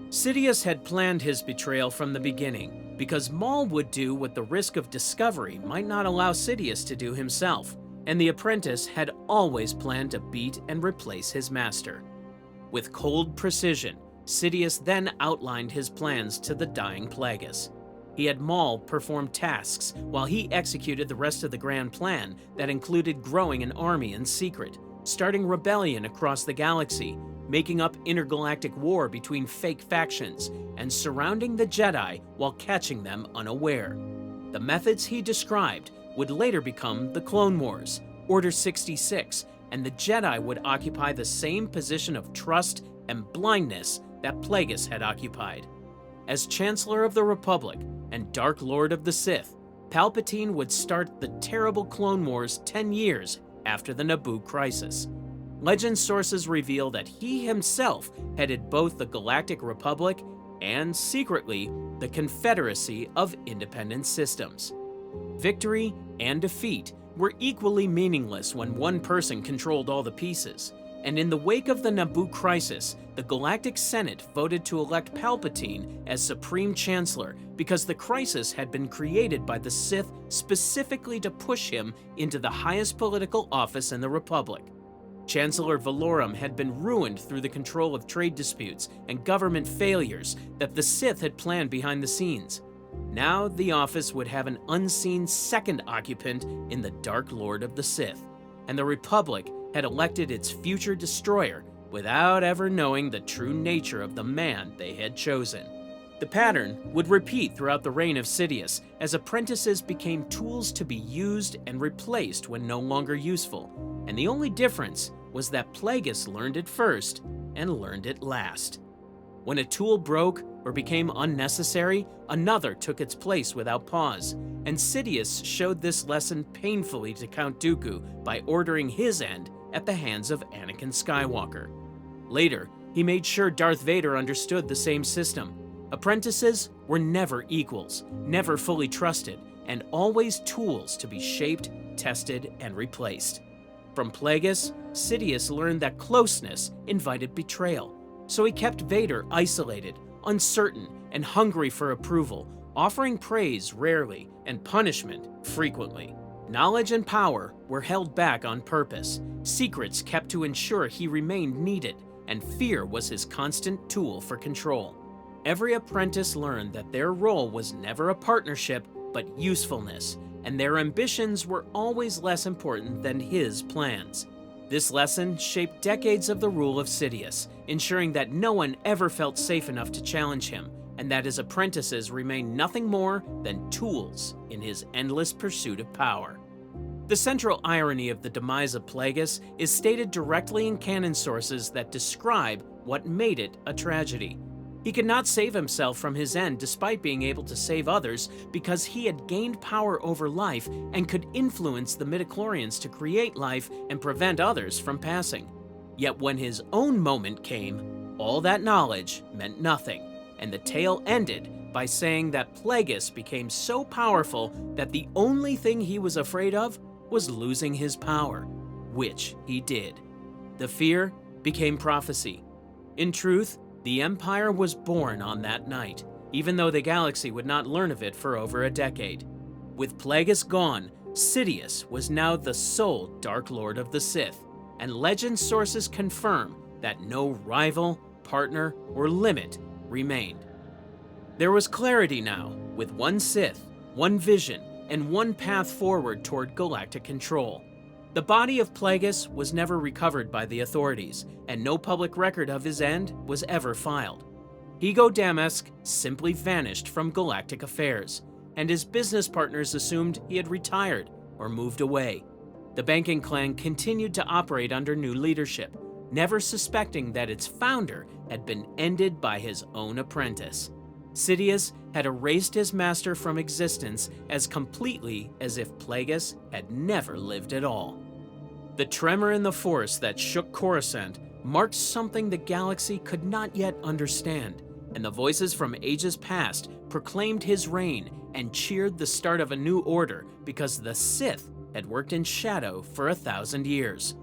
Speaker 2: Sidious had planned his betrayal from the beginning, because Maul would do what the risk of discovery might not allow Sidious to do himself, and the apprentice had always planned to beat and replace his master. With cold precision, Sidious then outlined his plans to the dying Plagueis. He had Maul perform tasks while he executed the rest of the grand plan that included growing an army in secret, starting rebellion across the galaxy, making up intergalactic war between fake factions, and surrounding the Jedi while catching them unaware. The methods he described would later become the Clone Wars, Order 66, and the Jedi would occupy the same position of trust and blindness that Plagueis had occupied. As Chancellor of the Republic and Dark Lord of the Sith, Palpatine would start the terrible Clone Wars 10 years after the Naboo crisis. Legend sources reveal that he himself headed both the Galactic Republic and, secretly, the Confederacy of Independent Systems. Victory and defeat were equally meaningless when one person controlled all the pieces, and in the wake of the Naboo crisis, the Galactic Senate voted to elect Palpatine as Supreme Chancellor because the crisis had been created by the Sith specifically to push him into the highest political office in the Republic. Chancellor Valorum had been ruined through the control of trade disputes and government failures that the Sith had planned behind the scenes. Now the office would have an unseen second occupant in the Dark Lord of the Sith, and the Republic had elected its future destroyer without ever knowing the true nature of the man they had chosen. The pattern would repeat throughout the reign of Sidious, as apprentices became tools to be used and replaced when no longer useful, and the only difference was that Plagueis learned it first and learned it last. When a tool broke or became unnecessary, another took its place without pause, and Sidious showed this lesson painfully to Count Dooku by ordering his end at the hands of Anakin Skywalker. Later, he made sure Darth Vader understood the same system. Apprentices were never equals, never fully trusted, and always tools to be shaped, tested, and replaced. From Plagueis, Sidious learned that closeness invited betrayal, so he kept Vader isolated, uncertain, and hungry for approval, offering praise rarely and punishment frequently. Knowledge and power were held back on purpose, secrets kept to ensure he remained needed, and fear was his constant tool for control. Every apprentice learned that their role was never a partnership, but usefulness, and their ambitions were always less important than his plans. This lesson shaped decades of the rule of Sidious, ensuring that no one ever felt safe enough to challenge him, and that his apprentices remained nothing more than tools in his endless pursuit of power. The central irony of the demise of Plagueis is stated directly in canon sources that describe what made it a tragedy. He could not save himself from his end despite being able to save others because he had gained power over life and could influence the midichlorians to create life and prevent others from passing. Yet when his own moment came, all that knowledge meant nothing, and the tale ended by saying that Plagueis became so powerful that the only thing he was afraid of was losing his power, which he did. The fear became prophecy. In truth, the Empire was born on that night, even though the galaxy would not learn of it for over a decade. With Plagueis gone, Sidious was now the sole Dark Lord of the Sith, and Legends sources confirm that no rival, partner, or limit remained. There was clarity now, with one Sith, one vision, and one path forward toward galactic control. The body of Plagueis was never recovered by the authorities, and no public record of his end was ever filed. Ego Damask simply vanished from galactic affairs, and his business partners assumed he had retired or moved away. The banking clan continued to operate under new leadership, never suspecting that its founder had been ended by his own apprentice. Sidious had erased his master from existence as completely as if Plagueis had never lived at all. The tremor in the Force that shook Coruscant marked something the galaxy could not yet understand, and the voices from ages past proclaimed his reign and cheered the start of a new order because the Sith had worked in shadow for 1,000 years.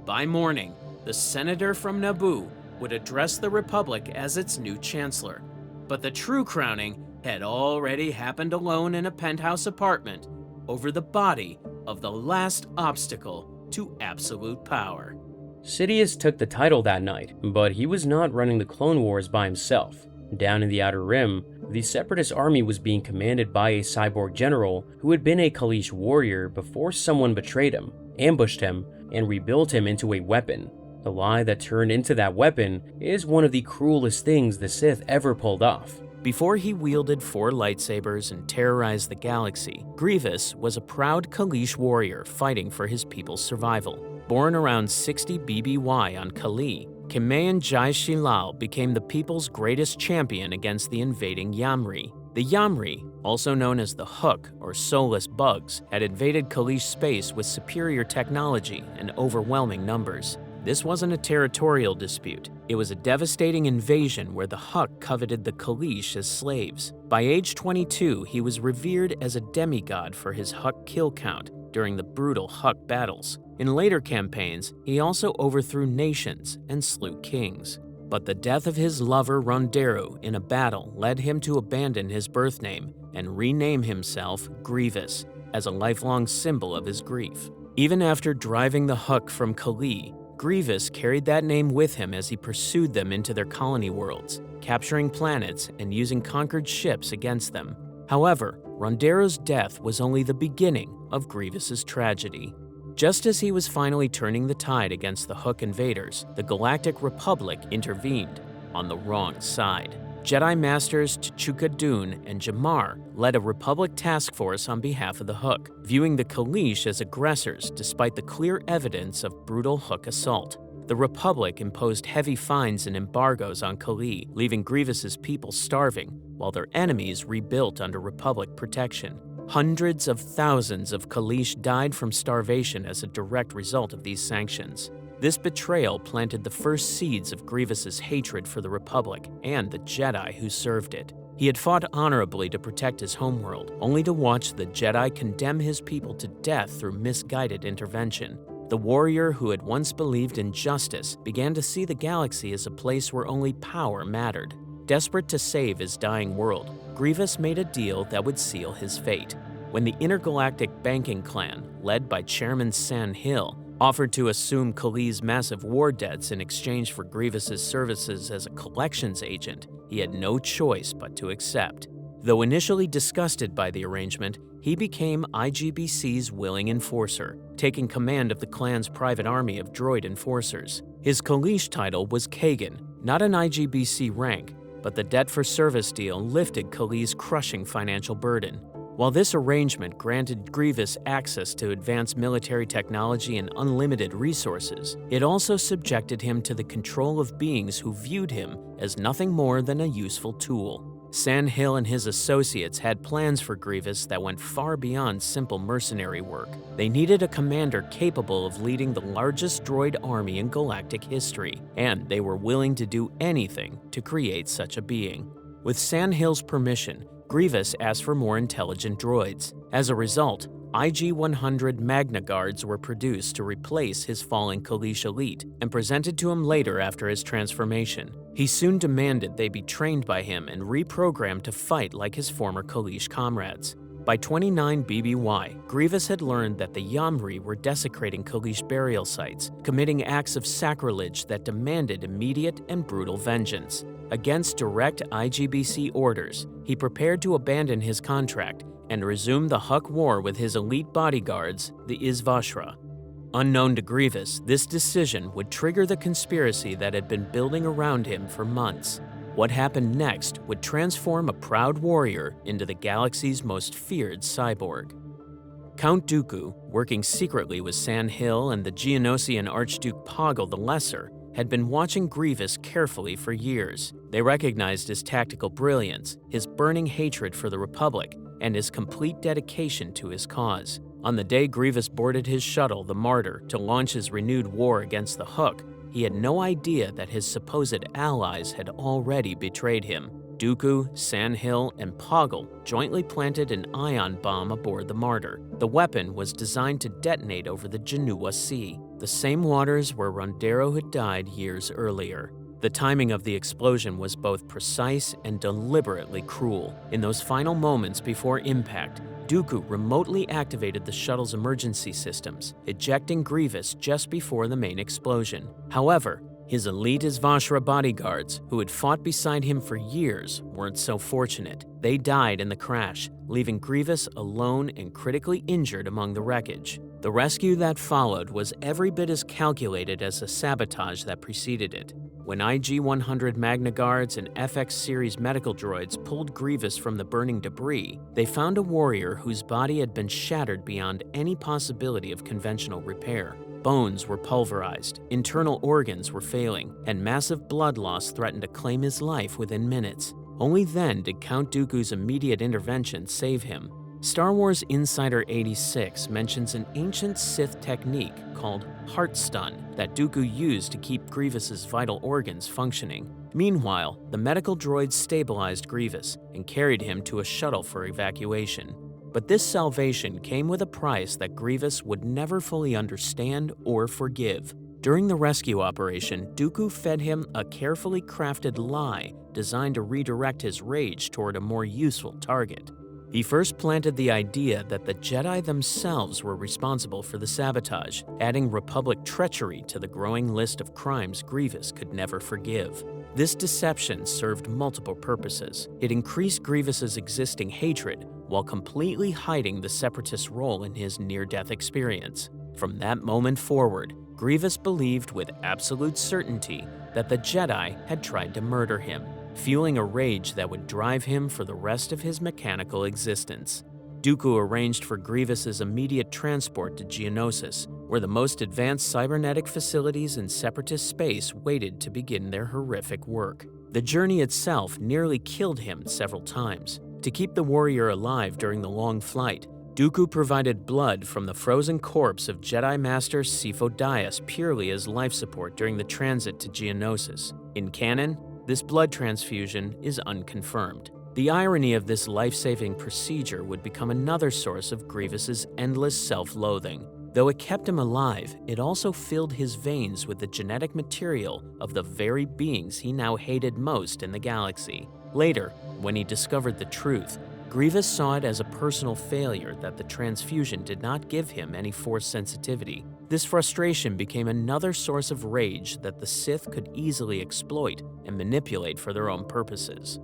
Speaker 2: By morning, the senator from Naboo would address the Republic as its new chancellor. But the true crowning had already happened alone in a penthouse apartment over the body of the last obstacle to absolute power.
Speaker 1: Sidious took the title that night, but he was not running the Clone Wars by himself. Down in the Outer Rim, the Separatist army was being commanded by a cyborg general who had been a Kaleesh warrior before someone betrayed him, ambushed him, and rebuilt him into a weapon. The lie that turned into that weapon is one of the cruelest things the Sith ever pulled off.
Speaker 2: Before he wielded 4 lightsabers and terrorized the galaxy, Grievous was a proud Kaleesh warrior fighting for his people's survival. Born around 60 BBY on Kalee, Kimayan Jai Shilal became the people's greatest champion against the invading Yamri. The Yamri, also known as the Hook or Soulless Bugs, had invaded Kaleesh space with superior technology and overwhelming numbers. This wasn't a territorial dispute. It was a devastating invasion where the Huk coveted the Kaleesh as slaves. By age 22, he was revered as a demigod for his Huk kill count during the brutal Huk battles. In later campaigns, he also overthrew nations and slew kings. But the death of his lover Ronderu in a battle led him to abandon his birth name and rename himself Grievous as a lifelong symbol of his grief. Even after driving the Huk from Kalee, Grievous carried that name with him as he pursued them into their colony worlds, capturing planets and using conquered ships against them. However, Ronderu's death was only the beginning of Grievous's tragedy. Just as he was finally turning the tide against the Huk invaders, the Galactic Republic intervened on the wrong side. Jedi Masters T'Chuka Dune and Jamar led a Republic task force on behalf of the Huk, viewing the Kaleesh as aggressors despite the clear evidence of brutal Huk assault. The Republic imposed heavy fines and embargoes on Kalee, leaving Grievous's people starving, while their enemies rebuilt under Republic protection. Hundreds of thousands of Kaleesh died from starvation as a direct result of these sanctions. This betrayal planted the first seeds of Grievous's hatred for the Republic and the Jedi who served it. He had fought honorably to protect his homeworld, only to watch the Jedi condemn his people to death through misguided intervention. The warrior who had once believed in justice began to see the galaxy as a place where only power mattered. Desperate to save his dying world, Grievous made a deal that would seal his fate. When the intergalactic banking clan, led by Chairman San Hill, offered to assume Kalee's massive war debts in exchange for Grievous's services as a collections agent, he had no choice but to accept. Though initially disgusted by the arrangement, he became IGBC's willing enforcer, taking command of the clan's private army of droid enforcers. His Kaleesh title was Kagan, not an IGBC rank, but the debt for service deal lifted Kalee's crushing financial burden. While this arrangement granted Grievous access to advanced military technology and unlimited resources, it also subjected him to the control of beings who viewed him as nothing more than a useful tool. San Hill and his associates had plans for Grievous that went far beyond simple mercenary work. They needed a commander capable of leading the largest droid army in galactic history, and they were willing to do anything to create such a being. With San Hill's permission, Grievous asked for more intelligent droids. As a result, IG-100 Magna Guards were produced to replace his fallen Kaleesh elite and presented to him later after his transformation. He soon demanded they be trained by him and reprogrammed to fight like his former Kaleesh comrades. By 29 BBY, Grievous had learned that the Yamri were desecrating Kaleesh burial sites, committing acts of sacrilege that demanded immediate and brutal vengeance. Against direct IGBC orders, he prepared to abandon his contract and resume the Huk War with his elite bodyguards, the Isvashra. Unknown to Grievous, this decision would trigger the conspiracy that had been building around him for months. What happened next would transform a proud warrior into the galaxy's most feared cyborg. Count Dooku, working secretly with San Hill and the Geonosian Archduke Poggle the Lesser, had been watching Grievous carefully for years. They recognized his tactical brilliance, his burning hatred for the Republic, and his complete dedication to his cause. On the day Grievous boarded his shuttle, the Martyr, to launch his renewed war against the Huk, he had no idea that his supposed allies had already betrayed him. Dooku, San Hill, and Poggle jointly planted an ion bomb aboard the Martyr. The weapon was designed to detonate over the Genua Sea, the same waters where Rondero had died years earlier. The timing of the explosion was both precise and deliberately cruel. In those final moments before impact, Dooku remotely activated the shuttle's emergency systems, ejecting Grievous just before the main explosion. However, his elite Isvashra bodyguards, who had fought beside him for years, weren't so fortunate. They died in the crash, leaving Grievous alone and critically injured among the wreckage. The rescue that followed was every bit as calculated as the sabotage that preceded it. When IG-100 Magna Guards and FX series medical droids pulled Grievous from the burning debris, they found a warrior whose body had been shattered beyond any possibility of conventional repair. Bones were pulverized, internal organs were failing, and massive blood loss threatened to claim his life within minutes. Only then did Count Dooku's immediate intervention save him. Star Wars Insider 86 mentions an ancient Sith technique called heart stun that Dooku used to keep Grievous's vital organs functioning. Meanwhile, the medical droids stabilized Grievous and carried him to a shuttle for evacuation. But this salvation came with a price that Grievous would never fully understand or forgive. During the rescue operation, Dooku fed him a carefully crafted lie designed to redirect his rage toward a more useful target. He first planted the idea that the Jedi themselves were responsible for the sabotage, adding Republic treachery to the growing list of crimes Grievous could never forgive. This deception served multiple purposes. It increased Grievous's existing hatred while completely hiding the Separatist role in his near-death experience. From that moment forward, Grievous believed with absolute certainty that the Jedi had tried to murder him, fueling a rage that would drive him for the rest of his mechanical existence. Dooku arranged for Grievous's immediate transport to Geonosis, where the most advanced cybernetic facilities in Separatist space waited to begin their horrific work. The journey itself nearly killed him several times. To keep the warrior alive during the long flight, Dooku provided blood from the frozen corpse of Jedi Master Sifo Dyas purely as life support during the transit to Geonosis. In canon, this blood transfusion is unconfirmed. The irony of this life-saving procedure would become another source of Grievous's endless self-loathing. Though it kept him alive, it also filled his veins with the genetic material of the very beings he now hated most in the galaxy. Later, when he discovered the truth, Grievous saw it as a personal failure that the transfusion did not give him any force sensitivity. This frustration became another source of rage that the Sith could easily exploit and manipulate for their own purposes.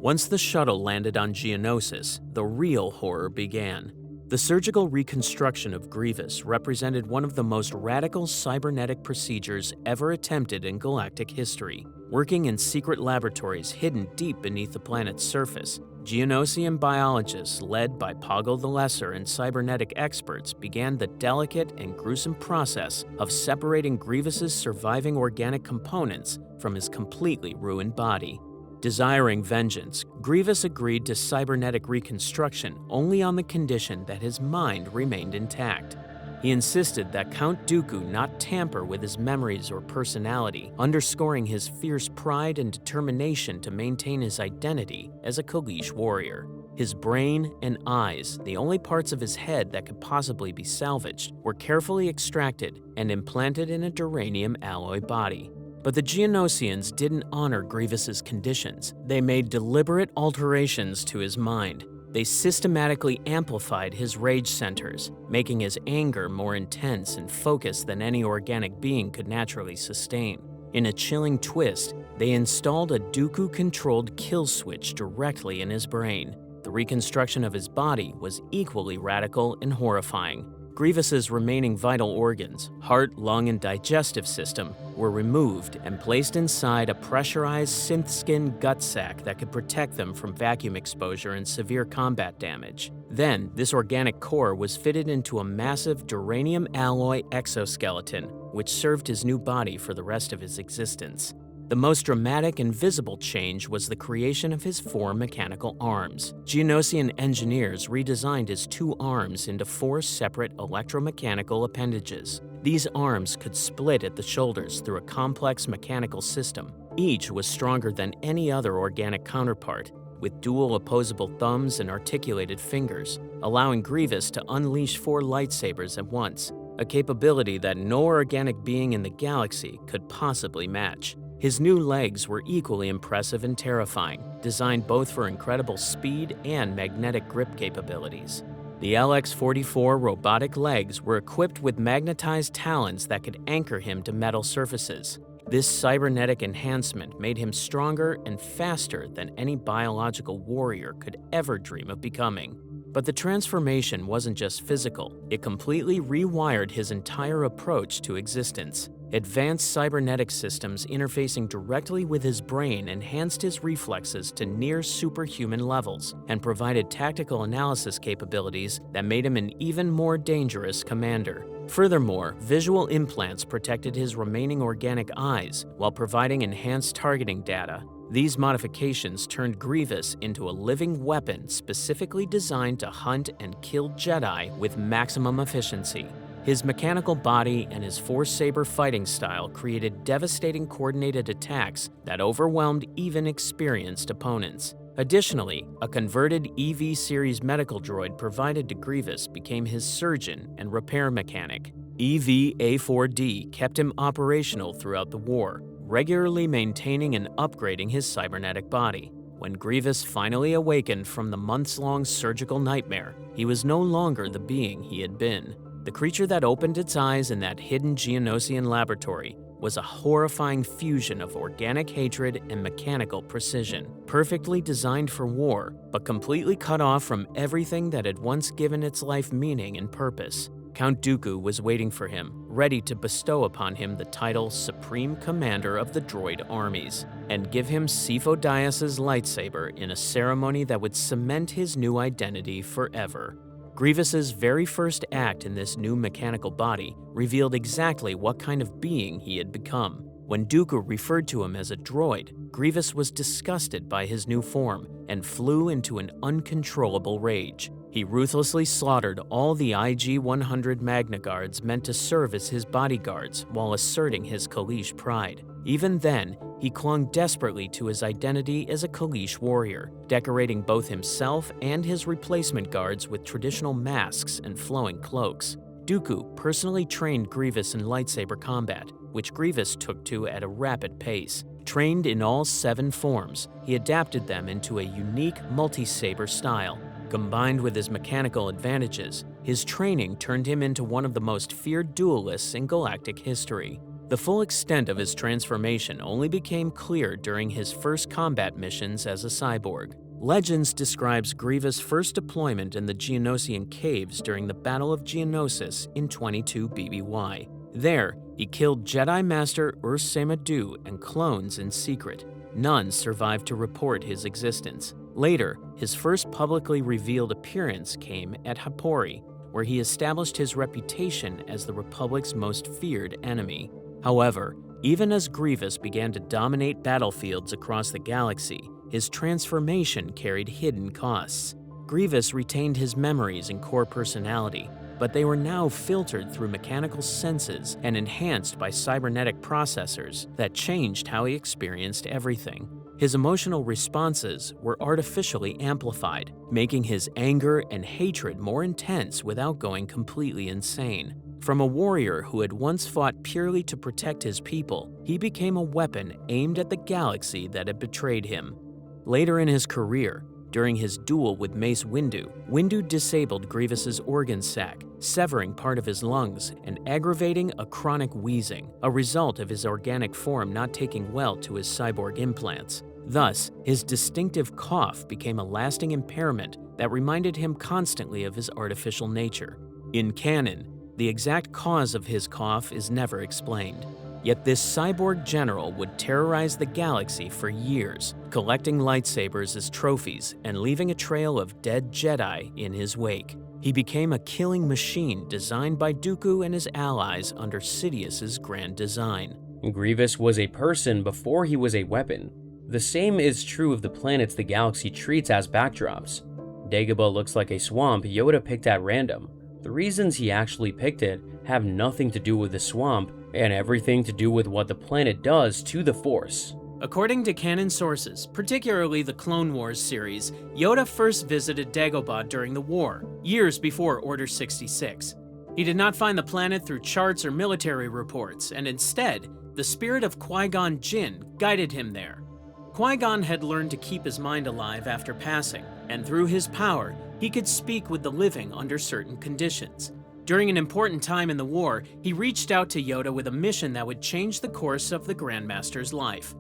Speaker 2: Once the shuttle landed on Geonosis, the real horror began. The surgical reconstruction of Grievous represented one of the most radical cybernetic procedures ever attempted in galactic history. Working in secret laboratories hidden deep beneath the planet's surface, Geonosian biologists led by Poggle the Lesser and cybernetic experts began the delicate and gruesome process of separating Grievous's surviving organic components from his completely ruined body. Desiring vengeance, Grievous agreed to cybernetic reconstruction only on the condition that his mind remained intact. He insisted that Count Dooku not tamper with his memories or personality, underscoring his fierce pride and determination to maintain his identity as a Kaleesh warrior. His brain and eyes, the only parts of his head that could possibly be salvaged, were carefully extracted and implanted in a duranium alloy body. But the Geonosians didn't honor Grievous's conditions. They made deliberate alterations to his mind. They systematically amplified his rage centers, making his anger more intense and focused than any organic being could naturally sustain. In a chilling twist, they installed a Dooku-controlled kill switch directly in his brain. The reconstruction of his body was equally radical and horrifying. Grievous's remaining vital organs, heart, lung, and digestive system, were removed and placed inside a pressurized synth-skin gut sac that could protect them from vacuum exposure and severe combat damage. Then, this organic core was fitted into a massive duranium alloy exoskeleton, which served his new body for the rest of his existence. The most dramatic and visible change was the creation of his 4 mechanical arms. Geonosian engineers redesigned his 2 arms into 4 separate electromechanical appendages. These arms could split at the shoulders through a complex mechanical system. Each was stronger than any other organic counterpart, with dual opposable thumbs and articulated fingers, allowing Grievous to unleash 4 lightsabers at once, a capability that no organic being in the galaxy could possibly match. His new legs were equally impressive and terrifying, designed both for incredible speed and magnetic grip capabilities. The LX-44 robotic legs were equipped with magnetized talons that could anchor him to metal surfaces. This cybernetic enhancement made him stronger and faster than any biological warrior could ever dream of becoming. But the transformation wasn't just physical, it completely rewired his entire approach to existence. Advanced cybernetic systems interfacing directly with his brain enhanced his reflexes to near superhuman levels and provided tactical analysis capabilities that made him an even more dangerous commander. Furthermore, visual implants protected his remaining organic eyes while providing enhanced targeting data. These modifications turned Grievous into a living weapon specifically designed to hunt and kill Jedi with maximum efficiency. His mechanical body and his Force-saber fighting style created devastating coordinated attacks that overwhelmed even experienced opponents. Additionally, a converted EV series medical droid provided to Grievous became his surgeon and repair mechanic. EV-A4D kept him operational throughout the war, regularly maintaining and upgrading his cybernetic body. When Grievous finally awakened from the months-long surgical nightmare, he was no longer the being he had been. The creature that opened its eyes in that hidden Geonosian laboratory was a horrifying fusion of organic hatred and mechanical precision, perfectly designed for war, but completely cut off from everything that had once given its life meaning and purpose. Count Dooku was waiting for him, ready to bestow upon him the title Supreme Commander of the Droid Armies, and give him Sifo Dyas's lightsaber in a ceremony that would cement his new identity forever. Grievous's very first act in this new mechanical body revealed exactly what kind of being he had become. When Dooku referred to him as a droid, Grievous was disgusted by his new form and flew into an uncontrollable rage. He ruthlessly slaughtered all the IG-100 Magna Guards meant to serve as his bodyguards while asserting his Kaleesh pride. Even then, he clung desperately to his identity as a Kaleesh warrior, decorating both himself and his replacement guards with traditional masks and flowing cloaks. Dooku personally trained Grievous in lightsaber combat, which Grievous took to at a rapid pace. Trained in all 7 forms, he adapted them into a unique multi-saber style. Combined with his mechanical advantages, his training turned him into one of the most feared duelists in galactic history. The full extent of his transformation only became clear during his first combat missions as a cyborg. Legends describes Grievous' first deployment in the Geonosian caves during the Battle of Geonosis in 22 BBY. There, he killed Jedi Master Urs Samadu and clones in secret. None survived to report his existence. Later, his first publicly revealed appearance came at Hapori, where he established his reputation as the Republic's most feared enemy. However, even as Grievous began to dominate battlefields across the galaxy, his transformation carried hidden costs. Grievous retained his memories and core personality, but they were now filtered through mechanical senses and enhanced by cybernetic processors that changed how he experienced everything. His emotional responses were artificially amplified, making his anger and hatred more intense without going completely insane. From a warrior who had once fought purely to protect his people, he became a weapon aimed at the galaxy that had betrayed him. Later in his career, during his duel with Mace Windu disabled Grievous's organ sac, severing part of his lungs and aggravating a chronic wheezing, a result of his organic form not taking well to his cyborg implants. Thus, his distinctive cough became a lasting impairment that reminded him constantly of his artificial nature. In canon, the exact cause of his cough is never explained. Yet this cyborg general would terrorize the galaxy for years, collecting lightsabers as trophies and leaving a trail of dead Jedi in his wake. He became a killing machine designed by Dooku and his allies under Sidious's grand design.
Speaker 1: Grievous was a person before he was a weapon. The same is true of the planets the galaxy treats as backdrops. Dagobah looks like a swamp Yoda picked at random. The reasons he actually picked it have nothing to do with the swamp and everything to do with what the planet does to the Force.
Speaker 2: According to canon sources, particularly the Clone Wars series, Yoda first visited Dagobah during the war, years before Order 66. He did not find the planet through charts or military reports, and instead, the spirit of Qui-Gon Jinn guided him there. Qui-Gon had learned to keep his mind alive after passing, and through his power, he could speak with the living under certain conditions. During an important time in the war, he reached out to Yoda with a mission that would change the course of the Grandmaster's life.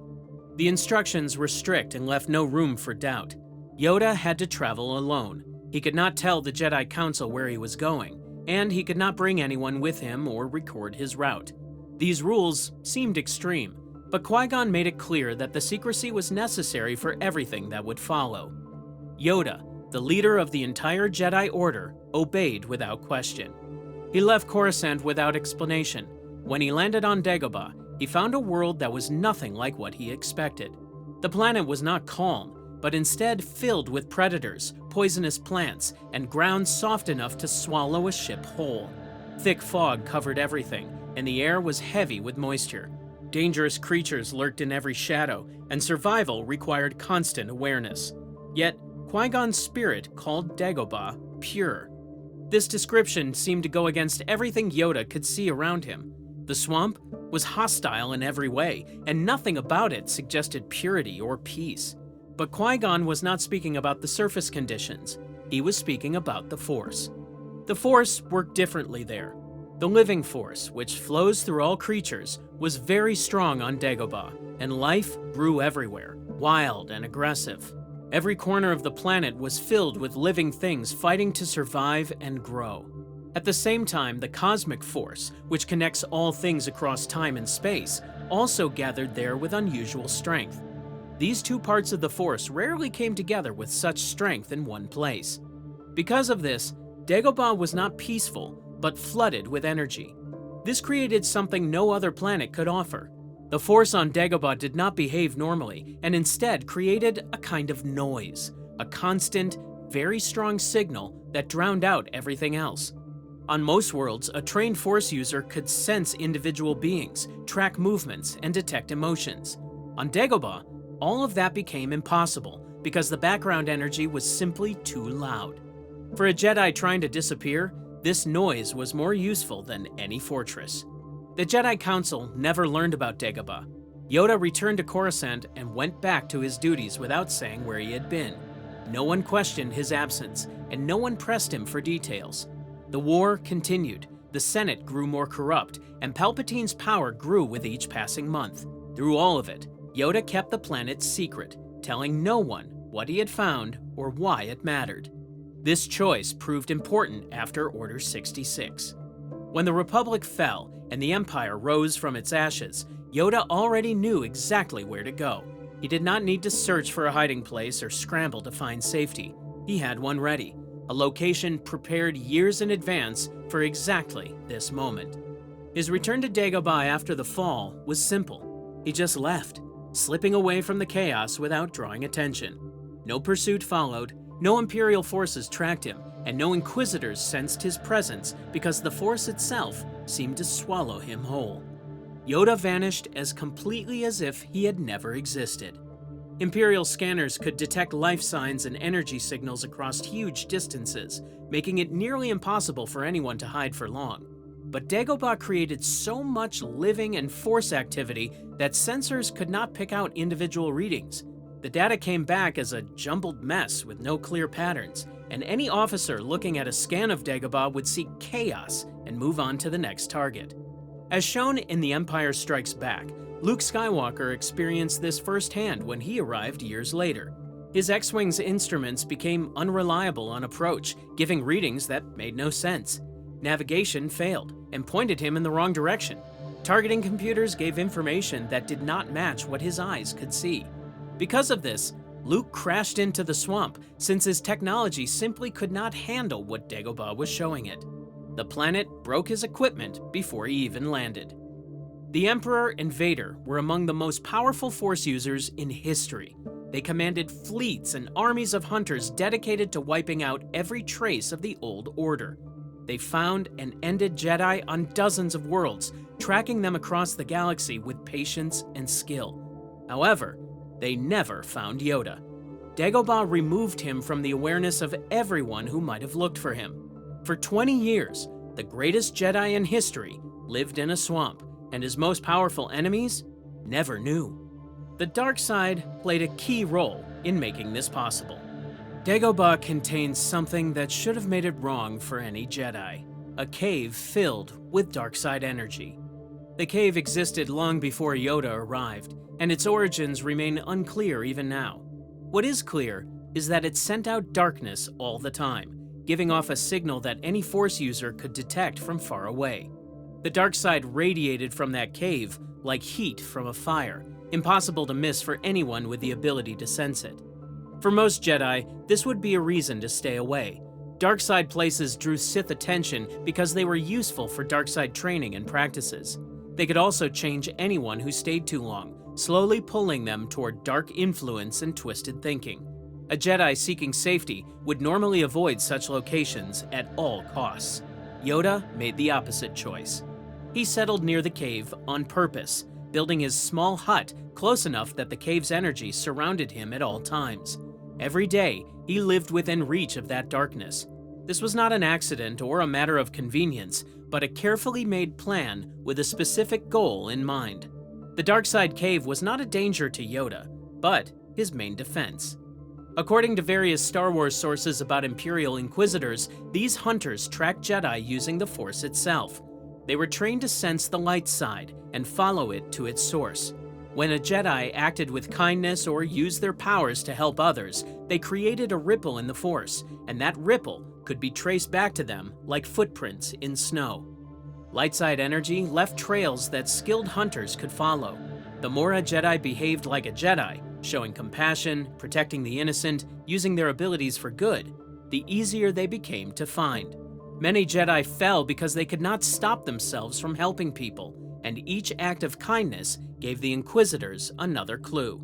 Speaker 2: The instructions were strict and left no room for doubt. Yoda had to travel alone. He could not tell the Jedi Council where he was going, and he could not bring anyone with him or record his route. These rules seemed extreme, but Qui-Gon made it clear that the secrecy was necessary for everything that would follow. Yoda, the leader of the entire Jedi Order, obeyed without question. He left Coruscant without explanation. When he landed on Dagobah, he found a world that was nothing like what he expected. The planet was not calm, but instead filled with predators, poisonous plants, and ground soft enough to swallow a ship whole. Thick fog covered everything, and the air was heavy with moisture. Dangerous creatures lurked in every shadow, and survival required constant awareness. Yet, Qui-Gon's spirit called Dagobah pure. This description seemed to go against everything Yoda could see around him. The swamp was hostile in every way, and nothing about it suggested purity or peace. But Qui-Gon was not speaking about the surface conditions. He was speaking about the Force. The Force worked differently there. The living Force, which flows through all creatures, was very strong on Dagobah, and life grew everywhere, wild and aggressive. Every corner of the planet was filled with living things fighting to survive and grow. At the same time, the cosmic force, which connects all things across time and space, also gathered there with unusual strength. These two parts of the Force rarely came together with such strength in one place. Because of this, Dagobah was not peaceful, but flooded with energy. This created something no other planet could offer. The Force on Dagobah did not behave normally, and instead created a kind of noise, a constant, very strong signal that drowned out everything else. On most worlds, a trained Force user could sense individual beings, track movements, and detect emotions. On Dagobah, all of that became impossible because the background energy was simply too loud. For a Jedi trying to disappear, this noise was more useful than any fortress. The Jedi Council never learned about Dagobah. Yoda returned to Coruscant and went back to his duties without saying where he had been. No one questioned his absence, and no one pressed him for details. The war continued, the Senate grew more corrupt, and Palpatine's power grew with each passing month. Through all of it, Yoda kept the planet secret, telling no one what he had found or why it mattered. This choice proved important after Order 66. When the Republic fell and the Empire rose from its ashes, Yoda already knew exactly where to go. He did not need to search for a hiding place or scramble to find safety. He had one ready, a location prepared years in advance for exactly this moment. His return to Dagobah after the fall was simple. He just left, slipping away from the chaos without drawing attention. No pursuit followed, no Imperial forces tracked him, and no Inquisitors sensed his presence because the Force itself seemed to swallow him whole. Yoda vanished as completely as if he had never existed. Imperial scanners could detect life signs and energy signals across huge distances, making it nearly impossible for anyone to hide for long. but Dagobah created so much living and force activity that sensors could not pick out individual readings. The data came back as a jumbled mess with no clear patterns, and any officer looking at a scan of Dagobah would see chaos and move on to the next target. As shown in The Empire Strikes Back, Luke Skywalker experienced this firsthand when he arrived years later. His X-Wing's instruments became unreliable on approach, giving readings that made no sense. Navigation failed and pointed him in the wrong direction. Targeting computers gave information that did not match what his eyes could see. Because of this, Luke crashed into the swamp since his technology simply could not handle what Dagobah was showing it. The planet broke his equipment before he even landed. The Emperor and Vader were among the most powerful Force users in history. They commanded fleets and armies of hunters dedicated to wiping out every trace of the Old Order. They found and ended Jedi on dozens of worlds, tracking them across the galaxy with patience and skill. However, they never found Yoda. Dagobah removed him from the awareness of everyone who might have looked for him. For 20 years, the greatest Jedi in history lived in a swamp, and his most powerful enemies never knew. The dark side played a key role in making this possible. Dagobah contains something that should have made it wrong for any Jedi: a cave filled with dark side energy. The cave existed long before Yoda arrived, and its origins remain unclear even now. What is clear is that it sent out darkness all the time, giving off a signal that any Force user could detect from far away. The dark side radiated from that cave like heat from a fire, impossible to miss for anyone with the ability to sense it. For most Jedi, this would be a reason to stay away. Dark side places drew Sith attention because they were useful for dark side training and practices. They could also change anyone who stayed too long, slowly pulling them toward dark influence and twisted thinking. A Jedi seeking safety would normally avoid such locations at all costs. Yoda made the opposite choice. He settled near the cave on purpose, building his small hut close enough that the cave's energy surrounded him at all times. Every day, he lived within reach of that darkness. This was not an accident or a matter of convenience, but a carefully made plan with a specific goal in mind. The dark side cave was not a danger to Yoda, but his main defense. According to various Star Wars sources about Imperial Inquisitors, these hunters tracked Jedi using the Force itself. They were trained to sense the light side and follow it to its source. When a Jedi acted with kindness or used their powers to help others, they created a ripple in the Force, and that ripple could be traced back to them like footprints in snow. Light side energy left trails that skilled hunters could follow. The more a Jedi behaved like a Jedi, showing compassion, protecting the innocent, using their abilities for good, the easier they became to find. Many Jedi fell because they could not stop themselves from helping people, and each act of kindness gave the Inquisitors another clue.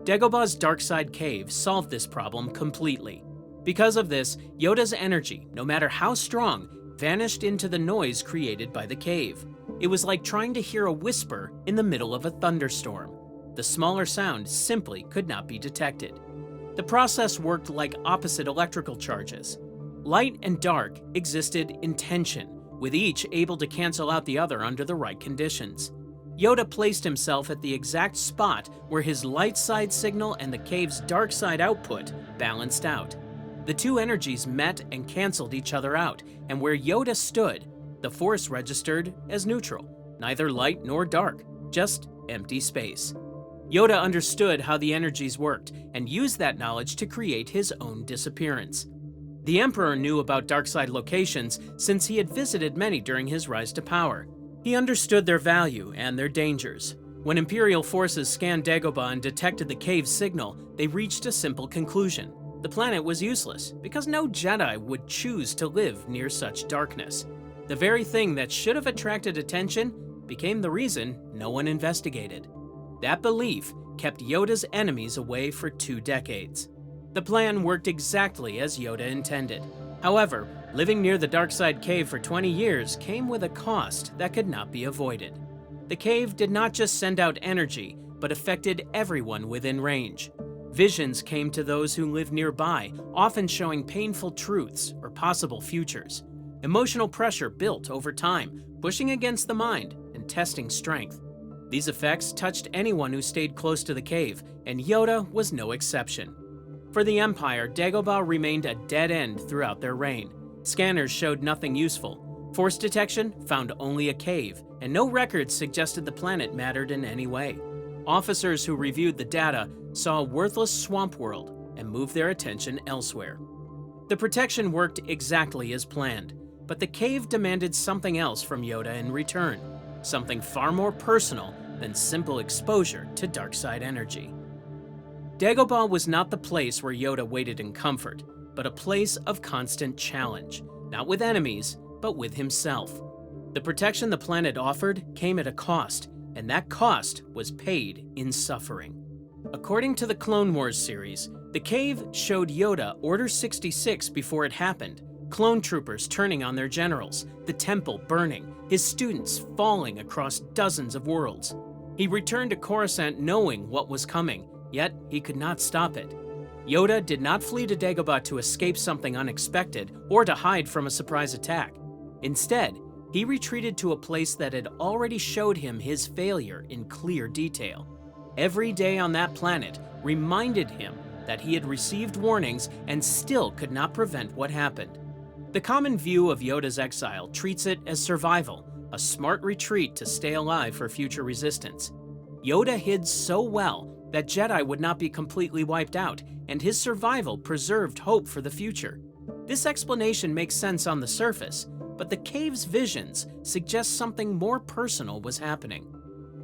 Speaker 2: Dagobah's dark side cave solved this problem completely. Because of this, Yoda's energy, no matter how strong, vanished into the noise created by the cave. It was like trying to hear a whisper in the middle of a thunderstorm. The smaller sound simply could not be detected. The process worked like opposite electrical charges. Light and dark existed in tension, with each able to cancel out the other under the right conditions. Yoda placed himself at the exact spot where his light side signal and the cave's dark side output balanced out. The two energies met and canceled each other out, and where Yoda stood, the Force registered as neutral, neither light nor dark, just empty space. Yoda understood how the energies worked and used that knowledge to create his own disappearance. The Emperor knew about dark-side locations since he had visited many during his rise to power. He understood their value and their dangers. When Imperial forces scanned Dagobah and detected the cave's signal, they reached a simple conclusion. The planet was useless because no Jedi would choose to live near such darkness. The very thing that should have attracted attention became the reason no one investigated. That belief kept Yoda's enemies away for 2 decades. The plan worked exactly as Yoda intended. However, living near the Darkside Cave for 20 years came with a cost that could not be avoided. The cave did not just send out energy, but affected everyone within range. Visions came to those who lived nearby, often showing painful truths or possible futures. Emotional pressure built over time, pushing against the mind and testing strength. These effects touched anyone who stayed close to the cave, and Yoda was no exception. For the Empire, Dagobah remained a dead end throughout their reign. Scanners showed nothing useful. Force detection found only a cave, and no records suggested the planet mattered in any way. Officers who reviewed the data saw a worthless swamp world and moved their attention elsewhere. The protection worked exactly as planned, but the cave demanded something else from Yoda in return, something far more personal than simple exposure to dark side energy. Dagobah was not the place where Yoda waited in comfort, but a place of constant challenge, not with enemies, but with himself. The protection the planet offered came at a cost, and that cost was paid in suffering. According to the Clone Wars series, the cave showed Yoda Order 66 before it happened, clone troopers turning on their generals, the temple burning, his students falling across dozens of worlds. He returned to Coruscant knowing what was coming, yet he could not stop it. Yoda did not flee to Dagobah to escape something unexpected or to hide from a surprise attack. Instead, he retreated to a place that had already showed him his failure in clear detail. Every day on that planet reminded him that he had received warnings and still could not prevent what happened. The common view of Yoda's exile treats it as survival, a smart retreat to stay alive for future resistance. Yoda hid so well that Jedi would not be completely wiped out, and his survival preserved hope for the future. This explanation makes sense on the surface, but the cave's visions suggest something more personal was happening.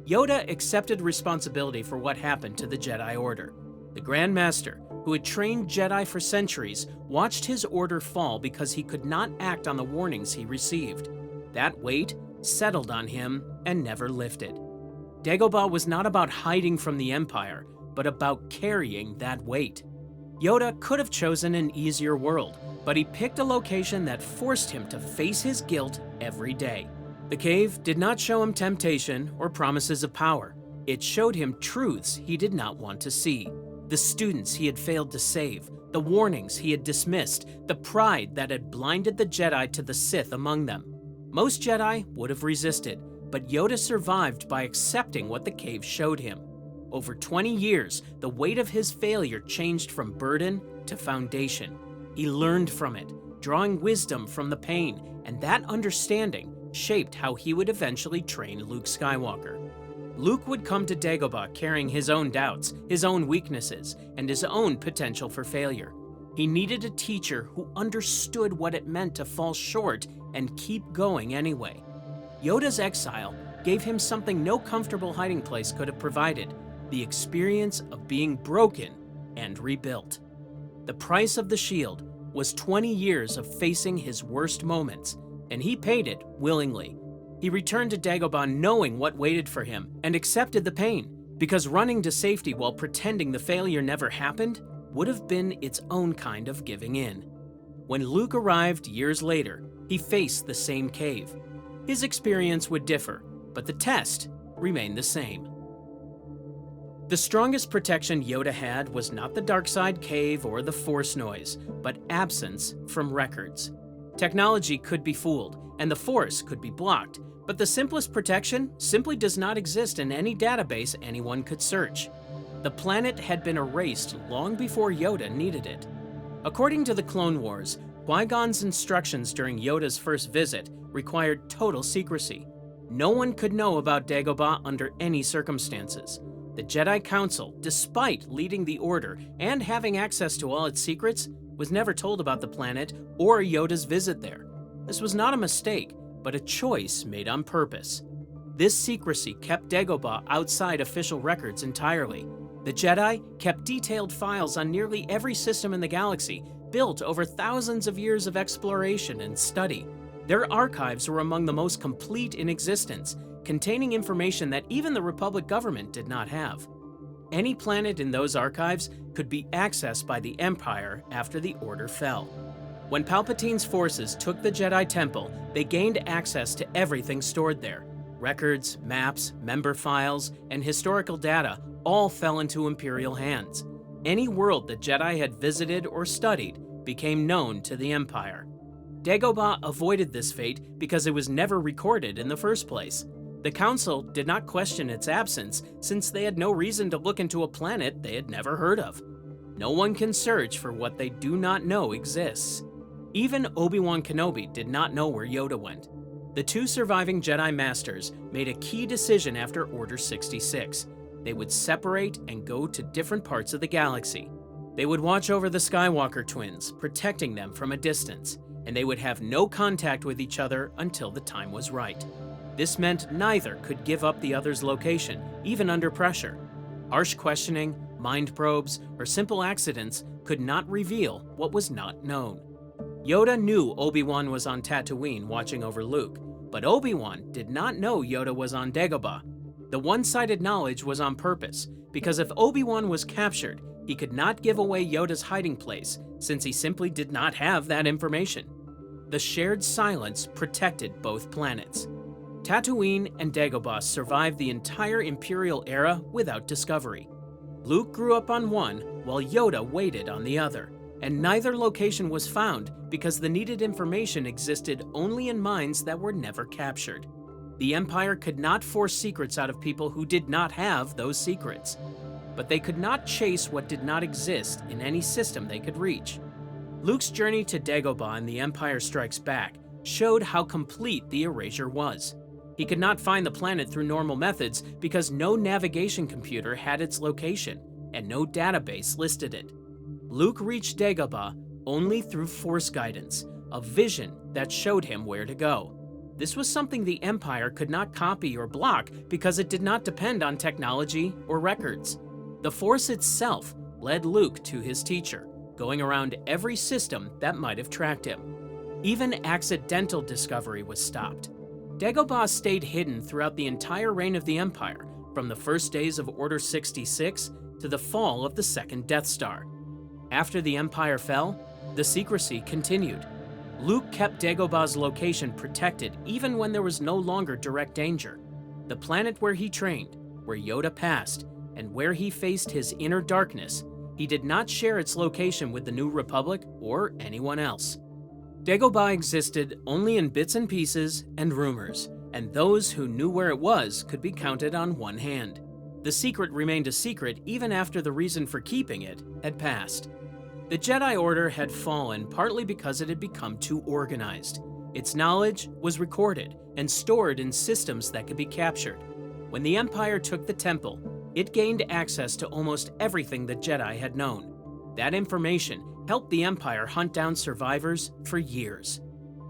Speaker 2: Yoda accepted responsibility for what happened to the Jedi Order. The Grand Master, who had trained Jedi for centuries, watched his order fall because he could not act on the warnings he received. That weight settled on him and never lifted. Dagobah was not about hiding from the Empire, but about carrying that weight. Yoda could have chosen an easier world, but he picked a location that forced him to face his guilt every day. The cave did not show him temptation or promises of power. It showed him truths he did not want to see. The students he had failed to save, the warnings he had dismissed, the pride that had blinded the Jedi to the Sith among them. Most Jedi would have resisted, but Yoda survived by accepting what the cave showed him. Over 20 years, the weight of his failure changed from burden to foundation. He learned from it, drawing wisdom from the pain, and that understanding shaped how he would eventually train Luke Skywalker. Luke would come to Dagobah carrying his own doubts, his own weaknesses, and his own potential for failure. He needed a teacher who understood what it meant to fall short and keep going anyway. Yoda's exile gave him something no comfortable hiding place could have provided: the experience of being broken and rebuilt. The price of the shield was 20 years of facing his worst moments, and he paid it willingly. He returned to Dagobah knowing what waited for him and accepted the pain, because running to safety while pretending the failure never happened would have been its own kind of giving in. When Luke arrived years later, he faced the same cave. His experience would differ, but the test remained the same. The strongest protection Yoda had was not the dark side cave or the Force noise, but absence from records. Technology could be fooled, and the Force could be blocked, but the simplest protection simply does not exist in any database anyone could search. The planet had been erased long before Yoda needed it. According to the Clone Wars, Qui-Gon's instructions during Yoda's first visit required total secrecy. No one could know about Dagobah under any circumstances. The Jedi Council, despite leading the Order and having access to all its secrets, was never told about the planet or Yoda's visit there. This was not a mistake, but a choice made on purpose. This secrecy kept Dagobah outside official records entirely. The Jedi kept detailed files on nearly every system in the galaxy, built over thousands of years of exploration and study. Their archives were among the most complete in existence, containing information that even the Republic government did not have. Any planet in those archives could be accessed by the Empire after the Order fell. When Palpatine's forces took the Jedi Temple, they gained access to everything stored there. Records, maps, member files, and historical data all fell into Imperial hands. Any world the Jedi had visited or studied became known to the Empire. Dagobah avoided this fate because it was never recorded in the first place. The Council did not question its absence since they had no reason to look into a planet they had never heard of. No one can search for what they do not know exists. Even Obi-Wan Kenobi did not know where Yoda went. The two surviving Jedi Masters made a key decision after Order 66. They would separate and go to different parts of the galaxy. They would watch over the Skywalker twins, protecting them from a distance, and they would have no contact with each other until the time was right. This meant neither could give up the other's location, even under pressure. Harsh questioning, mind probes, or simple accidents could not reveal what was not known. Yoda knew Obi-Wan was on Tatooine watching over Luke, but Obi-Wan did not know Yoda was on Dagobah. The one-sided knowledge was on purpose, because if Obi-Wan was captured, he could not give away Yoda's hiding place, since he simply did not have that information. The shared silence protected both planets. Tatooine and Dagobah survived the entire Imperial era without discovery. Luke grew up on one, while Yoda waited on the other, and neither location was found because the needed information existed only in minds that were never captured. The Empire could not force secrets out of people who did not have those secrets, but they could not chase what did not exist in any system they could reach. Luke's journey to Dagobah in The Empire Strikes Back showed how complete the erasure was. He could not find the planet through normal methods because no navigation computer had its location, and no database listed it. Luke reached Dagobah only through Force guidance, a vision that showed him where to go. This was something the Empire could not copy or block because it did not depend on technology or records. The Force itself led Luke to his teacher, going around every system that might have tracked him. Even accidental discovery was stopped. Dagobah stayed hidden throughout the entire reign of the Empire, from the first days of Order 66 to the fall of the second Death Star. After the Empire fell, the secrecy continued. Luke kept Dagobah's location protected even when there was no longer direct danger. The planet where he trained, where Yoda passed, and where he faced his inner darkness, he did not share its location with the New Republic or anyone else. Dagobah existed only in bits and pieces and rumors, and those who knew where it was could be counted on one hand. The secret remained a secret even after the reason for keeping it had passed. The Jedi Order had fallen partly because it had become too organized. Its knowledge was recorded and stored in systems that could be captured. When the Empire took the Temple, it gained access to almost everything the Jedi had known. That information helped the Empire hunt down survivors for years.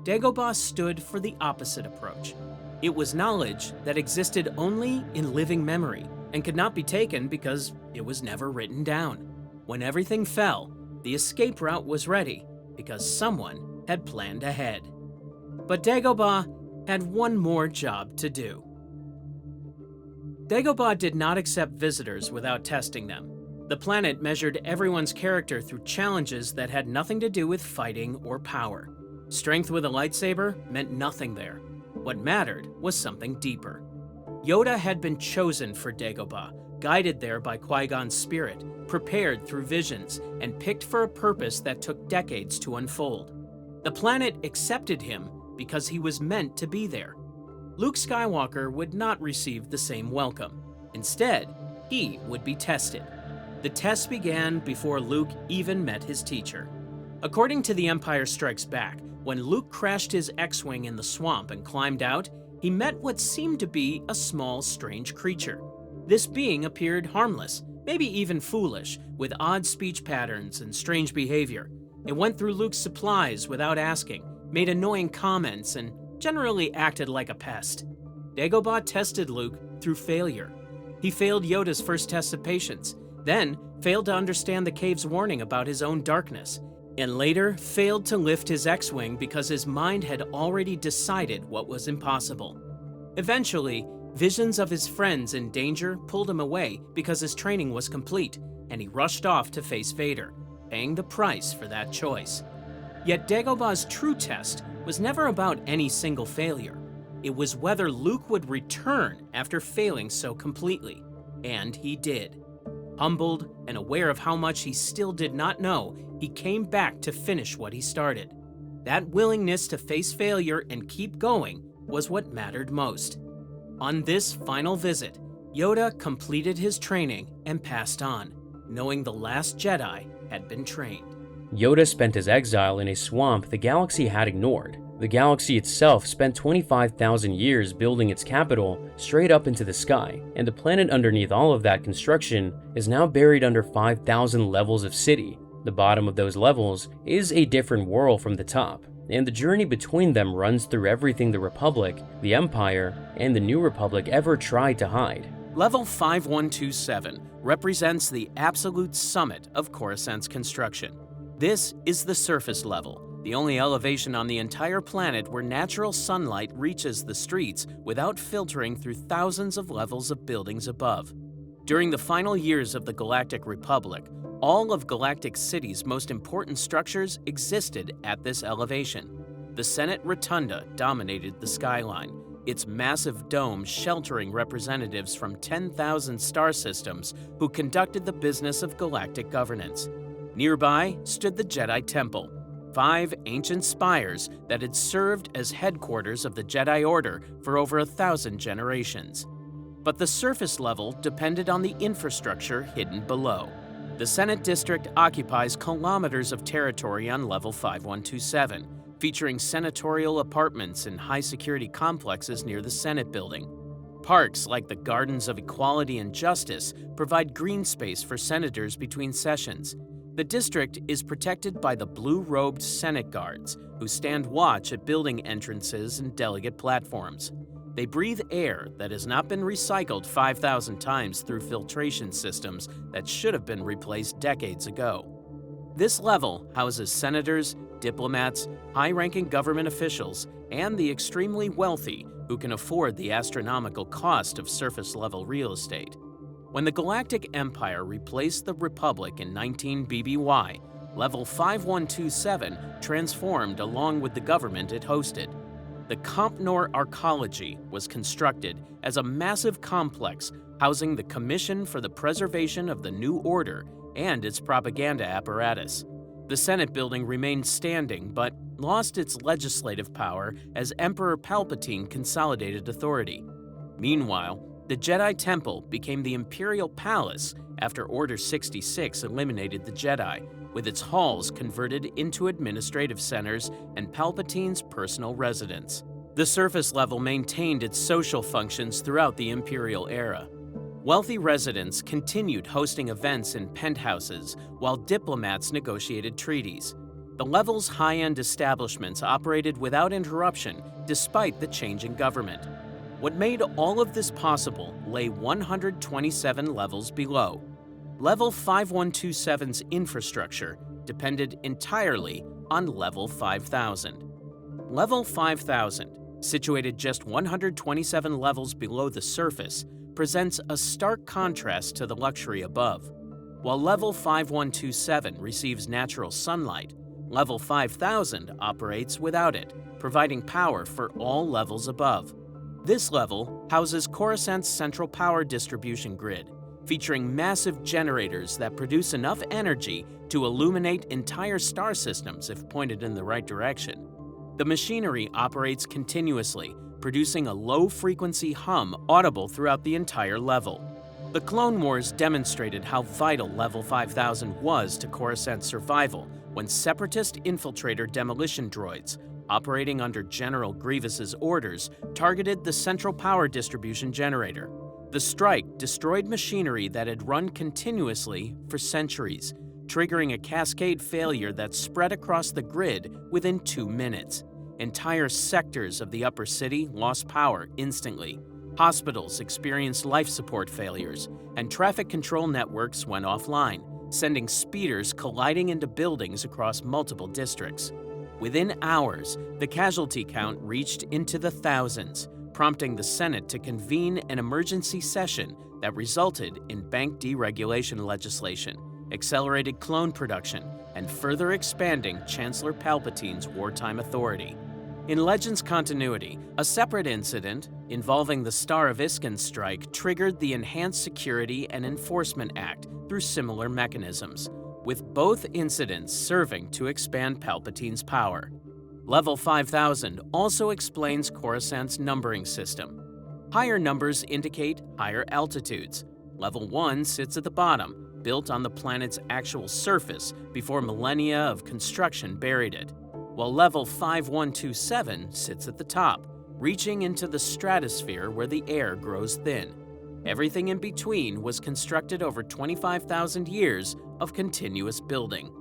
Speaker 2: Dagobah stood for the opposite approach. It was knowledge that existed only in living memory and could not be taken because it was never written down. When everything fell, the escape route was ready because someone had planned ahead. But Dagobah had one more job to do. Dagobah did not accept visitors without testing them. The planet measured everyone's character through challenges that had nothing to do with fighting or power. Strength with a lightsaber meant nothing there. What mattered was something deeper. Yoda had been chosen for Dagobah, guided there by Qui-Gon's spirit, prepared through visions, and picked for a purpose that took decades to unfold. The planet accepted him because he was meant to be there. Luke Skywalker would not receive the same welcome. Instead, he would be tested. The test began before Luke even met his teacher. According to The Empire Strikes Back, when Luke crashed his X-Wing in the swamp and climbed out, he met what seemed to be a small, strange creature. This being appeared harmless, maybe even foolish, with odd speech patterns and strange behavior. It went through Luke's supplies without asking, made annoying comments, and generally acted like a pest. Dagobah tested Luke through failure. He failed Yoda's first test of patience, then failed to understand the cave's warning about his own darkness, and later failed to lift his X-Wing because his mind had already decided what was impossible. Eventually, visions of his friends in danger pulled him away because his training was complete, and he rushed off to face Vader, paying the price for that choice. Yet Dagobah's true test was never about any single failure. It was whether Luke would return after failing so completely, and he did. Humbled and aware of how much he still did not know, he came back to finish what he started. That willingness to face failure and keep going was what mattered most. On this final visit, Yoda completed his training and passed on, knowing the last Jedi had been trained.
Speaker 1: Yoda spent his exile in a swamp the galaxy had ignored. The galaxy itself spent 25,000 years building its capital straight up into the sky, and the planet underneath all of that construction is now buried under 5,000 levels of city. The bottom of those levels is a different world from the top, and the journey between them runs through everything the Republic, the Empire, and the New Republic ever tried to hide.
Speaker 2: Level 5127 represents the absolute summit of Coruscant's construction. This is the surface level, the only elevation on the entire planet where natural sunlight reaches the streets without filtering through thousands of levels of buildings above. During the final years of the Galactic Republic, all of Galactic City's most important structures existed at this elevation. The Senate Rotunda dominated the skyline, its massive dome sheltering representatives from 10,000 star systems who conducted the business of galactic governance. Nearby stood the Jedi Temple, 5 ancient spires that had served as headquarters of the Jedi Order for over 1,000 generations. But the surface level depended on the infrastructure hidden below. The Senate District occupies kilometers of territory on level 5127, featuring senatorial apartments and high-security complexes near the Senate building. Parks like the Gardens of Equality and Justice provide green space for senators between sessions. The district is protected by the blue-robed Senate guards, who stand watch at building entrances and delegate platforms. They breathe air that has not been recycled 5,000 times through filtration systems that should have been replaced decades ago. This level houses senators, diplomats, high-ranking government officials, and the extremely wealthy who can afford the astronomical cost of surface-level real estate. When the Galactic Empire replaced the Republic in 19 BBY, level 5127 transformed along with the government it hosted. The Compnor Arcology was constructed as a massive complex housing the Commission for the Preservation of the New Order and its propaganda apparatus. The Senate building remained standing but lost its legislative power as Emperor Palpatine consolidated authority. Meanwhile, the Jedi Temple became the Imperial Palace after Order 66 eliminated the Jedi, with its halls converted into administrative centers and Palpatine's personal residence. The surface level maintained its social functions throughout the Imperial era. Wealthy residents continued hosting events in penthouses while diplomats negotiated treaties. The level's high-end establishments operated without interruption despite the changing government. What made all of this possible lay 127 levels below. Level 5127's infrastructure depended entirely on Level 5000. Level 5000, situated just 127 levels below the surface, presents a stark contrast to the luxury above. While Level 5127 receives natural sunlight, Level 5000 operates without it, providing power for all levels above. This level houses Coruscant's central power distribution grid, featuring massive generators that produce enough energy to illuminate entire star systems if pointed in the right direction. The machinery operates continuously, producing a low-frequency hum audible throughout the entire level. The Clone Wars demonstrated how vital Level 5000 was to Coruscant's survival when Separatist infiltrator demolition droids, operating under General Grievous's orders, targeted the central power distribution generator. The strike destroyed machinery that had run continuously for centuries, triggering a cascade failure that spread across the grid within 2 minutes. Entire sectors of the upper city lost power instantly. Hospitals experienced life support failures, and traffic control networks went offline, sending speeders colliding into buildings across multiple districts. Within hours, the casualty count reached into the thousands, prompting the Senate to convene an emergency session that resulted in bank deregulation legislation, accelerated clone production, and further expanding Chancellor Palpatine's wartime authority. In Legends continuity, a separate incident involving the Star of Isken strike triggered the Enhanced Security and Enforcement Act through similar mechanisms, with both incidents serving to expand Palpatine's power. Level 5000 also explains Coruscant's numbering system. Higher numbers indicate higher altitudes. Level 1 sits at the bottom, built on the planet's actual surface before millennia of construction buried it, while Level 5127 sits at the top, reaching into the stratosphere where the air grows thin. Everything in between was constructed over 25,000 years of continuous building.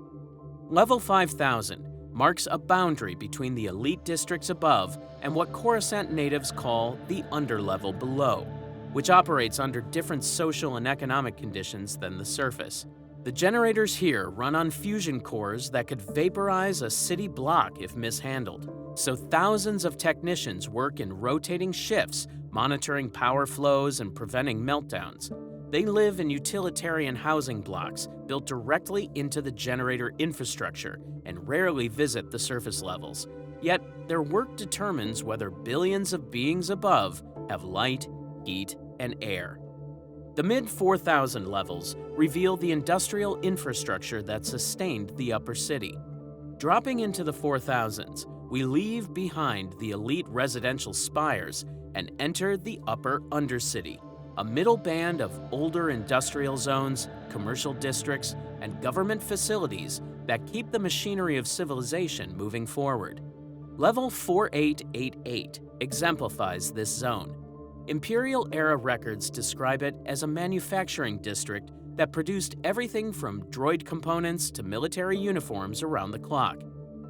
Speaker 2: Level 5000 marks a boundary between the elite districts above and what Coruscant natives call the underlevel below, which operates under different social and economic conditions than the surface. The generators here run on fusion cores that could vaporize a city block if mishandled, so thousands of technicians work in rotating shifts, monitoring power flows and preventing meltdowns. They live in utilitarian housing blocks built directly into the generator infrastructure and rarely visit the surface levels. Yet, their work determines whether billions of beings above have light, heat, and air. The mid-4000 levels reveal the industrial infrastructure that sustained the upper city. Dropping into the 4000s, we leave behind the elite residential spires and enter the upper undercity, a middle band of older industrial zones, commercial districts, and government facilities that keep the machinery of civilization moving forward. Level 4888 exemplifies this zone. Imperial-era records describe it as a manufacturing district that produced everything from droid components to military uniforms around the clock.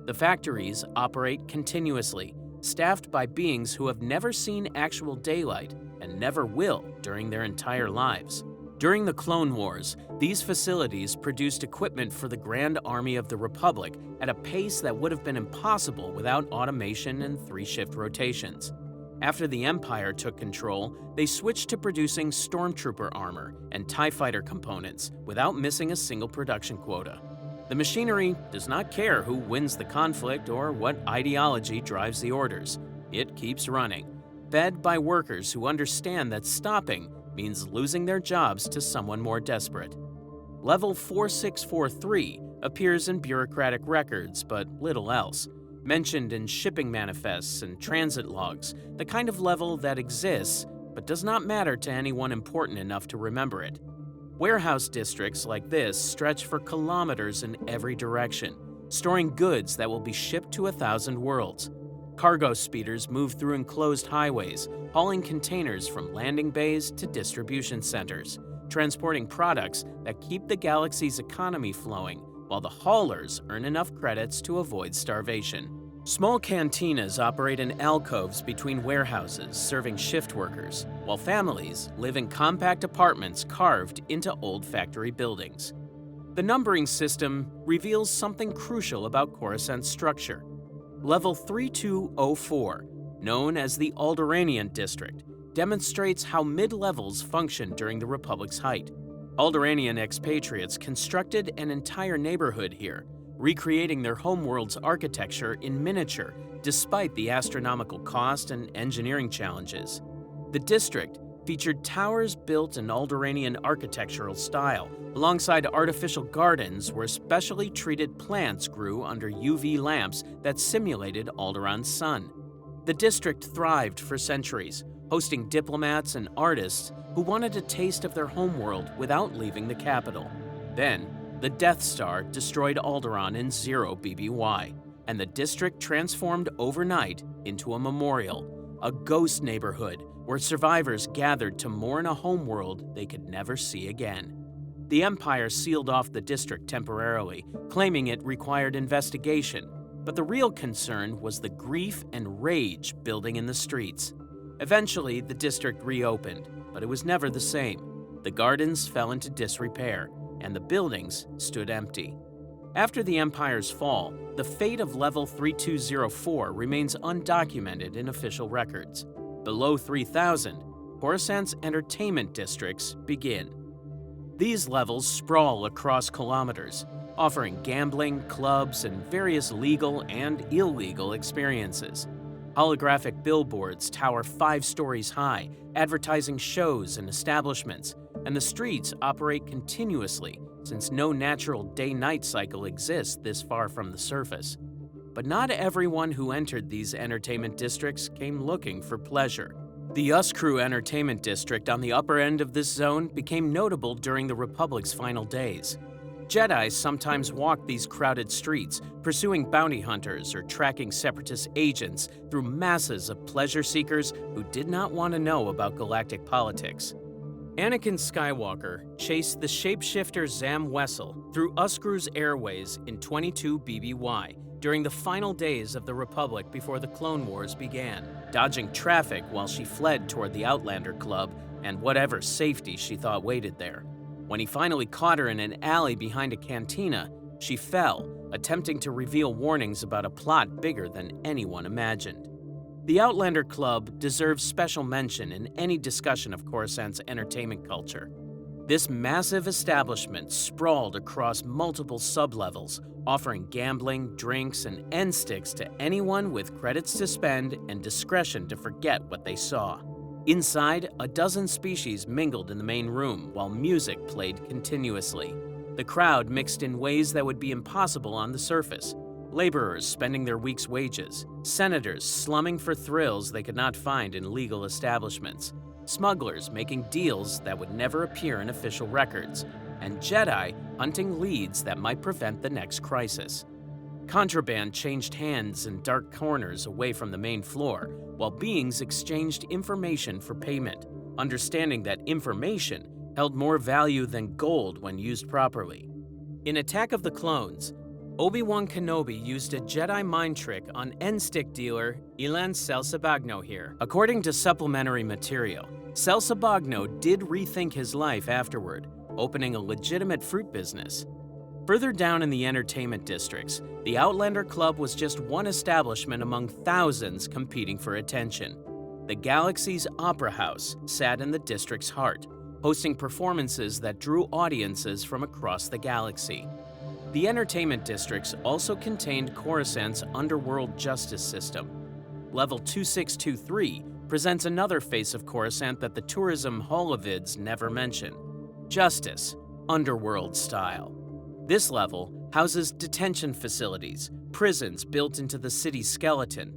Speaker 2: The factories operate continuously, staffed by beings who have never seen actual daylight and never will during their entire lives. During the Clone Wars, these facilities produced equipment for the Grand Army of the Republic at a pace that would have been impossible without automation and three-shift rotations. After the Empire took control, they switched to producing stormtrooper armor and TIE fighter components without missing a single production quota. The machinery does not care who wins the conflict or what ideology drives the orders. It keeps running, fed by workers who understand that stopping means losing their jobs to someone more desperate. Level 4643 appears in bureaucratic records, but little else. Mentioned in shipping manifests and transit logs, the kind of level that exists but does not matter to anyone important enough to remember it. Warehouse districts like this stretch for kilometers in every direction, storing goods that will be shipped to 1,000 worlds. Cargo speeders move through enclosed highways, hauling containers from landing bays to distribution centers, transporting products that keep the galaxy's economy flowing, while the haulers earn enough credits to avoid starvation. Small cantinas operate in alcoves between warehouses, serving shift workers, while families live in compact apartments carved into old factory buildings. The numbering system reveals something crucial about Coruscant's structure. Level 3204, known as the Alderaanian District, demonstrates how mid-levels functioned during the Republic's height. Alderaanian expatriates constructed an entire neighborhood here, recreating their homeworld's architecture in miniature despite the astronomical cost and engineering challenges. The district featured towers built in Alderaanian architectural style, alongside artificial gardens where specially treated plants grew under UV lamps that simulated Alderaan's sun. The district thrived for centuries, hosting diplomats and artists who wanted a taste of their homeworld without leaving the capital. Then, the Death Star destroyed Alderaan in 0 BBY, and the district transformed overnight into a memorial, a ghost neighborhood where survivors gathered to mourn a homeworld they could never see again. The Empire sealed off the district temporarily, claiming it required investigation, but the real concern was the grief and rage building in the streets. Eventually, the district reopened, but it was never the same. The gardens fell into disrepair, and the buildings stood empty. After the Empire's fall, the fate of Level 3204 remains undocumented in official records. Below 3000, Coruscant's entertainment districts begin. These levels sprawl across kilometers, offering gambling, clubs, and various legal and illegal experiences. Holographic billboards tower 5 stories high, advertising shows and establishments, and the streets operate continuously since no natural day-night cycle exists this far from the surface. but not everyone who entered these entertainment districts came looking for pleasure. The Uscrew Entertainment District on the upper end of this zone became notable during the Republic's final days. Jedi sometimes walked these crowded streets, pursuing bounty hunters or tracking separatist agents through masses of pleasure seekers who did not want to know about galactic politics. Anakin Skywalker chased the shapeshifter Zam Wesell through Uscrew's airways in 22 BBY during the final days of the Republic before the Clone Wars began, dodging traffic while she fled toward the Outlander Club and whatever safety she thought waited there. When he finally caught her in an alley behind a cantina, she fell, attempting to reveal warnings about a plot bigger than anyone imagined. The Outlander Club deserves special mention in any discussion of Coruscant's entertainment culture. This massive establishment sprawled across multiple sublevels, offering gambling, drinks, and end sticks to anyone with credits to spend and discretion to forget what they saw. Inside, a dozen species mingled in the main room while music played continuously. The crowd mixed in ways that would be impossible on the surface. Laborers spending their week's wages, senators slumming for thrills they could not find in legal establishments, smugglers making deals that would never appear in official records, and Jedi hunting leads that might prevent the next crisis. Contraband changed hands in dark corners away from the main floor, while beings exchanged information for payment, understanding that information held more value than gold when used properly. In Attack of the Clones, Obi-Wan Kenobi used a Jedi mind trick on end-stick dealer Ilan Selsabagno here. According to supplementary material, Selsabagno did rethink his life afterward, opening a legitimate fruit business. Further down in the entertainment districts, the Outlander Club was just one establishment among thousands competing for attention. The galaxy's Opera House sat in the district's heart, hosting performances that drew audiences from across the galaxy. The entertainment districts also contained Coruscant's underworld justice system. Level 2623 presents another face of Coruscant that the tourism holovids never mention: justice, underworld style. This level houses detention facilities, prisons built into the city's skeleton,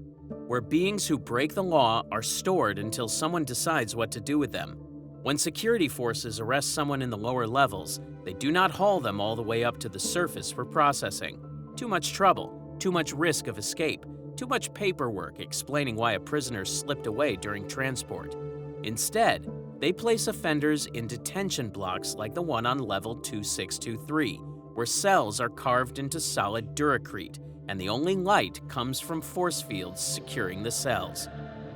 Speaker 2: where beings who break the law are stored until someone decides what to do with them. When security forces arrest someone in the lower levels, they do not haul them all the way up to the surface for processing. Too much trouble, too much risk of escape, too much paperwork explaining why a prisoner slipped away during transport. Instead, they place offenders in detention blocks like the one on level 2623, where cells are carved into solid duracrete, and the only light comes from force fields securing the cells.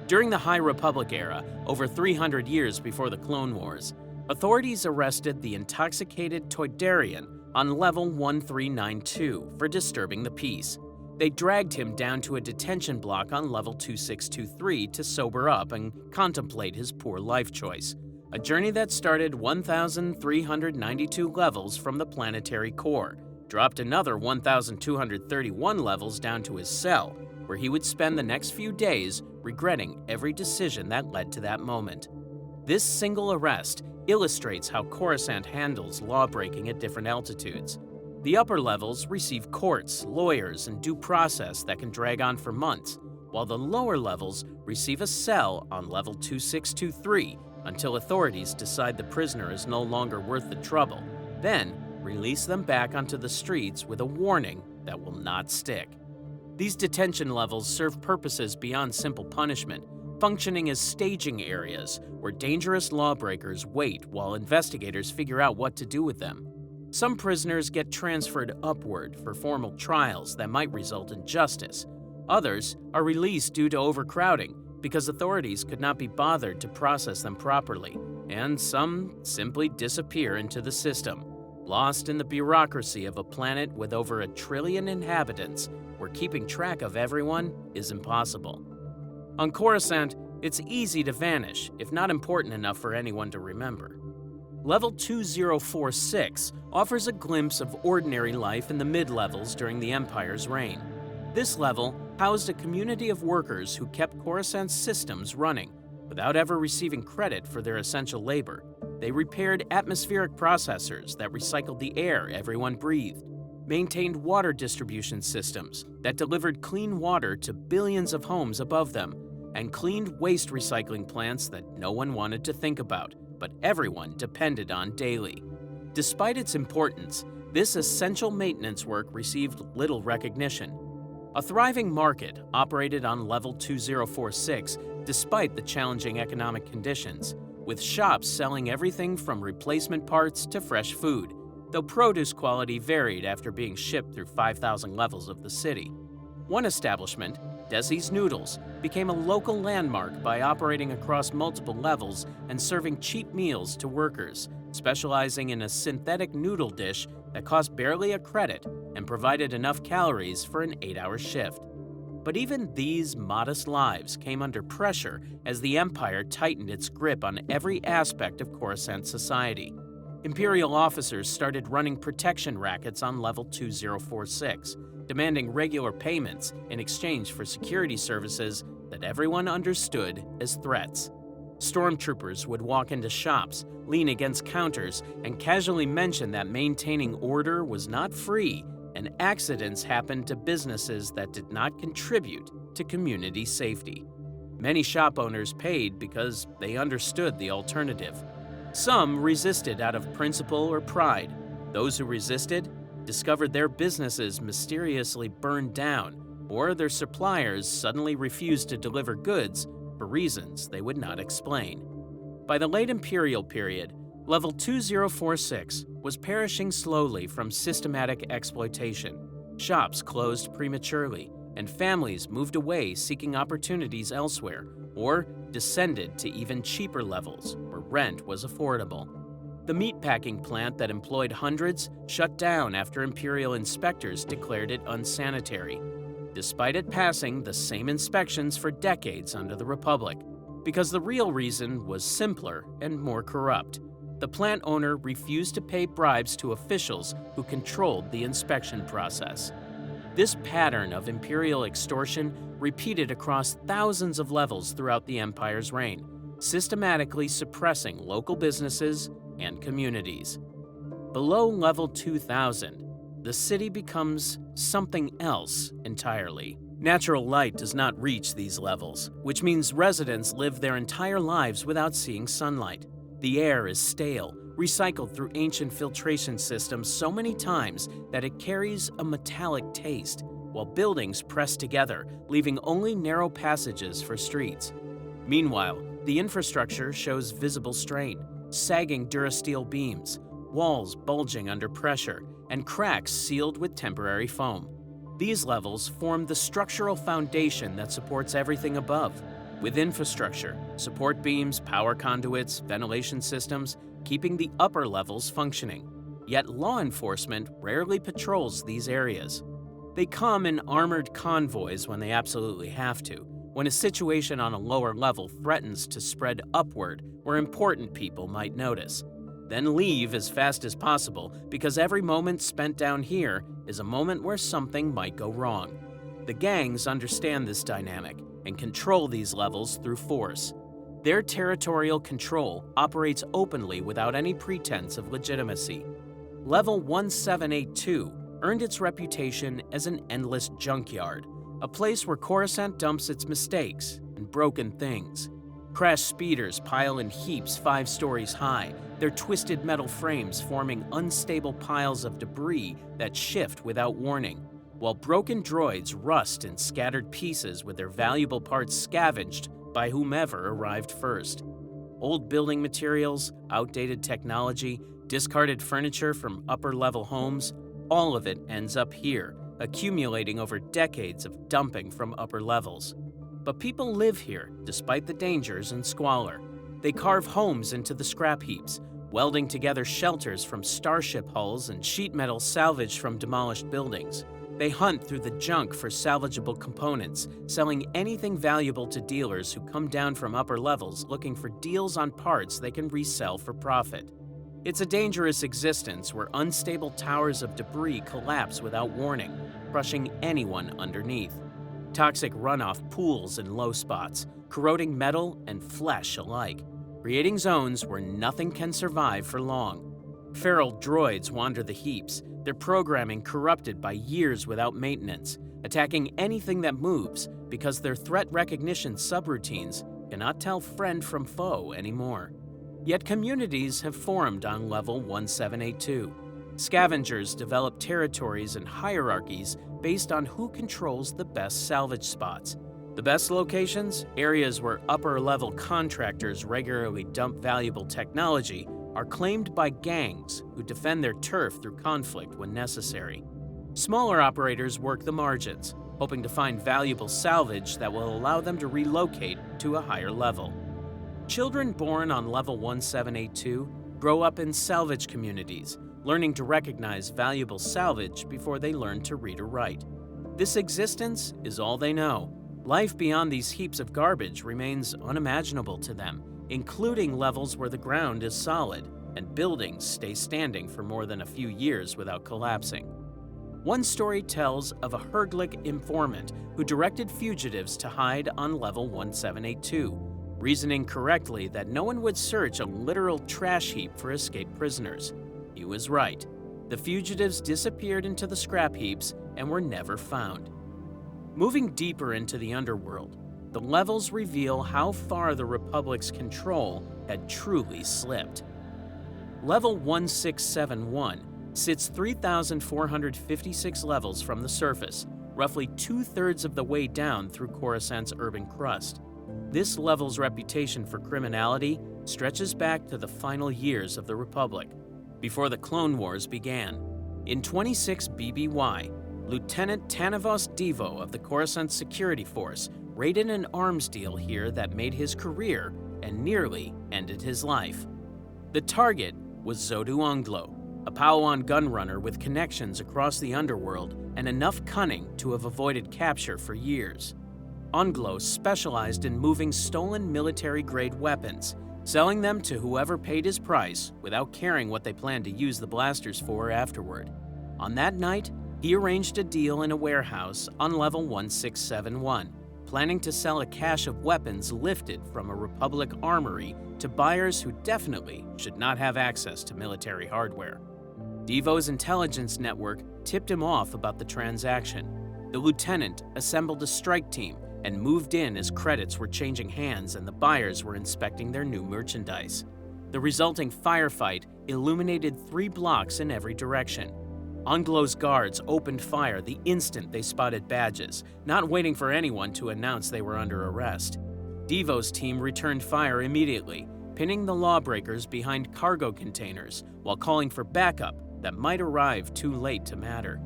Speaker 2: During the High Republic era, over 300 years before the Clone Wars, authorities arrested the intoxicated Toydarian on level 1392 for disturbing the peace. They dragged him down to a detention block on level 2623 to sober up and contemplate his poor life choice, a journey that started 1,392 levels from the planetary core, dropped another 1,231 levels down to his cell, where he would spend the next few days regretting every decision that led to that moment. This single arrest illustrates how Coruscant handles lawbreaking at different altitudes. The upper levels receive courts, lawyers, and due process that can drag on for months, while the lower levels receive a cell on level 2623 until authorities decide the prisoner is no longer worth the trouble, then release them back onto the streets with a warning that will not stick. These detention levels serve purposes beyond simple punishment, functioning as staging areas where dangerous lawbreakers wait while investigators figure out what to do with them. Some prisoners get transferred upward for formal trials that might result in justice. Others are released due to overcrowding because authorities could not be bothered to process them properly, and some simply disappear into the system, lost in the bureaucracy of a planet with over 1 trillion inhabitants where keeping track of everyone is impossible. On Coruscant, it's easy to vanish if not important enough for anyone to remember. Level 2046 offers a glimpse of ordinary life in the mid-levels during the Empire's reign. This level housed a community of workers who kept Coruscant's systems running without ever receiving credit for their essential labor. They repaired atmospheric processors that recycled the air everyone breathed, maintained water distribution systems that delivered clean water to billions of homes above them, and cleaned waste recycling plants that no one wanted to think about, but everyone depended on daily. Despite its importance, this essential maintenance work received little recognition. A thriving market operated on Level 2046 despite the challenging economic conditions, with shops selling everything from replacement parts to fresh food, though produce quality varied after being shipped through 5,000 levels of the city. One establishment, Desi's Noodles, became a local landmark by operating across multiple levels and serving cheap meals to workers, specializing in a synthetic noodle dish that cost barely a credit and provided enough calories for an 8-hour shift. But even these modest lives came under pressure as the Empire tightened its grip on every aspect of Coruscant society. Imperial officers started running protection rackets on Level 2046, demanding regular payments in exchange for security services that everyone understood as threats. Stormtroopers would walk into shops, lean against counters, and casually mention that maintaining order was not free, and accidents happened to businesses that did not contribute to community safety. Many shop owners paid because they understood the alternative. Some resisted out of principle or pride. Those who resisted discovered their businesses mysteriously burned down, or their suppliers suddenly refused to deliver goods for reasons they would not explain. By the late Imperial period, Level 2046 was perishing slowly from systematic exploitation. Shops closed prematurely, and families moved away seeking opportunities elsewhere, or descended to even cheaper levels where rent was affordable. The meatpacking plant that employed hundreds shut down after Imperial inspectors declared it unsanitary, despite it passing the same inspections for decades under the Republic, because the real reason was simpler and more corrupt. The plant owner refused to pay bribes to officials who controlled the inspection process. This pattern of Imperial extortion repeated across thousands of levels throughout the Empire's reign, systematically suppressing local businesses and communities. Below Level 2000, the city becomes something else entirely. Natural light does not reach these levels, which means residents live their entire lives without seeing sunlight. The air is stale, recycled through ancient filtration systems so many times that it carries a metallic taste, while buildings press together, leaving only narrow passages for streets. Meanwhile, the infrastructure shows visible strain, sagging durasteel beams, walls bulging under pressure, and cracks sealed with temporary foam. These levels form the structural foundation that supports everything above, with infrastructure, support beams, power conduits, ventilation systems, keeping the upper levels functioning. Yet law enforcement rarely patrols these areas. They come in armored convoys when they absolutely have to, when a situation on a lower level threatens to spread upward where important people might notice. Then leave as fast as possible because every moment spent down here is a moment where something might go wrong. The gangs understand this dynamic and control these levels through force. Their territorial control operates openly without any pretense of legitimacy. Level 1782 earned its reputation as an endless junkyard, a place where Coruscant dumps its mistakes and broken things. Crash speeders pile in heaps 5 stories high, their twisted metal frames forming unstable piles of debris that shift without warning, while broken droids rust in scattered pieces with their valuable parts scavenged by whomever arrived first. Old building materials, outdated technology, discarded furniture from upper-level homes, all of it ends up here, accumulating over decades of dumping from upper levels. But people live here, despite the dangers and squalor. They carve homes into the scrap heaps, welding together shelters from starship hulls and sheet metal salvaged from demolished buildings. They hunt through the junk for salvageable components, selling anything valuable to dealers who come down from upper levels looking for deals on parts they can resell for profit. It's a dangerous existence where unstable towers of debris collapse without warning, crushing anyone underneath. Toxic runoff pools in low spots, corroding metal and flesh alike, creating zones where nothing can survive for long. Feral droids wander the heaps, their programming corrupted by years without maintenance, attacking anything that moves because their threat recognition subroutines cannot tell friend from foe anymore. Yet communities have formed on level 1782. Scavengers develop territories and hierarchies based on who controls the best salvage spots. The best locations, areas where upper-level contractors regularly dump valuable technology, are claimed by gangs who defend their turf through conflict when necessary. Smaller operators work the margins, hoping to find valuable salvage that will allow them to relocate to a higher level. Children born on level 1782 grow up in salvage communities, learning to recognize valuable salvage before they learn to read or write. This existence is all they know. Life beyond these heaps of garbage remains unimaginable to them, including levels where the ground is solid and buildings stay standing for more than a few years without collapsing. One story tells of a Herglick informant who directed fugitives to hide on level 1782, reasoning correctly that no one would search a literal trash heap for escaped prisoners. He was right. The fugitives disappeared into the scrap heaps and were never found. Moving deeper into the underworld, the levels reveal how far the Republic's control had truly slipped. Level 1671 sits 3,456 levels from the surface, roughly 2/3 of the way down through Coruscant's urban crust. This level's reputation for criminality stretches back to the final years of the Republic, before the Clone Wars began. In 26 BBY, Lieutenant Tanavos Devo of the Coruscant Security Force raided an arms deal here that made his career and nearly ended his life. The target was Zodu Onglo, a Padawan gunrunner with connections across the underworld and enough cunning to have avoided capture for years. Onglo specialized in moving stolen military-grade weapons, selling them to whoever paid his price without caring what they planned to use the blasters for afterward. On that night, he arranged a deal in a warehouse on level 1671, planning to sell a cache of weapons lifted from a Republic armory to buyers who definitely should not have access to military hardware. Devo's intelligence network tipped him off about the transaction. The lieutenant assembled a strike team and moved in as credits were changing hands and the buyers were inspecting their new merchandise. The resulting firefight illuminated 3 blocks in every direction. Onglo's guards opened fire the instant they spotted badges, not waiting for anyone to announce they were under arrest. Devo's team returned fire immediately, pinning the lawbreakers behind cargo containers while calling for backup that might arrive too late to matter.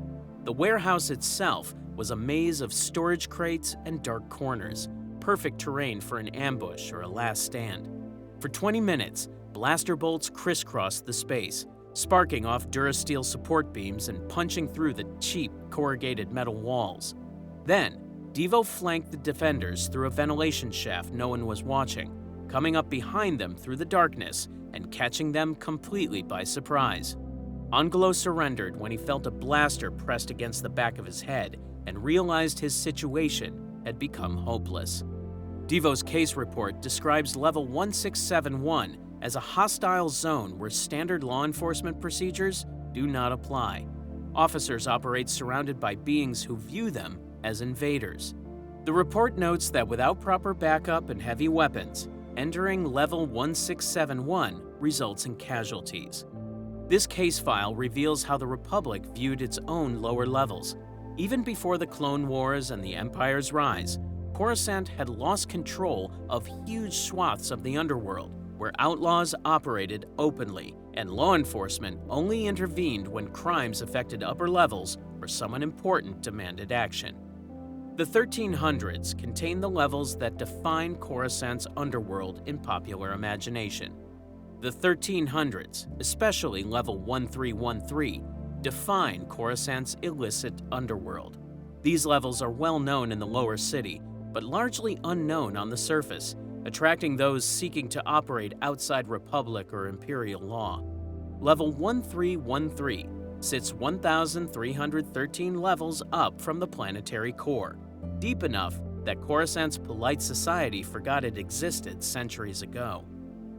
Speaker 2: The warehouse itself was a maze of storage crates and dark corners, perfect terrain for an ambush or a last stand. For 20 minutes, blaster bolts crisscrossed the space, sparking off Durasteel support beams and punching through the cheap corrugated metal walls. Then, Devo flanked the defenders through a ventilation shaft no one was watching, coming up behind them through the darkness and catching them completely by surprise. Onglo surrendered when he felt a blaster pressed against the back of his head and realized his situation had become hopeless. Devo's case report describes level 1671 as a hostile zone where standard law enforcement procedures do not apply. Officers operate surrounded by beings who view them as invaders. The report notes that without proper backup and heavy weapons, entering level 1671 results in casualties. This case file reveals how the Republic viewed its own lower levels. Even before the Clone Wars and the Empire's rise, Coruscant had lost control of huge swaths of the underworld, where outlaws operated openly, and law enforcement only intervened when crimes affected upper levels or someone important demanded action. The 1300s contain the levels that define Coruscant's underworld in popular imagination. The 1300s, especially level 1313, define Coruscant's illicit underworld. These levels are well known in the lower city, but largely unknown on the surface, attracting those seeking to operate outside Republic or Imperial law. Level 1313 sits 1,313 levels up from the planetary core, deep enough that Coruscant's polite society forgot it existed centuries ago.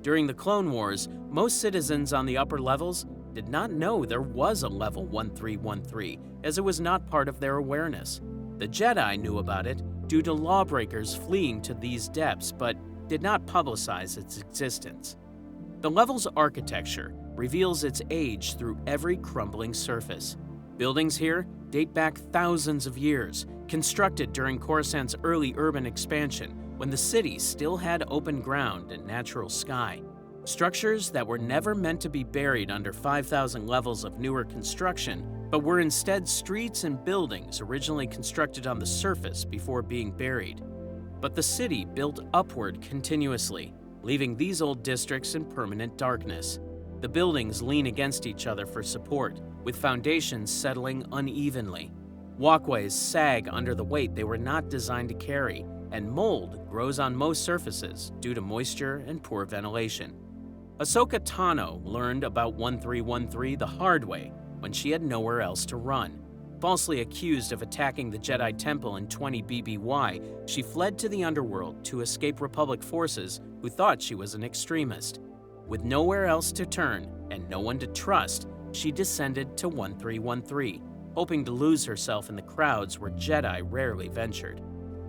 Speaker 2: During the Clone Wars, most citizens on the upper levels did not know there was a level 1313, as it was not part of their awareness. The Jedi knew about it due to lawbreakers fleeing to these depths, but did not publicize its existence. The level's architecture reveals its age through every crumbling surface. Buildings here date back thousands of years, constructed during Coruscant's early urban expansion when the city still had open ground and natural sky. Structures that were never meant to be buried under 5,000 levels of newer construction, but were instead streets and buildings originally constructed on the surface before being buried. But the city built upward continuously, leaving these old districts in permanent darkness. The buildings lean against each other for support, with foundations settling unevenly. Walkways sag under the weight they were not designed to carry, and mold grows on most surfaces due to moisture and poor ventilation. Ahsoka Tano learned about 1313 the hard way when she had nowhere else to run. Falsely accused of attacking the Jedi Temple in 20 BBY, she fled to the underworld to escape Republic forces who thought she was an extremist. With nowhere else to turn and no one to trust, she descended to 1313, hoping to lose herself in the crowds where Jedi rarely ventured.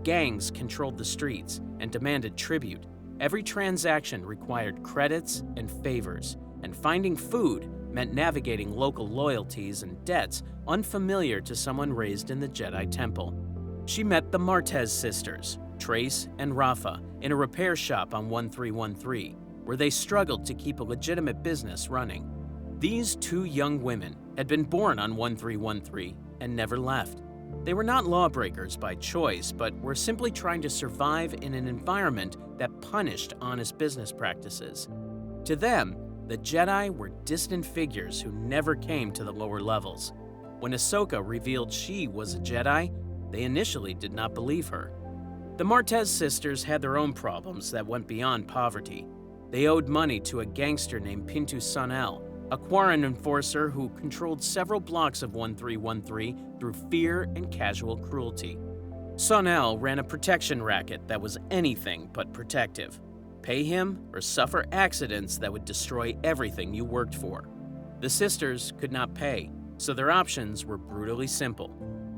Speaker 2: Gangs controlled the streets and demanded tribute. Every transaction required credits and favors, and finding food meant navigating local loyalties and debts unfamiliar to someone raised in the Jedi Temple. She met the Martez sisters, Trace and Rafa, in a repair shop on 1313, where they struggled to keep a legitimate business running. These two young women had been born on 1313 and never left. They were not lawbreakers by choice, but were simply trying to survive in an environment that punished honest business practices. To them, the Jedi were distant figures who never came to the lower levels. When Ahsoka revealed she was a Jedi, they initially did not believe her. The Martez sisters had their own problems that went beyond poverty. They owed money to a gangster named Pintu Sanel, a Quarren enforcer who controlled several blocks of 1313 through fear and casual cruelty. Sanel ran a protection racket that was anything but protective. Pay him or suffer accidents that would destroy everything you worked for. The sisters could not pay, so their options were brutally simple.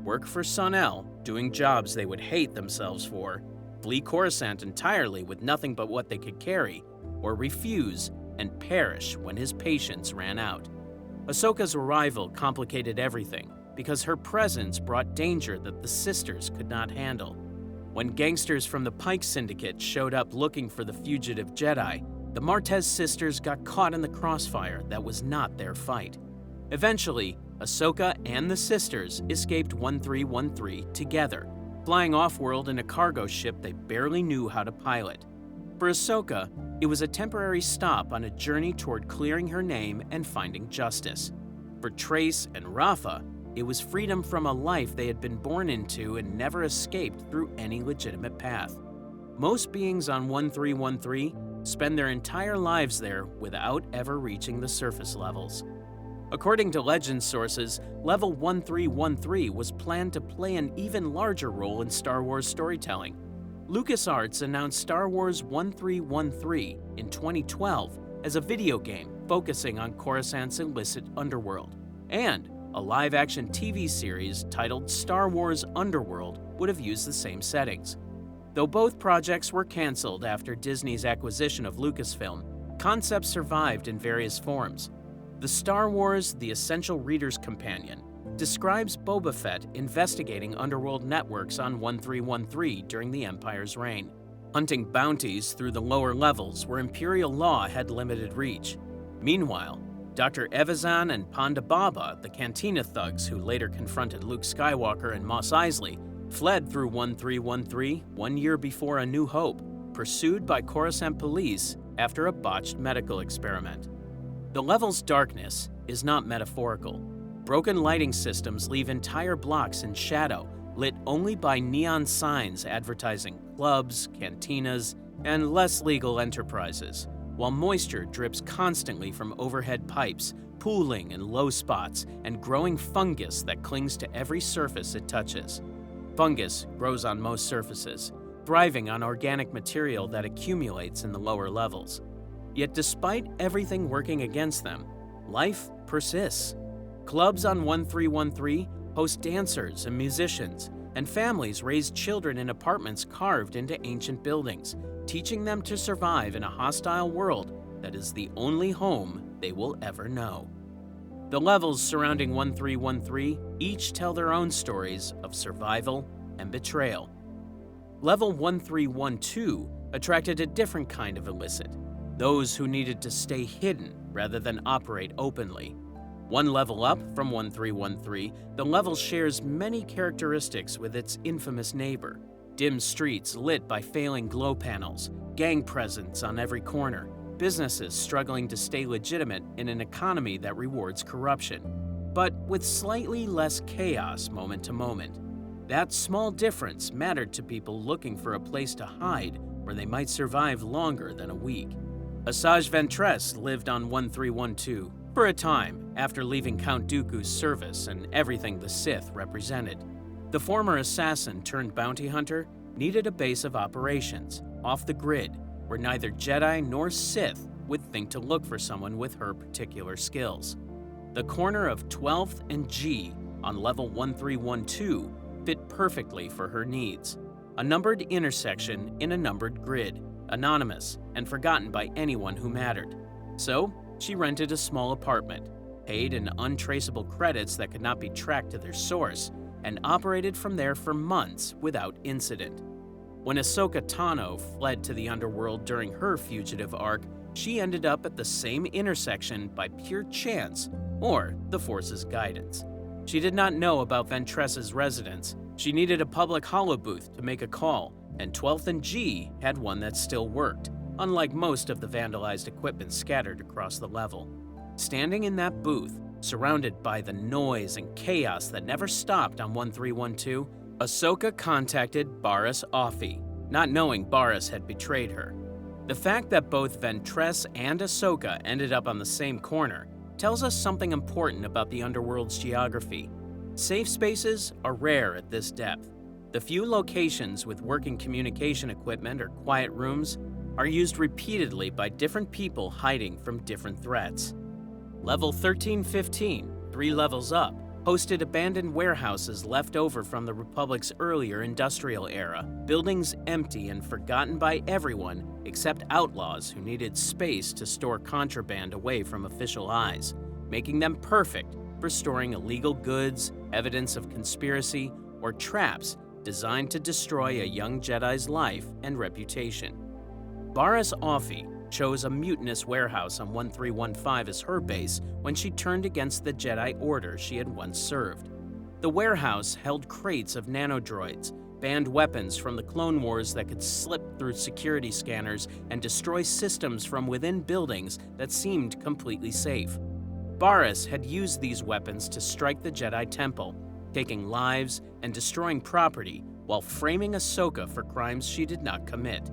Speaker 2: Work for Sanel, doing jobs they would hate themselves for, flee Coruscant entirely with nothing but what they could carry, or refuse and perish when his patience ran out. Ahsoka's arrival complicated everything because her presence brought danger that the sisters could not handle. When gangsters from the Pike Syndicate showed up looking for the fugitive Jedi, the Martez sisters got caught in the crossfire that was not their fight. Eventually, Ahsoka and the sisters escaped 1313 together, flying off-world in a cargo ship they barely knew how to pilot. For Ahsoka, it was a temporary stop on a journey toward clearing her name and finding justice. For Trace and Rafa, it was freedom from a life they had been born into and never escaped through any legitimate path. Most beings on 1313 spend their entire lives there without ever reaching the surface levels. According to Legends sources, level 1313 was planned to play an even larger role in Star Wars storytelling. LucasArts announced Star Wars 1313 in 2012 as a video game focusing on Coruscant's illicit underworld, and a live-action TV series titled Star Wars Underworld would have used the same settings. Though both projects were canceled after Disney's acquisition of Lucasfilm, concepts survived in various forms. The Star Wars The Essential Reader's Companion describes Boba Fett investigating underworld networks on 1313 during the Empire's reign, hunting bounties through the lower levels where Imperial law had limited reach. Meanwhile, Dr. Evazan and Ponda Baba, the Cantina thugs who later confronted Luke Skywalker and Mos Eisley, fled through 1313 1 year before A New Hope, pursued by Coruscant police after a botched medical experiment. The level's darkness is not metaphorical. Broken lighting systems leave entire blocks in shadow, lit only by neon signs advertising clubs, cantinas, and less legal enterprises, while moisture drips constantly from overhead pipes, pooling in low spots, and growing fungus that clings to every surface it touches. Fungus grows on most surfaces, thriving on organic material that accumulates in the lower levels. Yet despite everything working against them, life persists. Clubs on 1313 host dancers and musicians, and families raise children in apartments carved into ancient buildings, teaching them to survive in a hostile world that is the only home they will ever know. The levels surrounding 1313 each tell their own stories of survival and betrayal. Level 1312 attracted a different kind of illicit, those who needed to stay hidden rather than operate openly. One level up from 1313, the level shares many characteristics with its infamous neighbor. Dim streets lit by failing glow panels, gang presence on every corner, businesses struggling to stay legitimate in an economy that rewards corruption, but with slightly less chaos moment to moment. That small difference mattered to people looking for a place to hide where they might survive longer than a week. Asajj Ventress lived on 1312 for a time after leaving Count Dooku's service and everything the Sith represented. The former assassin turned bounty hunter needed a base of operations off the grid where neither Jedi nor Sith would think to look for someone with her particular skills. The corner of 12th and G on level 1312 fit perfectly for her needs. A numbered intersection in a numbered grid, anonymous and forgotten by anyone who mattered. So, she rented a small apartment, paid in untraceable credits that could not be tracked to their source, and operated from there for months without incident. When Ahsoka Tano fled to the underworld during her fugitive arc, she ended up at the same intersection by pure chance or the Force's guidance. She did not know about Ventress's residence. She needed a public holobooth to make a call, and 12th and G had one that still worked, unlike most of the vandalized equipment scattered across the level. Standing in that booth, surrounded by the noise and chaos that never stopped on 1312, Ahsoka contacted Barriss Offee, not knowing Barriss had betrayed her. The fact that both Ventress and Ahsoka ended up on the same corner tells us something important about the underworld's geography. Safe spaces are rare at this depth. The few locations with working communication equipment or quiet rooms are used repeatedly by different people hiding from different threats. Level 1315, 3 levels up, hosted abandoned warehouses left over from the Republic's earlier industrial era, buildings empty and forgotten by everyone except outlaws who needed space to store contraband away from official eyes, making them perfect for storing illegal goods, evidence of conspiracy, or traps designed to destroy a young Jedi's life and reputation. Barriss Offee chose a mutinous warehouse on 1315 as her base when she turned against the Jedi Order she had once served. The warehouse held crates of nanodroids, banned weapons from the Clone Wars that could slip through security scanners and destroy systems from within buildings that seemed completely safe. Barriss had used these weapons to strike the Jedi Temple, taking lives and destroying property while framing Ahsoka for crimes she did not commit.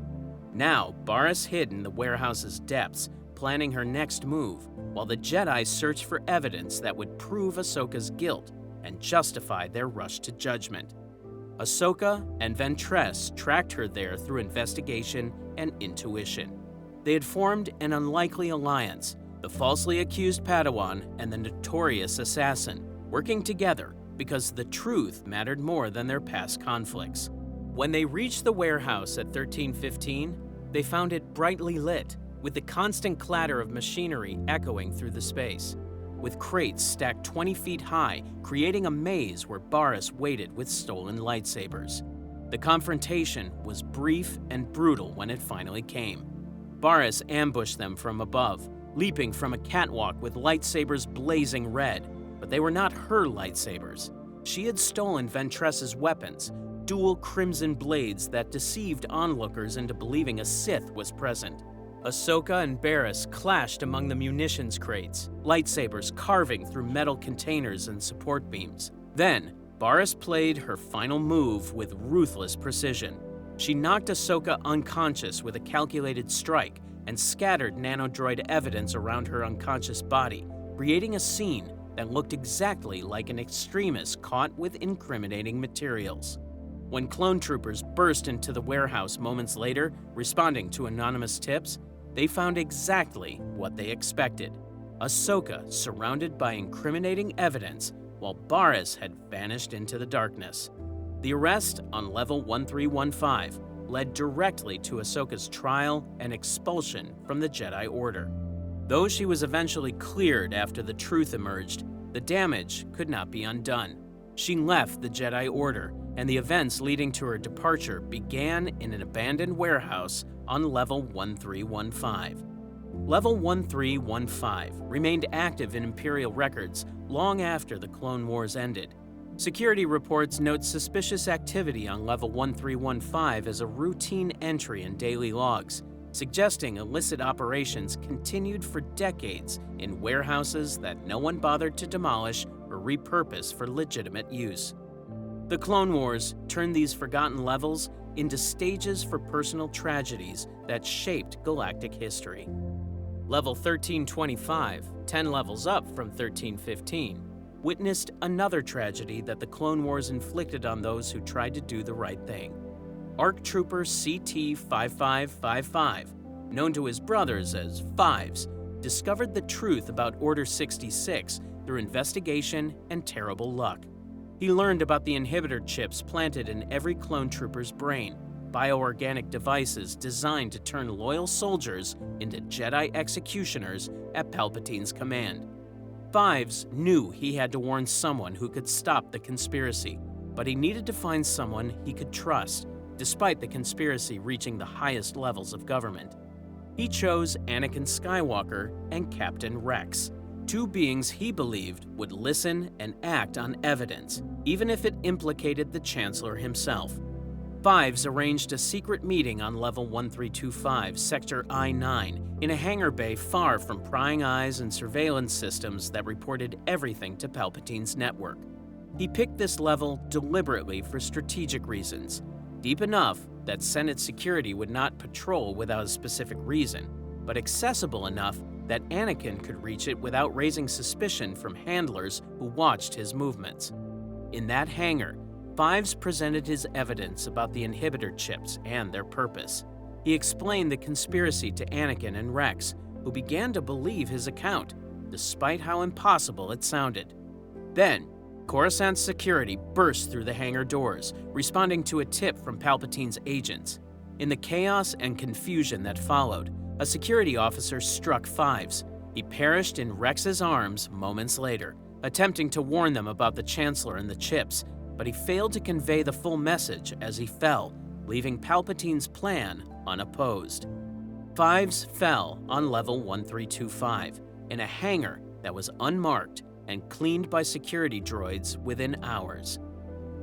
Speaker 2: Now, Barriss hid in the warehouse's depths, planning her next move, while the Jedi searched for evidence that would prove Ahsoka's guilt and justify their rush to judgment. Ahsoka and Ventress tracked her there through investigation and intuition. They had formed an unlikely alliance, the falsely accused Padawan and the notorious assassin, working together because the truth mattered more than their past conflicts. When they reached the warehouse at 1315, they found it brightly lit, with the constant clatter of machinery echoing through the space, with crates stacked 20 feet high, creating a maze where Barriss waited with stolen lightsabers. The confrontation was brief and brutal when it finally came. Barriss ambushed them from above, leaping from a catwalk with lightsabers blazing red, but they were not her lightsabers. She had stolen Ventress's weapons, dual crimson blades that deceived onlookers into believing a Sith was present. Ahsoka and Barriss clashed among the munitions crates, lightsabers carving through metal containers and support beams. Then, Barriss played her final move with ruthless precision. She knocked Ahsoka unconscious with a calculated strike and scattered nanodroid evidence around her unconscious body, creating a scene that looked exactly like an extremist caught with incriminating materials. When clone troopers burst into the warehouse moments later, responding to anonymous tips, they found exactly what they expected. Ahsoka surrounded by incriminating evidence, while Barriss had vanished into the darkness. The arrest on Level 1315 led directly to Ahsoka's trial and expulsion from the Jedi Order. Though she was eventually cleared after the truth emerged, the damage could not be undone. She left the Jedi Order, and the events leading to her departure began in an abandoned warehouse on Level 1315. Level 1315 remained active in Imperial records long after the Clone Wars ended. Security reports note suspicious activity on Level 1315 as a routine entry in daily logs, suggesting illicit operations continued for decades in warehouses that no one bothered to demolish or repurpose for legitimate use. The Clone Wars turned these forgotten levels into stages for personal tragedies that shaped galactic history. Level 1325, 10 levels up from 1315, witnessed another tragedy that the Clone Wars inflicted on those who tried to do the right thing. ARC Trooper CT-5555, known to his brothers as Fives, discovered the truth about Order 66 through investigation and terrible luck. He learned about the inhibitor chips planted in every clone trooper's brain, bioorganic devices designed to turn loyal soldiers into Jedi executioners at Palpatine's command. Fives knew he had to warn someone who could stop the conspiracy, but he needed to find someone he could trust, despite the conspiracy reaching the highest levels of government. He chose Anakin Skywalker and Captain Rex, two beings he believed would listen and act on evidence, even if it implicated the Chancellor himself. Fives arranged a secret meeting on Level 1325, Sector I-9, in a hangar bay far from prying eyes and surveillance systems that reported everything to Palpatine's network. He picked this level deliberately for strategic reasons, deep enough that Senate security would not patrol without a specific reason, but accessible enough that Anakin could reach it without raising suspicion from handlers who watched his movements. In that hangar, Fives presented his evidence about the inhibitor chips and their purpose. He explained the conspiracy to Anakin and Rex, who began to believe his account, despite how impossible it sounded. Then, Coruscant security burst through the hangar doors, responding to a tip from Palpatine's agents. In the chaos and confusion that followed, a security officer struck Fives. He perished in Rex's arms moments later, attempting to warn them about the Chancellor and the chips, but he failed to convey the full message as he fell, leaving Palpatine's plan unopposed. Fives fell on Level 1325, in a hangar that was unmarked and cleaned by security droids within hours.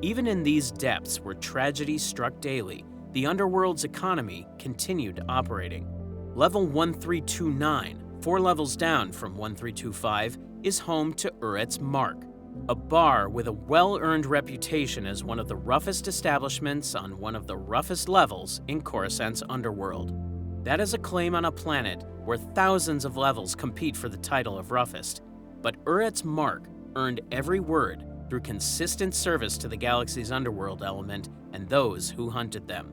Speaker 2: Even in these depths where tragedy struck daily, the underworld's economy continued operating. Level 1329, 4 levels down from 1325, is home to Uret's Mark, a bar with a well-earned reputation as one of the roughest establishments on one of the roughest levels in Coruscant's underworld. That is a claim on a planet where thousands of levels compete for the title of roughest, but Uret's Mark earned every word through consistent service to the galaxy's underworld element and those who hunted them.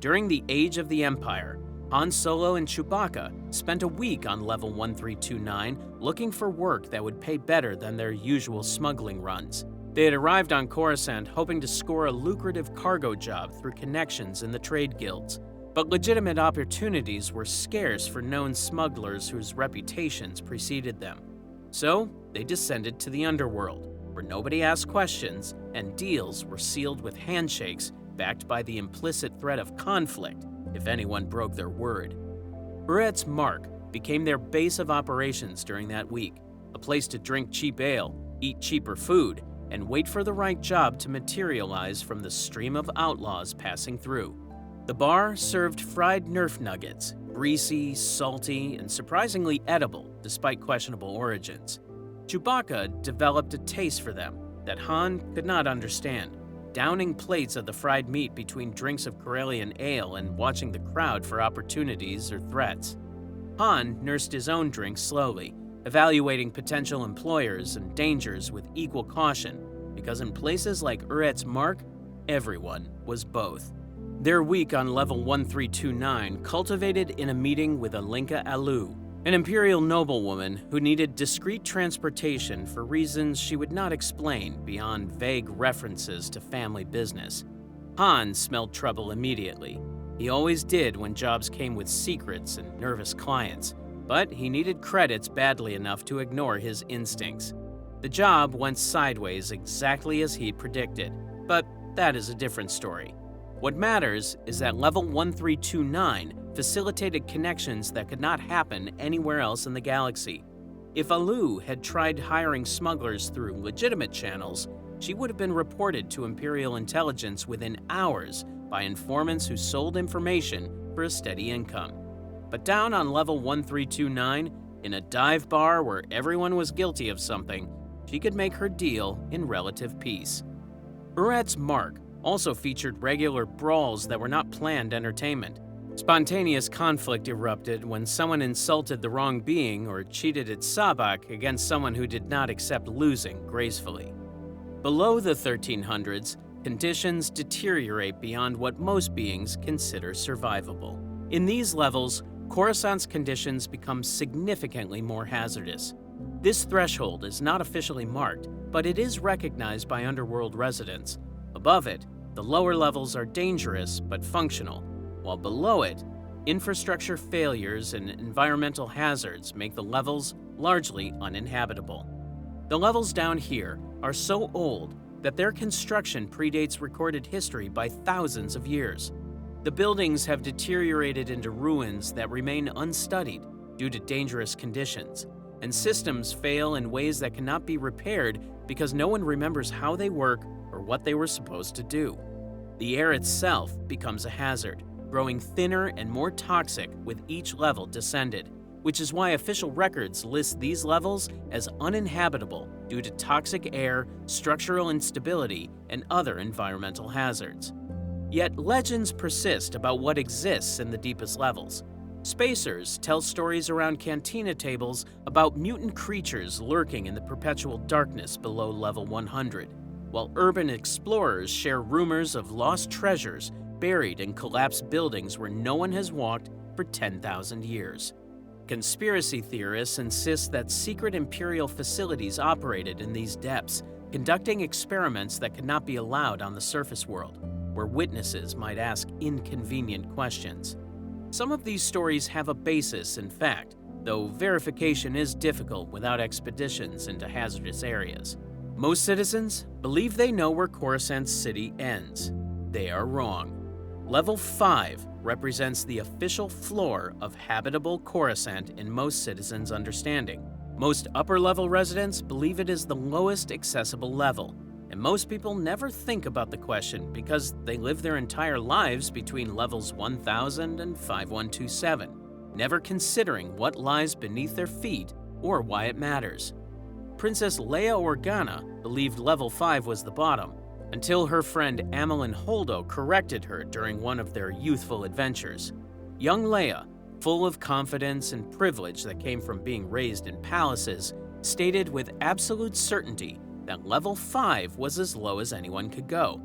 Speaker 2: During the Age of the Empire, Han Solo and Chewbacca spent a week on Level 1329 looking for work that would pay better than their usual smuggling runs. They had arrived on Coruscant hoping to score a lucrative cargo job through connections in the trade guilds, but legitimate opportunities were scarce for known smugglers whose reputations preceded them. So, they descended to the underworld, where nobody asked questions and deals were sealed with handshakes backed by the implicit threat of conflict if anyone broke their word. Uret's Mark became their base of operations during that week, a place to drink cheap ale, eat cheaper food, and wait for the right job to materialize from the stream of outlaws passing through. The bar served fried Nerf nuggets, greasy, salty, and surprisingly edible despite questionable origins. Chewbacca developed a taste for them that Han could not understand, downing plates of the fried meat between drinks of Corellian ale and watching the crowd for opportunities or threats. Han nursed his own drinks slowly, evaluating potential employers and dangers with equal caution, because in places like Uret's Mark, everyone was both. Their week on Level 1329 culminated in a meeting with Alinka Allu, An imperial noblewoman who needed discreet transportation for reasons she would not explain beyond vague references to family business. Han smelled trouble immediately. He always did when jobs came with secrets and nervous clients, but he needed credits badly enough to ignore his instincts. The job went sideways exactly as he'd predicted, but that is a different story. What matters is that Level 1329 facilitated connections that could not happen anywhere else in the galaxy. If Alu had tried hiring smugglers through legitimate channels, she would have been reported to Imperial intelligence within hours by informants who sold information for a steady income. But down on Level 1329, in a dive bar where everyone was guilty of something, she could make her deal in relative peace. Urat's Mark also featured regular brawls that were not planned entertainment. Spontaneous conflict erupted when someone insulted the wrong being or cheated at sabak against someone who did not accept losing gracefully. Below the 1300s, conditions deteriorate beyond what most beings consider survivable. In these levels, Coruscant's conditions become significantly more hazardous. This threshold is not officially marked, but it is recognized by underworld residents. Above it, the lower levels are dangerous but functional, while below it, infrastructure failures and environmental hazards make the levels largely uninhabitable. The levels down here are so old that their construction predates recorded history by thousands of years. The buildings have deteriorated into ruins that remain unstudied due to dangerous conditions, and systems fail in ways that cannot be repaired because no one remembers how they work or what they were supposed to do. The air itself becomes a hazard, growing thinner and more toxic with each level descended, which is why official records list these levels as uninhabitable due to toxic air, structural instability, and other environmental hazards. Yet legends persist about what exists in the deepest levels. Spacers tell stories around cantina tables about mutant creatures lurking in the perpetual darkness below level 100, while urban explorers share rumors of lost treasures buried in collapsed buildings where no one has walked for 10,000 years. Conspiracy theorists insist that secret Imperial facilities operated in these depths, conducting experiments that could not be allowed on the surface world, where witnesses might ask inconvenient questions. Some of these stories have a basis in fact, though verification is difficult without expeditions into hazardous areas. Most citizens believe they know where Coruscant City ends. They are wrong. Level 5 represents the official floor of habitable Coruscant in most citizens' understanding. Most upper-level residents believe it is the lowest accessible level, and most people never think about the question because they live their entire lives between levels 1000 and 5127, never considering what lies beneath their feet or why it matters. Princess Leia Organa believed level 5 was the bottom, until her friend Amilyn Holdo corrected her during one of their youthful adventures. Young Leia, full of confidence and privilege that came from being raised in palaces, stated with absolute certainty that level 5 was as low as anyone could go.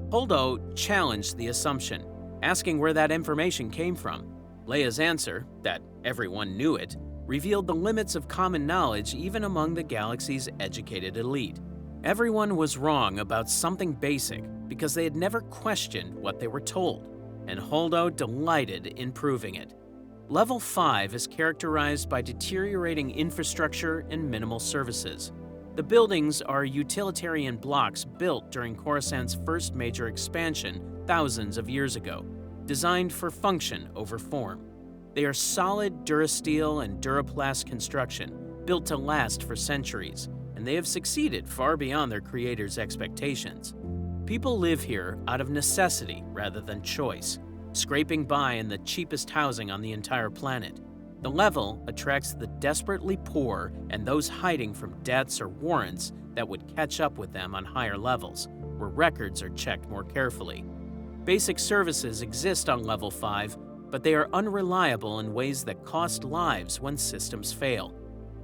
Speaker 2: Holdo challenged the assumption, asking where that information came from. Leia's answer, that everyone knew it, revealed the limits of common knowledge even among the galaxy's educated elite. Everyone was wrong about something basic because they had never questioned what they were told, and Holdo delighted in proving it. Level 5 is characterized by deteriorating infrastructure and minimal services. The buildings are utilitarian blocks built during Coruscant's first major expansion thousands of years ago, designed for function over form. They are solid Durasteel and Duraplast construction, built to last for centuries, and they have succeeded far beyond their creators' expectations. People live here out of necessity rather than choice, scraping by in the cheapest housing on the entire planet. The level attracts the desperately poor and those hiding from debts or warrants that would catch up with them on higher levels, where records are checked more carefully. Basic services exist on level 5, but they are unreliable in ways that cost lives when systems fail.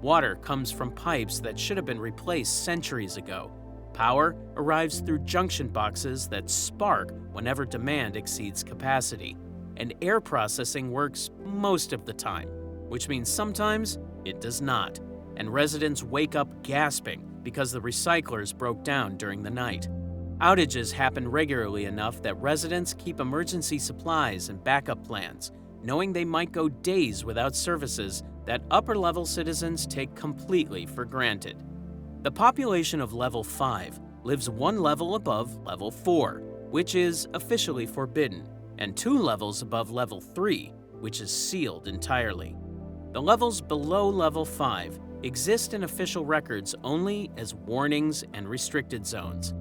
Speaker 2: Water comes from pipes that should have been replaced centuries ago. Power arrives through junction boxes that spark whenever demand exceeds capacity. And air processing works most of the time, which means sometimes it does not, and residents wake up gasping because the recyclers broke down during the night. Outages happen regularly enough that residents keep emergency supplies and backup plans, knowing they might go days without services that upper-level citizens take completely for granted. The population of Level 5 lives one level above Level 4, which is officially forbidden, and 2 levels above Level 3, which is sealed entirely. The levels below Level 5 exist in official records only as warnings and restricted zones.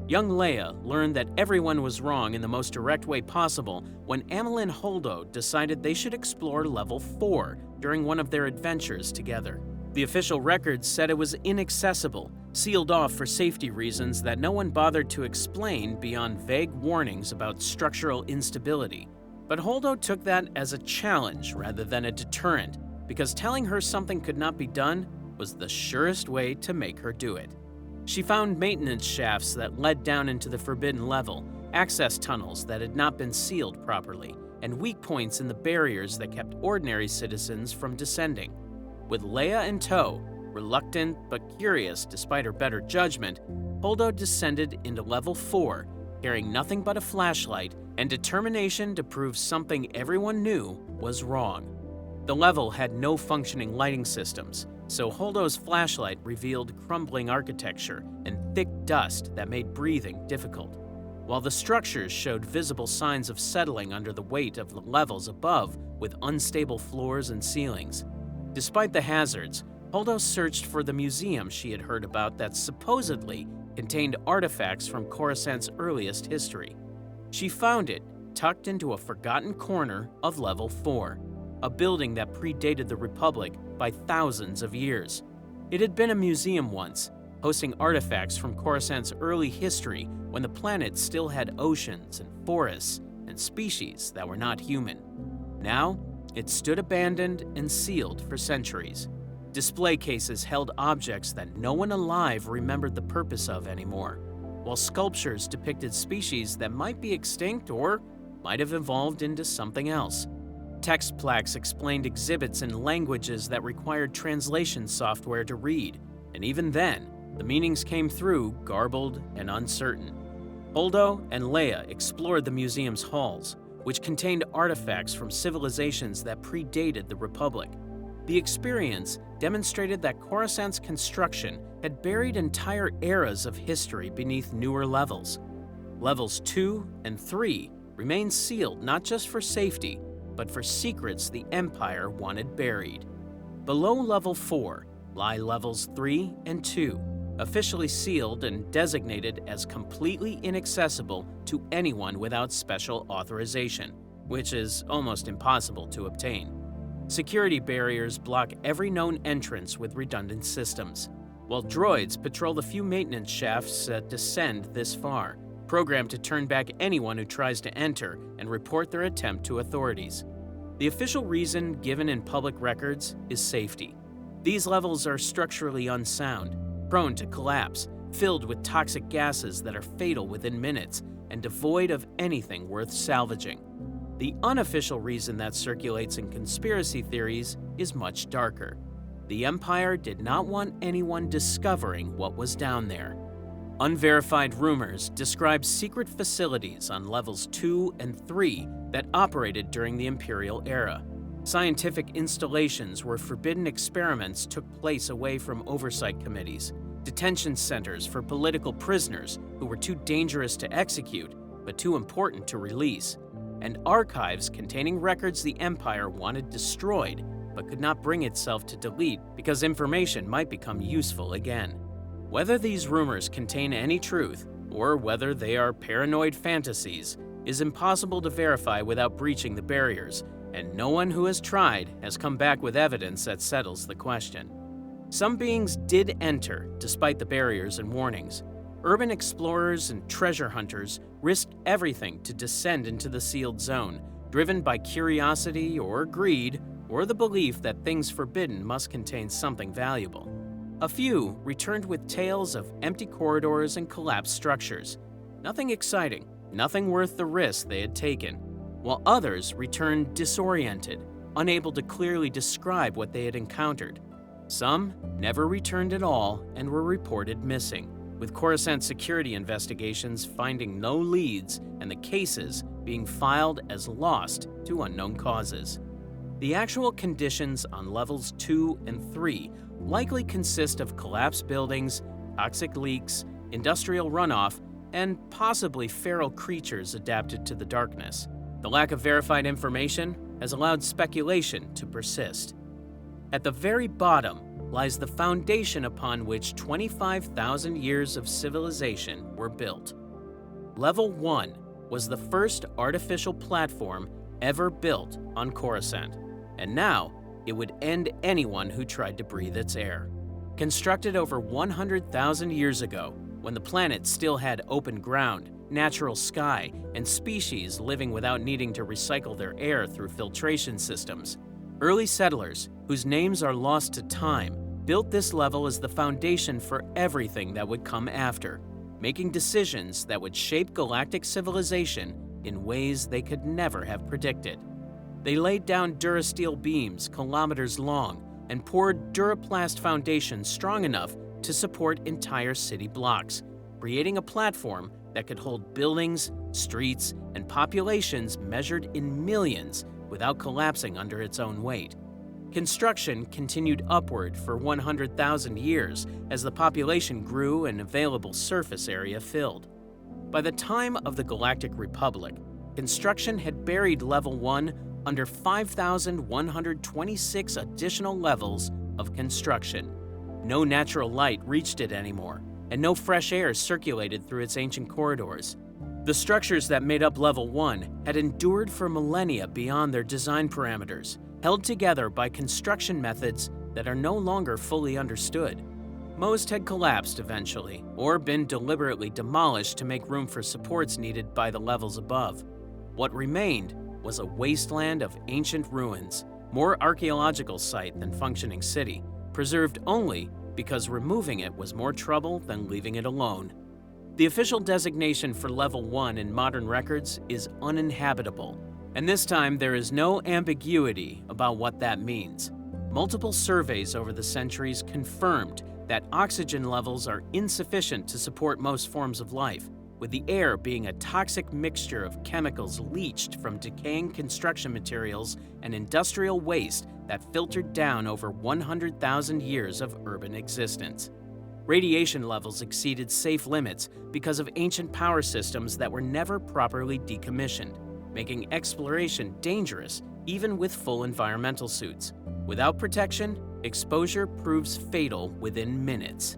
Speaker 2: Young Leia learned that everyone was wrong in the most direct way possible when Amal and Holdo decided they should explore Level 4 during one of their adventures together. The official records said it was inaccessible, sealed off for safety reasons that no one bothered to explain beyond vague warnings about structural instability. But Holdo took that as a challenge rather than a deterrent, because telling her something could not be done was the surest way to make her do it. She found maintenance shafts that led down into the forbidden level, access tunnels that had not been sealed properly, and weak points in the barriers that kept ordinary citizens from descending. With Leia in tow, reluctant but curious despite her better judgment, Holdo descended into Level 4, carrying nothing but a flashlight and determination to prove something everyone knew was wrong. The level had no functioning lighting systems, so Holdo's flashlight revealed crumbling architecture and thick dust that made breathing difficult, while the structures showed visible signs of settling under the weight of the levels above with unstable floors and ceilings. Despite the hazards, Holdo searched for the museum she had heard about that supposedly contained artifacts from Coruscant's earliest history. She found it tucked into a forgotten corner of Level 4, a building that predated the Republic by thousands of years. It had been a museum once, hosting artifacts from Coruscant's early history when the planet still had oceans and forests and species that were not human. Now, it stood abandoned and sealed for centuries. Display cases held objects that no one alive remembered the purpose of anymore, while sculptures depicted species that might be extinct or might have evolved into something else. Text plaques explained exhibits in languages that required translation software to read, and even then, the meanings came through garbled and uncertain. Holdo and Leia explored the museum's halls, which contained artifacts from civilizations that predated the Republic. The experience demonstrated that Coruscant's construction had buried entire eras of history beneath newer levels. Levels 2 and 3 remained sealed not just for safety, but for secrets the Empire wanted buried. Below Level 4 lie Levels 3 and 2, officially sealed and designated as completely inaccessible to anyone without special authorization, which is almost impossible to obtain. Security barriers block every known entrance with redundant systems, while droids patrol the few maintenance shafts that descend this far, programmed to turn back anyone who tries to enter and report their attempt to authorities. The official reason given in public records is safety. These levels are structurally unsound, prone to collapse, filled with toxic gases that are fatal within minutes, and devoid of anything worth salvaging. The unofficial reason that circulates in conspiracy theories is much darker. The Empire did not want anyone discovering what was down there. Unverified rumors describe secret facilities on Levels 2 and 3 that operated during the Imperial era. Scientific installations where forbidden experiments took place away from oversight committees, detention centers for political prisoners who were too dangerous to execute but too important to release, and archives containing records the Empire wanted destroyed but could not bring itself to delete because information might become useful again. Whether these rumors contain any truth, or whether they are paranoid fantasies, is impossible to verify without breaching the barriers, and no one who has tried has come back with evidence that settles the question. Some beings did enter, despite the barriers and warnings. Urban explorers and treasure hunters risked everything to descend into the sealed zone, driven by curiosity or greed, or the belief that things forbidden must contain something valuable. A few returned with tales of empty corridors and collapsed structures. Nothing exciting, nothing worth the risk they had taken, while others returned disoriented, unable to clearly describe what they had encountered. Some never returned at all and were reported missing, with Coruscant security investigations finding no leads and the cases being filed as lost to unknown causes. The actual conditions on levels 2 and 3 likely consist of collapsed buildings, toxic leaks, industrial runoff, and possibly feral creatures adapted to the darkness. The lack of verified information has allowed speculation to persist. At the very bottom lies the foundation upon which 25,000 years of civilization were built. Level 1 was the first artificial platform ever built on Coruscant, and now it would end anyone who tried to breathe its air. Constructed over 100,000 years ago, when the planet still had open ground, natural sky, and species living without needing to recycle their air through filtration systems, early settlers, whose names are lost to time, built this level as the foundation for everything that would come after, making decisions that would shape galactic civilization in ways they could never have predicted. They laid down durasteel beams kilometers long and poured duraplast foundations strong enough to support entire city blocks, creating a platform that could hold buildings, streets, and populations measured in millions without collapsing under its own weight. Construction continued upward for 100,000 years as the population grew and available surface area filled. By the time of the Galactic Republic, construction had buried Level 1 under 5,126 additional levels of construction. No natural light reached it anymore, and no fresh air circulated through its ancient corridors. The structures that made up Level 1 had endured for millennia beyond their design parameters, held together by construction methods that are no longer fully understood. Most had collapsed eventually, or been deliberately demolished to make room for supports needed by the levels above. What remained was a wasteland of ancient ruins, more archaeological site than functioning city, preserved only because removing it was more trouble than leaving it alone. The official designation for Level 1 in modern records is uninhabitable, and this time there is no ambiguity about what that means. Multiple surveys over the centuries confirmed that oxygen levels are insufficient to support most forms of life, with the air being a toxic mixture of chemicals leached from decaying construction materials and industrial waste that filtered down over 100,000 years of urban existence. Radiation levels exceeded safe limits because of ancient power systems that were never properly decommissioned, making exploration dangerous even with full environmental suits. Without protection, exposure proves fatal within minutes.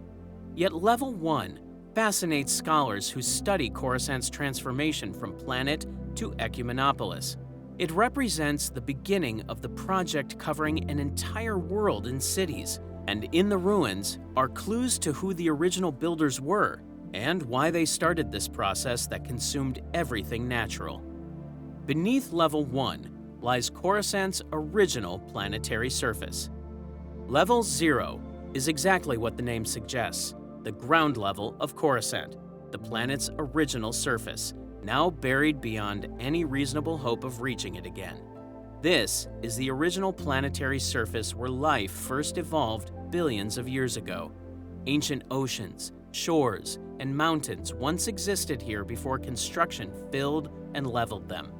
Speaker 2: Yet Level 1 fascinates scholars who study Coruscant's transformation from planet to ecumenopolis. It represents the beginning of the project covering an entire world and cities, and in the ruins are clues to who the original builders were and why they started this process that consumed everything natural. Beneath Level 1 lies Coruscant's original planetary surface. Level 0 is exactly what the name suggests, the ground level of Coruscant, the planet's original surface, now buried beyond any reasonable hope of reaching it again. This is the original planetary surface where life first evolved billions of years ago. Ancient oceans, shores, and mountains once existed here before construction filled and leveled them.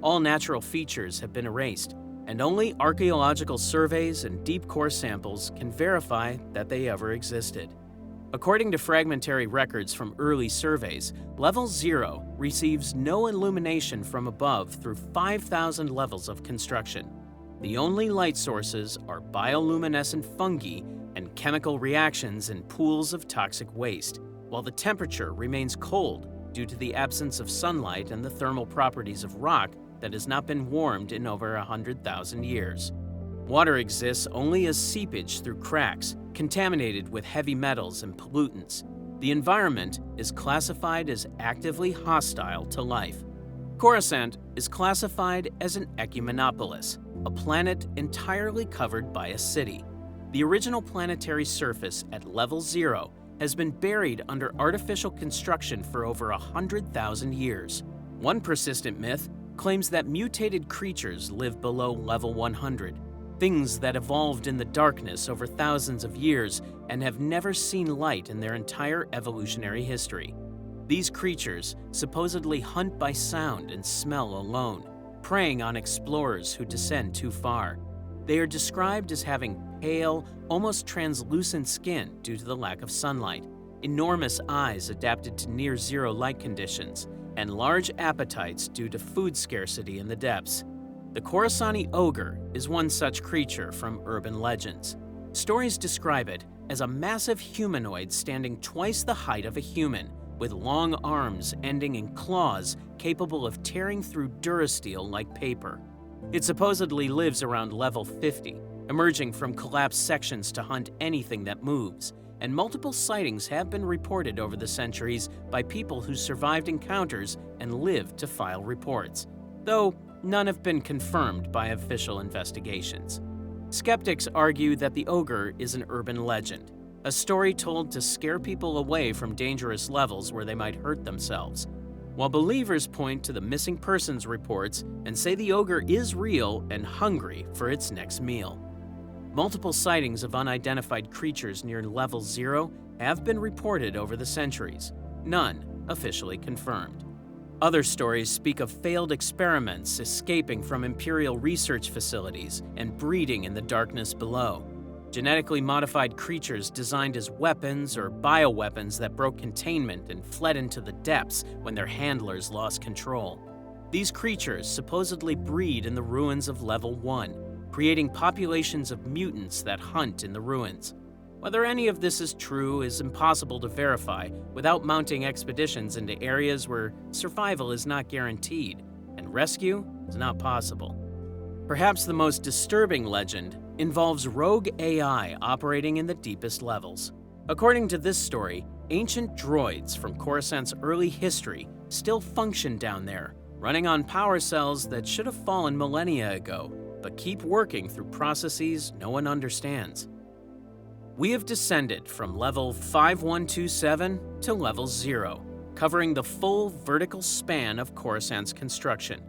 Speaker 2: All natural features have been erased, and only archaeological surveys and deep core samples can verify that they ever existed. According to fragmentary records from early surveys, Level 0 receives no illumination from above through 5,000 levels of construction. The only light sources are bioluminescent fungi and chemical reactions in pools of toxic waste, while the temperature remains cold due to the absence of sunlight and the thermal properties of rock that has not been warmed in over 100,000 years. Water exists only as seepage through cracks, contaminated with heavy metals and pollutants. The environment is classified as actively hostile to life. Coruscant is classified as an ecumenopolis, a planet entirely covered by a city. The original planetary surface at Level 0 has been buried under artificial construction for over 100,000 years. One persistent myth claims that mutated creatures live below level 100, things that evolved in the darkness over thousands of years and have never seen light in their entire evolutionary history. These creatures supposedly hunt by sound and smell alone, preying on explorers who descend too far. They are described as having pale, almost translucent skin due to the lack of sunlight, enormous eyes adapted to near-zero light conditions, and large appetites due to food scarcity in the depths. The Coruscanti ogre is one such creature from urban legends. Stories describe it as a massive humanoid standing twice the height of a human, with long arms ending in claws capable of tearing through durasteel like paper. It supposedly lives around level 50, emerging from collapsed sections to hunt anything that moves, and multiple sightings have been reported over the centuries by people who survived encounters and lived to file reports, though none have been confirmed by official investigations. Skeptics argue that the ogre is an urban legend, a story told to scare people away from dangerous levels where they might hurt themselves, while believers point to the missing persons reports and say the ogre is real and hungry for its next meal. Multiple sightings of unidentified creatures near level 0 have been reported over the centuries, none officially confirmed. Other stories speak of failed experiments escaping from Imperial research facilities and breeding in the darkness below. Genetically modified creatures designed as weapons or bioweapons that broke containment and fled into the depths when their handlers lost control. These creatures supposedly breed in the ruins of Level 1, creating populations of mutants that hunt in the ruins. Whether any of this is true is impossible to verify without mounting expeditions into areas where survival is not guaranteed and rescue is not possible. Perhaps the most disturbing legend involves rogue AI operating in the deepest levels. According to this story, ancient droids from Coruscant's early history still function down there, running on power cells that should have fallen millennia ago, but keep working through processes no one understands. We have descended from level 5127 to level 0, covering the full vertical span of Coruscant's construction.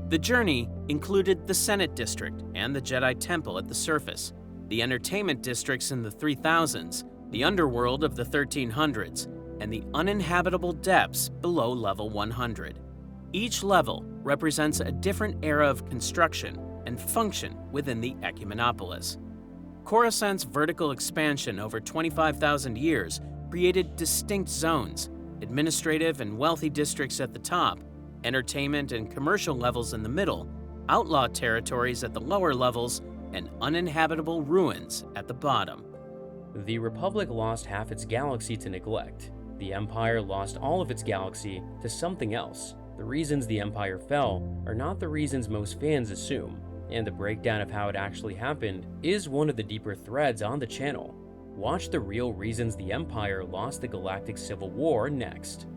Speaker 2: The journey included the Senate District and the Jedi Temple at the surface, the entertainment districts in the 3000s, the underworld of the 1300s, and the uninhabitable depths below level 100. Each level represents a different era of construction and function within the Ecumenopolis. Coruscant's vertical expansion over 25,000 years created distinct zones, administrative and wealthy districts at the top, entertainment and commercial levels in the middle, outlaw territories at the lower levels, and uninhabitable ruins at the bottom.
Speaker 1: The Republic lost half its galaxy to neglect. The Empire lost all of its galaxy to something else. The reasons the Empire fell are not the reasons most fans assume, and the breakdown of how it actually happened is one of the deeper threads on the channel. Watch the real reasons the Empire lost the Galactic Civil War next.